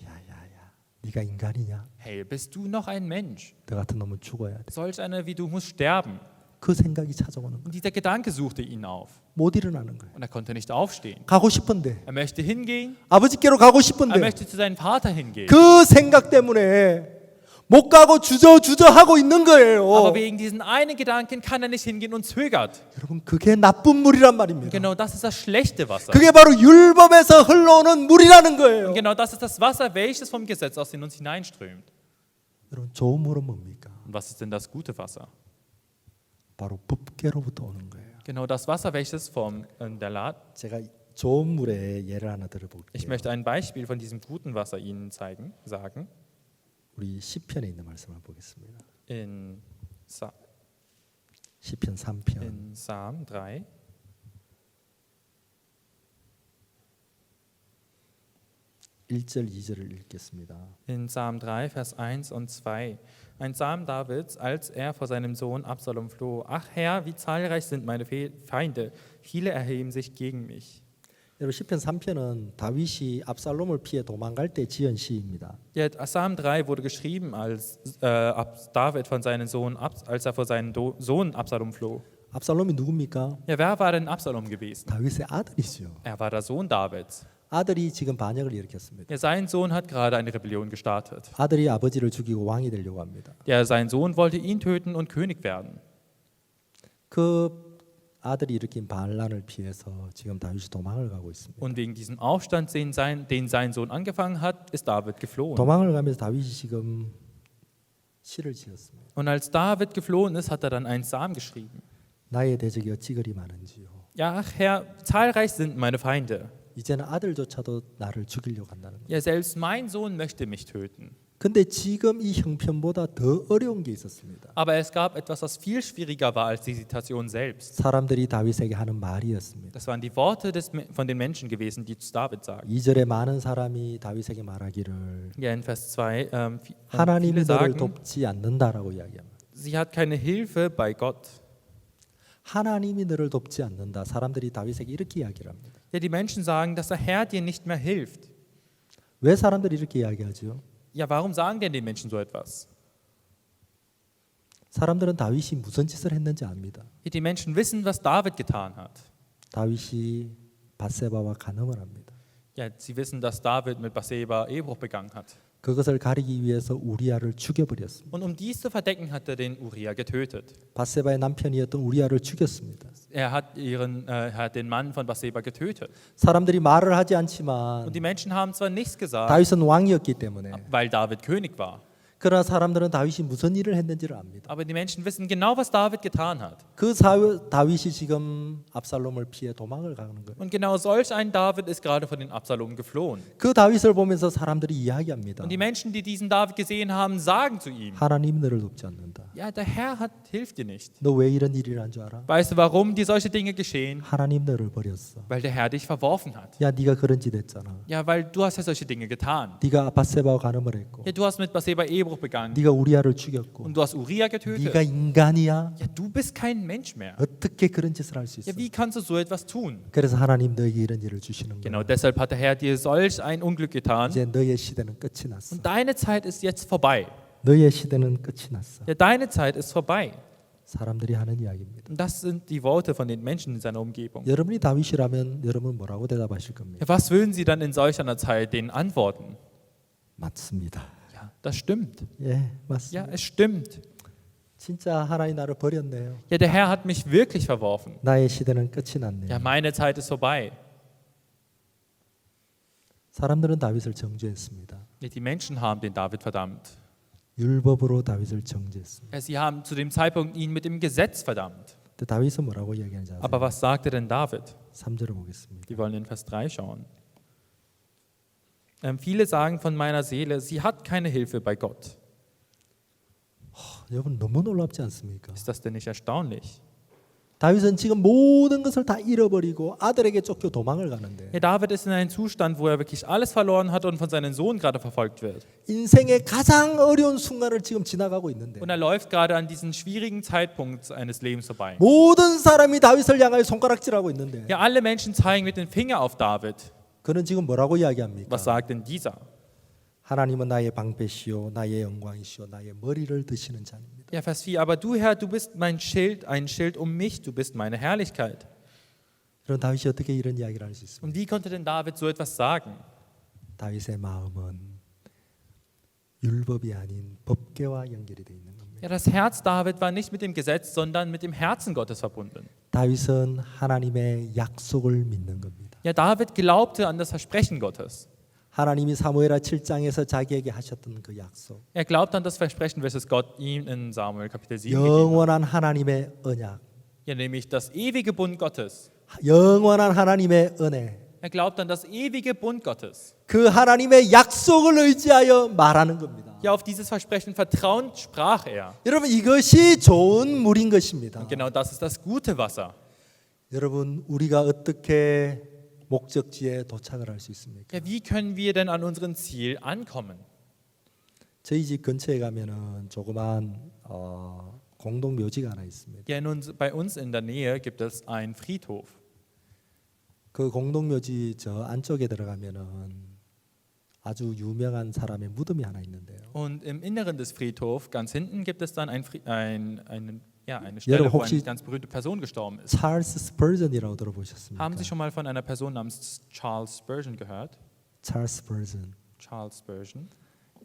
네가 인간이냐? Hey, bist du noch ein Mensch? 너 같은 놈은 죽어야 돼. Solch einer wie du muss sterben. 그 생각이 찾아오는 거야. Und dieser Gedanke suchte ihn auf. 못 일어나는 거야. Und er konnte nicht aufstehen. 가고 싶은데, Er möchte hingehen. 아버지께로 가고 Er 싶은데, möchte zu seinem Vater hingehen. 그 생각 때문에 못 가고 주저주저 하고 있는 거예요. Aber wegen diesen einen Gedanken kann er nicht hingehen und zögert. 여러분, 그게 나쁜 물이란 Und 말입니다. genau das ist das schlechte Wasser. 그게 바로 율법에서 흘러오는 물이라는 거예요. Und genau das ist das Wasser, welches vom Gesetz aus in uns hineinströmt. 여러분, 좋은 물은 뭡니까? Und was ist denn das gute Wasser? 바로 법계로부터 오는 거예요. Genau das Wasser, welches vom der Lad. 제가 좋은 물의 예를 하나 들어볼게요. Ich möchte ein Beispiel von diesem guten Wasser Ihnen sagen. 우리 시편에 있는 말씀을 보겠습니다. In 시편 3편 in Psalm 3. 1절 2절을 읽겠습니다. In Psalm 3, Vers 1 und 2. Ein Psalm Davids, als er vor seinem Sohn Absalom floh. Ach Herr, wie zahlreich sind meine Feinde. Viele erheben sich gegen mich. 여러분 시편 3편은 다윗이 압살롬을 피해 도망갈 때 지은 시입니다. Ja, Psalm 3 wurde geschrieben, als David von seinem Sohn, als er vor seinem Sohn Absalom floh. 압살롬이 누굽니까? Ja, wer war denn Absalom gewesen? 다윗의 아들이죠. Er war der Sohn Davids. 아들이 지금 반역을 일으켰습니다. Ja, sein Sohn hat gerade eine Rebellion gestartet. 아들이 아버지를 죽이고 왕이 되려고 합니다. Ja, sein Sohn wollte ihn töten und König werden. 그 아들이 일으킨 반란을 피해서 지금 다윗이 도망을 가고 있습니다. Und wegen diesem Aufstand, den sein Sohn angefangen hat, ist David geflohen. 도망을 가면서 다윗이 지금 시를 지었습니다. Und als David geflohen ist, hat er dann einen Psalm geschrieben. 나의 대적이 어찌 그리 많은지요. Ja, ach Herr, zahlreich sind meine Feinde. 이제는 아들조차도 나를 죽이려고 한다는 거예요. Ja, selbst mein Sohn möchte mich töten. 근데 지금 이 형편보다 더 어려운 게 있었습니다. Aber es gab etwas, was viel schwieriger war als die Situation selbst. 사람들이 다윗에게 하는 말이었습니다. Das waren die Worte von den Menschen gewesen, die zu David sagen. 2절에 많은 사람이 다윗에게 말하기를 Ja, in Vers 2, 하나님이 viele 너를 sagen, 돕지 않는다라고 이야기합니다. sie hat keine Hilfe bei Gott. 하나님이 너를 돕지 않는다. 사람들이 다윗에게 이렇게 이야기를 합니다. Ja, die Menschen sagen, dass der Herr dir nicht mehr hilft. 왜 사람들이 이렇게 이야기하죠? Ja, warum sagen denn die Menschen so etwas? 사람들은 다윗이 무슨 짓을 했는지 압니다. Ja, die Menschen wissen, was David getan hat. 다윗이 밧세바와 간음을 합니다. Ja, sie wissen, dass David mit Bathseba Ehebruch begangen hat. 그것을 가리기 위해서 우리아를 죽여버렸습니다. Und um dies zu verdecken, hat er den Uriah getötet. 바세바의 남편이었던 우리아를 죽였습니다. Er hat den Mann von Bathseba getötet. 사람들이 말을 하지 않지만 Und die Menschen haben zwar nichts gesagt, 다윗은 왕이었기 때문에 weil David König war, 그러나 사람들은 다윗이 무슨 일을 했는지를 압니다. aber die Menschen wissen genau, was David getan hat. 그 다윗이 지금 압살롬을 피해 도망을 가는 거예요. Und genau solch ein David ist gerade von den Absalom geflohen. 그 다윗을 보면서 사람들이 이야기합니다. Und die Menschen, die diesen David gesehen haben, sagen zu ihm, 하나님 너를 돕지 않는다. ja, der Herr hilft dir nicht. 너 왜 이런 일을 한 줄 알아? Weißt du, warum dir solche Dinge geschehen? 하나님 너를 버렸어. Weil der Herr dich verworfen hat. 야, 네가 그런 짓 했잖아. Ja, weil du hast ja solche Dinge getan. 네가 바세바와 간음을 했고, Ja, du hast mit Bathseba Ehebruch begangen 네가 우리아를 죽였고, und du hast Uriah getötet. 네가 인간이야? Ja, du bist kein Mensch mehr. 어떻게 그런 짓을 할 수 있어? Ja, wie kannst du so etwas tun? 그래서 하나님 너에게 이런 일을 주시는 Genau 거야. deshalb hat der Herr dir solch ein Unglück getan. 이제 너의 시대는 끝이 났어. Und deine Zeit ist jetzt vorbei. 너의 시대는 끝이 났어. Ja, deine Zeit ist vorbei. 사람들이 하는 이야기입니다. Und das sind die Worte von den Menschen in seiner Umgebung. 여러분이 다윗이라면 여러분 뭐라고 대답하실 겁니까? Ja, was würden sie dann in solch einer Zeit denen antworten? 맞습니다. Ja, das stimmt. 예, 맞습니다. Ja, es stimmt. 진짜 하나님 나를 버렸네요. Ja, der Herr hat mich wirklich verworfen. 나의 시대는 끝이 났네요. Ja, meine Zeit ist vorbei. 사람들은 다윗을 정죄했습니다. Ja, die Menschen haben den David verdammt. 율법으로 다윗을 정죄했습니다. Ja, sie haben zu dem Zeitpunkt ihn mit dem Gesetz verdammt. 근데 다윗은 뭐라고 이야기하는지 아세요? Aber was sagte denn David? 3절을 보겠습니다. Wir wollen in Vers 3 schauen. Viele sagen von meiner Seele, sie hat keine Hilfe bei Gott. 여러분 너무 놀랍지 않습니까? Ist das denn nicht erstaunlich? 다윗은 지금 모든 것을 다 잃어버리고 아들에게 쫓겨 도망을 가는데 Ja, David ist in einem Zustand, wo er wirklich alles verloren hat und von seinem Sohn gerade verfolgt wird. 인생의 가장 어려운 순간을 지금 지나가고 있는데 Und er läuft gerade an diesen schwierigen Zeitpunkt seines Lebens vorbei. 모든 사람이 다윗을 향하여 손가락질하고 있는데 Ja, alle Menschen zeigen mit dem Finger auf David. 그는 지금 뭐라고 이야기합니까? Was sagt denn dieser? 하나님은 나의 방패시요 나의 영광이시요 나의 머리를 드시는 자입니다. Ja, Vers 4. Aber du, Herr, du bist mein Schild, ein Schild um mich, du bist meine Herrlichkeit. 그런 다윗이 어떻게 이런 이야기를 할 수 있습니까? Und wie konnte denn David so etwas sagen? 다윗의 마음은 율법이 아닌 법궤와 연결이 되어 있는 겁니다. Ja, das Herz David war nicht mit dem Gesetz, sondern mit dem Herzen Gottes verbunden. 다윗은 하나님의 약속을 믿는 겁니다. Ja, David glaubte an das Versprechen Gottes. 하나님이 사무엘하 7장에서 자기에게 하셨던 그 약속. Er glaubt an das Versprechen, welches Gott ihm in Samuel Kapitel 7 gegeben hat. 영원한 하나님의 언약. Ja, nämlich das ewige Bund Gottes. 영원한 하나님의 은혜. Er glaubt an das ewige Bund Gottes. 그 하나님의 약속을 의지하여 말하는 겁니다. Ja, auf dieses Versprechen vertrauend sprach er. 여러분 이것이 좋은 물인 것입니다. Und genau das ist das gute Wasser. 여러분 우리가 어떻게 목적지에 도착을 할 수 있습니까? Ja, wie können wir denn an unserem Ziel ankommen? 저희 집 근처에 가면은 조그만 공동 묘지가 하나 있습니다. Ja, bei uns in der Nähe gibt es einen Friedhof. 그 공동 묘지 저 안쪽에 들어가면은 아주 유명한 사람의 무덤이 하나 있는데요. Und im Inneren des Friedhofs, ganz hinten, gibt es dann eine 여러분 Stelle, wo 혹시 eine ganz berühmte Person gestorben ist. 찰스 스퍼전이라고 들어보셨습니까? Haben Sie schon mal von einer Person namens Charles Spurgeon gehört? 찰스 스퍼전. Charles Spurgeon.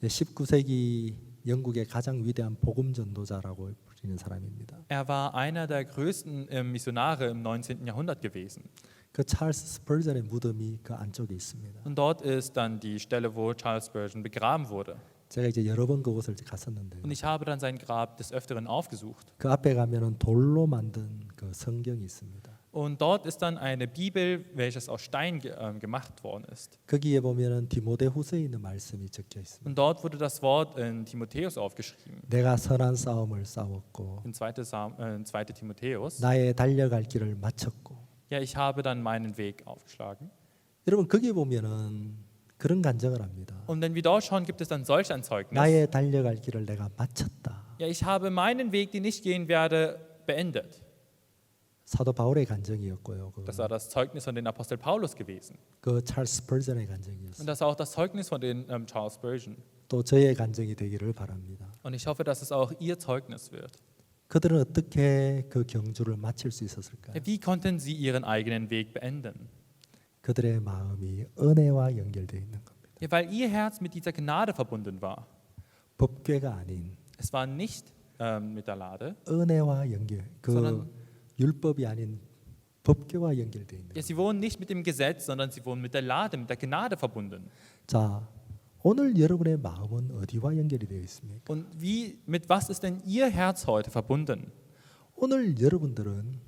19세기 영국의 가장 위대한 복음 전도자라고 불리는 사람입니다. Er war einer der größten Missionare im 19. Jahrhundert gewesen. 그 찰스 스퍼전의 무덤이 그 안쪽에 있습니다. Und dort ist dann die Stelle, wo Charles Spurgeon begraben wurde. 제가 이제 여러 번 그곳을 갔었는데 Und ich habe dann sein Grab des Öfteren aufgesucht. 그 앞에 가면은 돌로 만든 그 성경이 있습니다. Und dort ist dann eine Bibel, welches aus Stein gemacht worden ist. 거기에 보면은 디모데후서에 있는 말씀이 적혀 있습니다. Und dort wurde das Wort in Timotheus aufgeschrieben. 내가 선한 싸움을 싸웠고 In 2. Timotheus. 나의 달려갈 길을 마쳤고. Ja, ich habe dann meinen Weg aufgeschlagen. 여러분 거기에 보면은 그런 간증을 합니다. Und wenn wir dort schauen, gibt es dann solch ein Zeugnis. 나의 달려갈 길을 내가 마쳤다. Ja, ich habe meinen Weg, den ich gehen werde, beendet. 사도 바울의 간증이었고요. Das war das Zeugnis von den Apostel Paulus gewesen. 그 찰스 스퍼전의 Und 간증이었어요. das ist auch das Zeugnis von den Charles Spurgeon. 또 저의 간증이 되기를 바랍니다. Und ich hoffe, dass es auch ihr Zeugnis wird. 그들은 어떻게 그 경주를 마칠 수 있었을까요? Ja, wie konnten sie ihren eigenen Weg beenden? 그들의 마음이 은혜와 연결되어 있는 겁니다. Ja, weil ihr Herz mit dieser Gnade verbunden war. 법궤가 아닌 Es war nicht mit der Lade. 은혜와 연결. 그 sondern- 율법이 아닌 법궤와 연결되어 있는. Ja, sie wohnen nicht mit dem Gesetz, sondern sie wohnen mit der Lade, mit der Gnade verbunden. 자, 오늘 여러분의 마음은 어디와 연결이 되어 있습니까? Und mit was ist denn ihr Herz heute verbunden? 오늘 여러분들은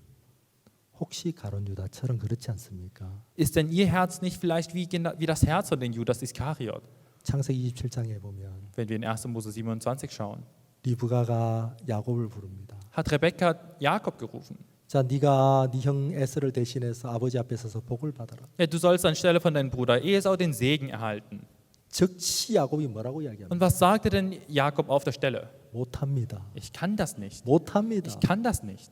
혹시 가룟 유다처럼 그렇지 않습니까? Ist denn ihr Herz nicht vielleicht wie das Herz von den Judas Iskariot? 창세기 27장에 보면 Wenn wir in 1. Mose 27 schauen, 리브가가 야곱을 부릅니다. hat Rebekka Jakob gerufen. 자, 네가 네 형 에스를 대신해서 아버지 앞에 서서 복을 받아라. Ja, du sollst anstelle von deinem Bruder Esau den Segen erhalten. 즉시 야곱이 뭐라고 이야기합니까? Und was sagte denn Jakob auf der Stelle? 못합니다. Ich kann das nicht. 못합니다. Ich kann das nicht.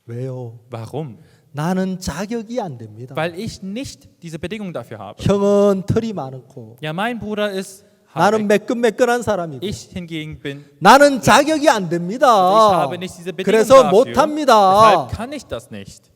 왜요? Warum? 나는 자격이 안 됩니다. Weil ich nicht diese Bedingung dafür habe. 형은 털이 많고 Ja, mein Bruder ist 나는 haarig. 매끈매끈한 사람이고 Ich hingegen bin. 나는 자격이 안 됩니다. Ich habe nicht diese Bedingung 그래서 dafür. 못합니다. Deshalb kann ich das nicht.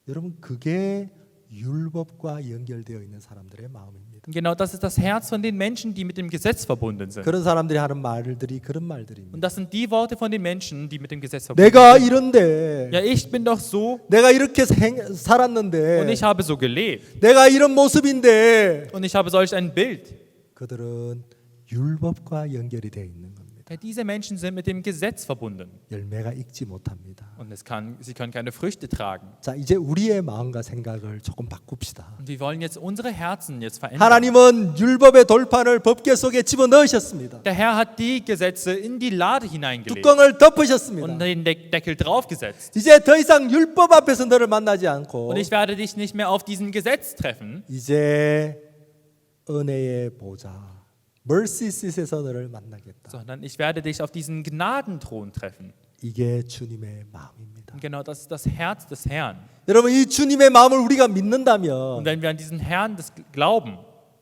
여러분 그게 율법과 연결되어 있는 사람들의 마음입니다. Und genau das ist das Herz von den Menschen, die mit dem Gesetz verbunden sind. 그런 사람들이 하는 말들이 그런 말들입니다. Und das sind die Worte von den Menschen, die mit dem Gesetz verbunden 내가 sind. 이런데 Ja, ich bin doch so 내가 이렇게 und 살았는데 ich habe so gelebt 내가 이런 모습인데 und ich habe solch ein Bild. 그들은 율법과 연결이 되어 있는 겁니다. Ja, diese Menschen sind mit dem Gesetz verbunden 열매가 익지 못합니다. und sie können keine Früchte tragen. 자, 이제 우리의 마음과 생각을 조금 바꿉시다. Und wir wollen jetzt unsere Herzen jetzt verändern. 하나님은 율법의 돌판을 법궤 속에 집어넣으셨습니다. Der Herr hat die Gesetze in die Lade hineingelegt 뚜껑을 und 덮으셨습니다. den Deckel draufgesetzt. 이제 더 이상 율법 앞에서 너를 만나지 않고 Und ich werde dich nicht mehr auf diesem Gesetz treffen, 이제 은혜의 보좌 mercy seat에서 너를 만나겠다. sondern ich werde dich auf diesen Gnadenthron treffen. 이게 주님의 마음입니다. Und genau das ist das Herz des Herrn. 여러분 이 주님의 마음을 우리가 Und 믿는다면 wenn wir an diesen Herrn glauben,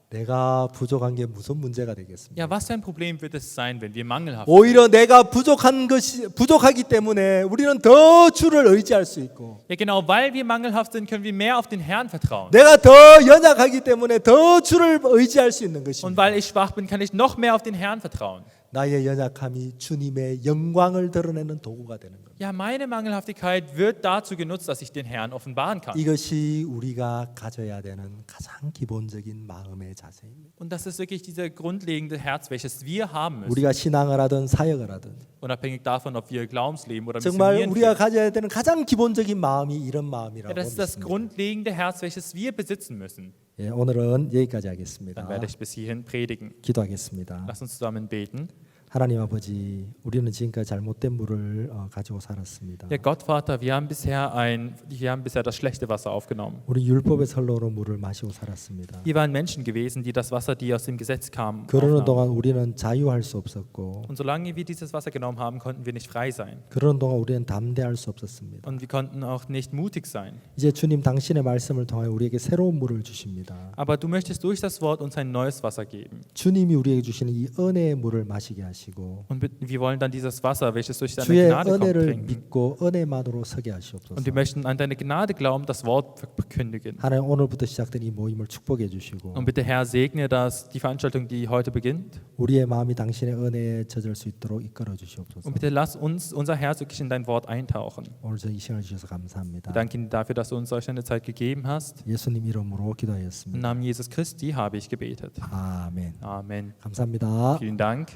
내가 부족한 게 무슨 문제가 되겠습니까? ja, was für ein Problem wird es sein, wenn wir mangelhaft sind? 오히려 내가 부족하기 때문에 우리는 더 주를 의지할 수 있고 Ja, genau, weil wir mangelhaft sind, können wir mehr auf den Herrn vertrauen. 내가 더 연약하기 때문에 더 주를 의지할 수 있는 Und 것입니다. weil ich schwach bin, kann ich noch mehr auf den Herrn vertrauen. 나의 연약함이 주님의 영광을 드러내는 도구가 되는 겁니다. Ja, meine Mangelhaftigkeit wird dazu genutzt, dass ich den Herrn offenbaren kann. 이것이 우리가 가져야 되는 가장 기본적인 마음의 자세입니다. Und das ist wirklich dieser grundlegende Herz, welches wir haben müssen. 우리가 신앙을 하든 사역을 하든 Unabhängig davon, ob wir Glaubensleben oder 정말 missionieren 우리가 führen. 가져야 되는 가장 기본적인 마음이 이런 Ja, 마음이라고 das ist das 믿습니다. grundlegende Herz, welches wir besitzen müssen. 예, 오늘은 여기까지 Dann 하겠습니다. werde ich bis hierhin predigen. 기도하겠습니다. Lass uns zusammen beten. 하나님 아버지, 우리는 지금까지 잘못된 물을 가지고 살았습니다. Ja, Gott Vater, wir haben bisher das schlechte Wasser aufgenommen. 우리 율법에서 흘러오는 물을 마시고 살았습니다. Wir waren Menschen gewesen, die das Wasser, die aus dem Gesetz kam, 그러는 aufnahmen. 동안 우리는 자유할 수 없었고 Und solange wir dieses Wasser genommen haben, konnten wir nicht frei sein. 그러는 동안 우리는 담대할 수 없었습니다. Und wir konnten auch nicht mutig sein. 이제 주님 당신의 말씀을 통하여 우리에게 새로운 물을 주십니다. Aber du möchtest durch das Wort uns ein neues Wasser geben. 주님이 우리에게 주시는 이 은혜의 물을 마시게 하시고 Und wir wollen dann dieses Wasser, welches durch deine 주의 Gnade kommt, 은혜를 trinken. 믿고 은혜만으로 서게 Und 하시옵소서. wir möchten an deine Gnade glauben, das Wort verkündigen. 하나님 오늘부터 시작된 이 모임을 축복해 주시고 Und bitte Herr, segne die Veranstaltung, die heute beginnt. 우리의 마음이 당신의 은혜에 젖을 수 있도록 이끌어 주시옵소서. Und bitte lass uns, unser Herz wirklich in dein Wort eintauchen. 오늘 저이 시간을 주셔서 감사합니다. Wir danken dir dafür, dass du uns solch eine Zeit gegeben hast. 예수님 이름으로 Im 기도하였습니다. Namen Jesus Christi habe ich gebetet. 아멘. Amen. 감사합니다. Vielen Dank.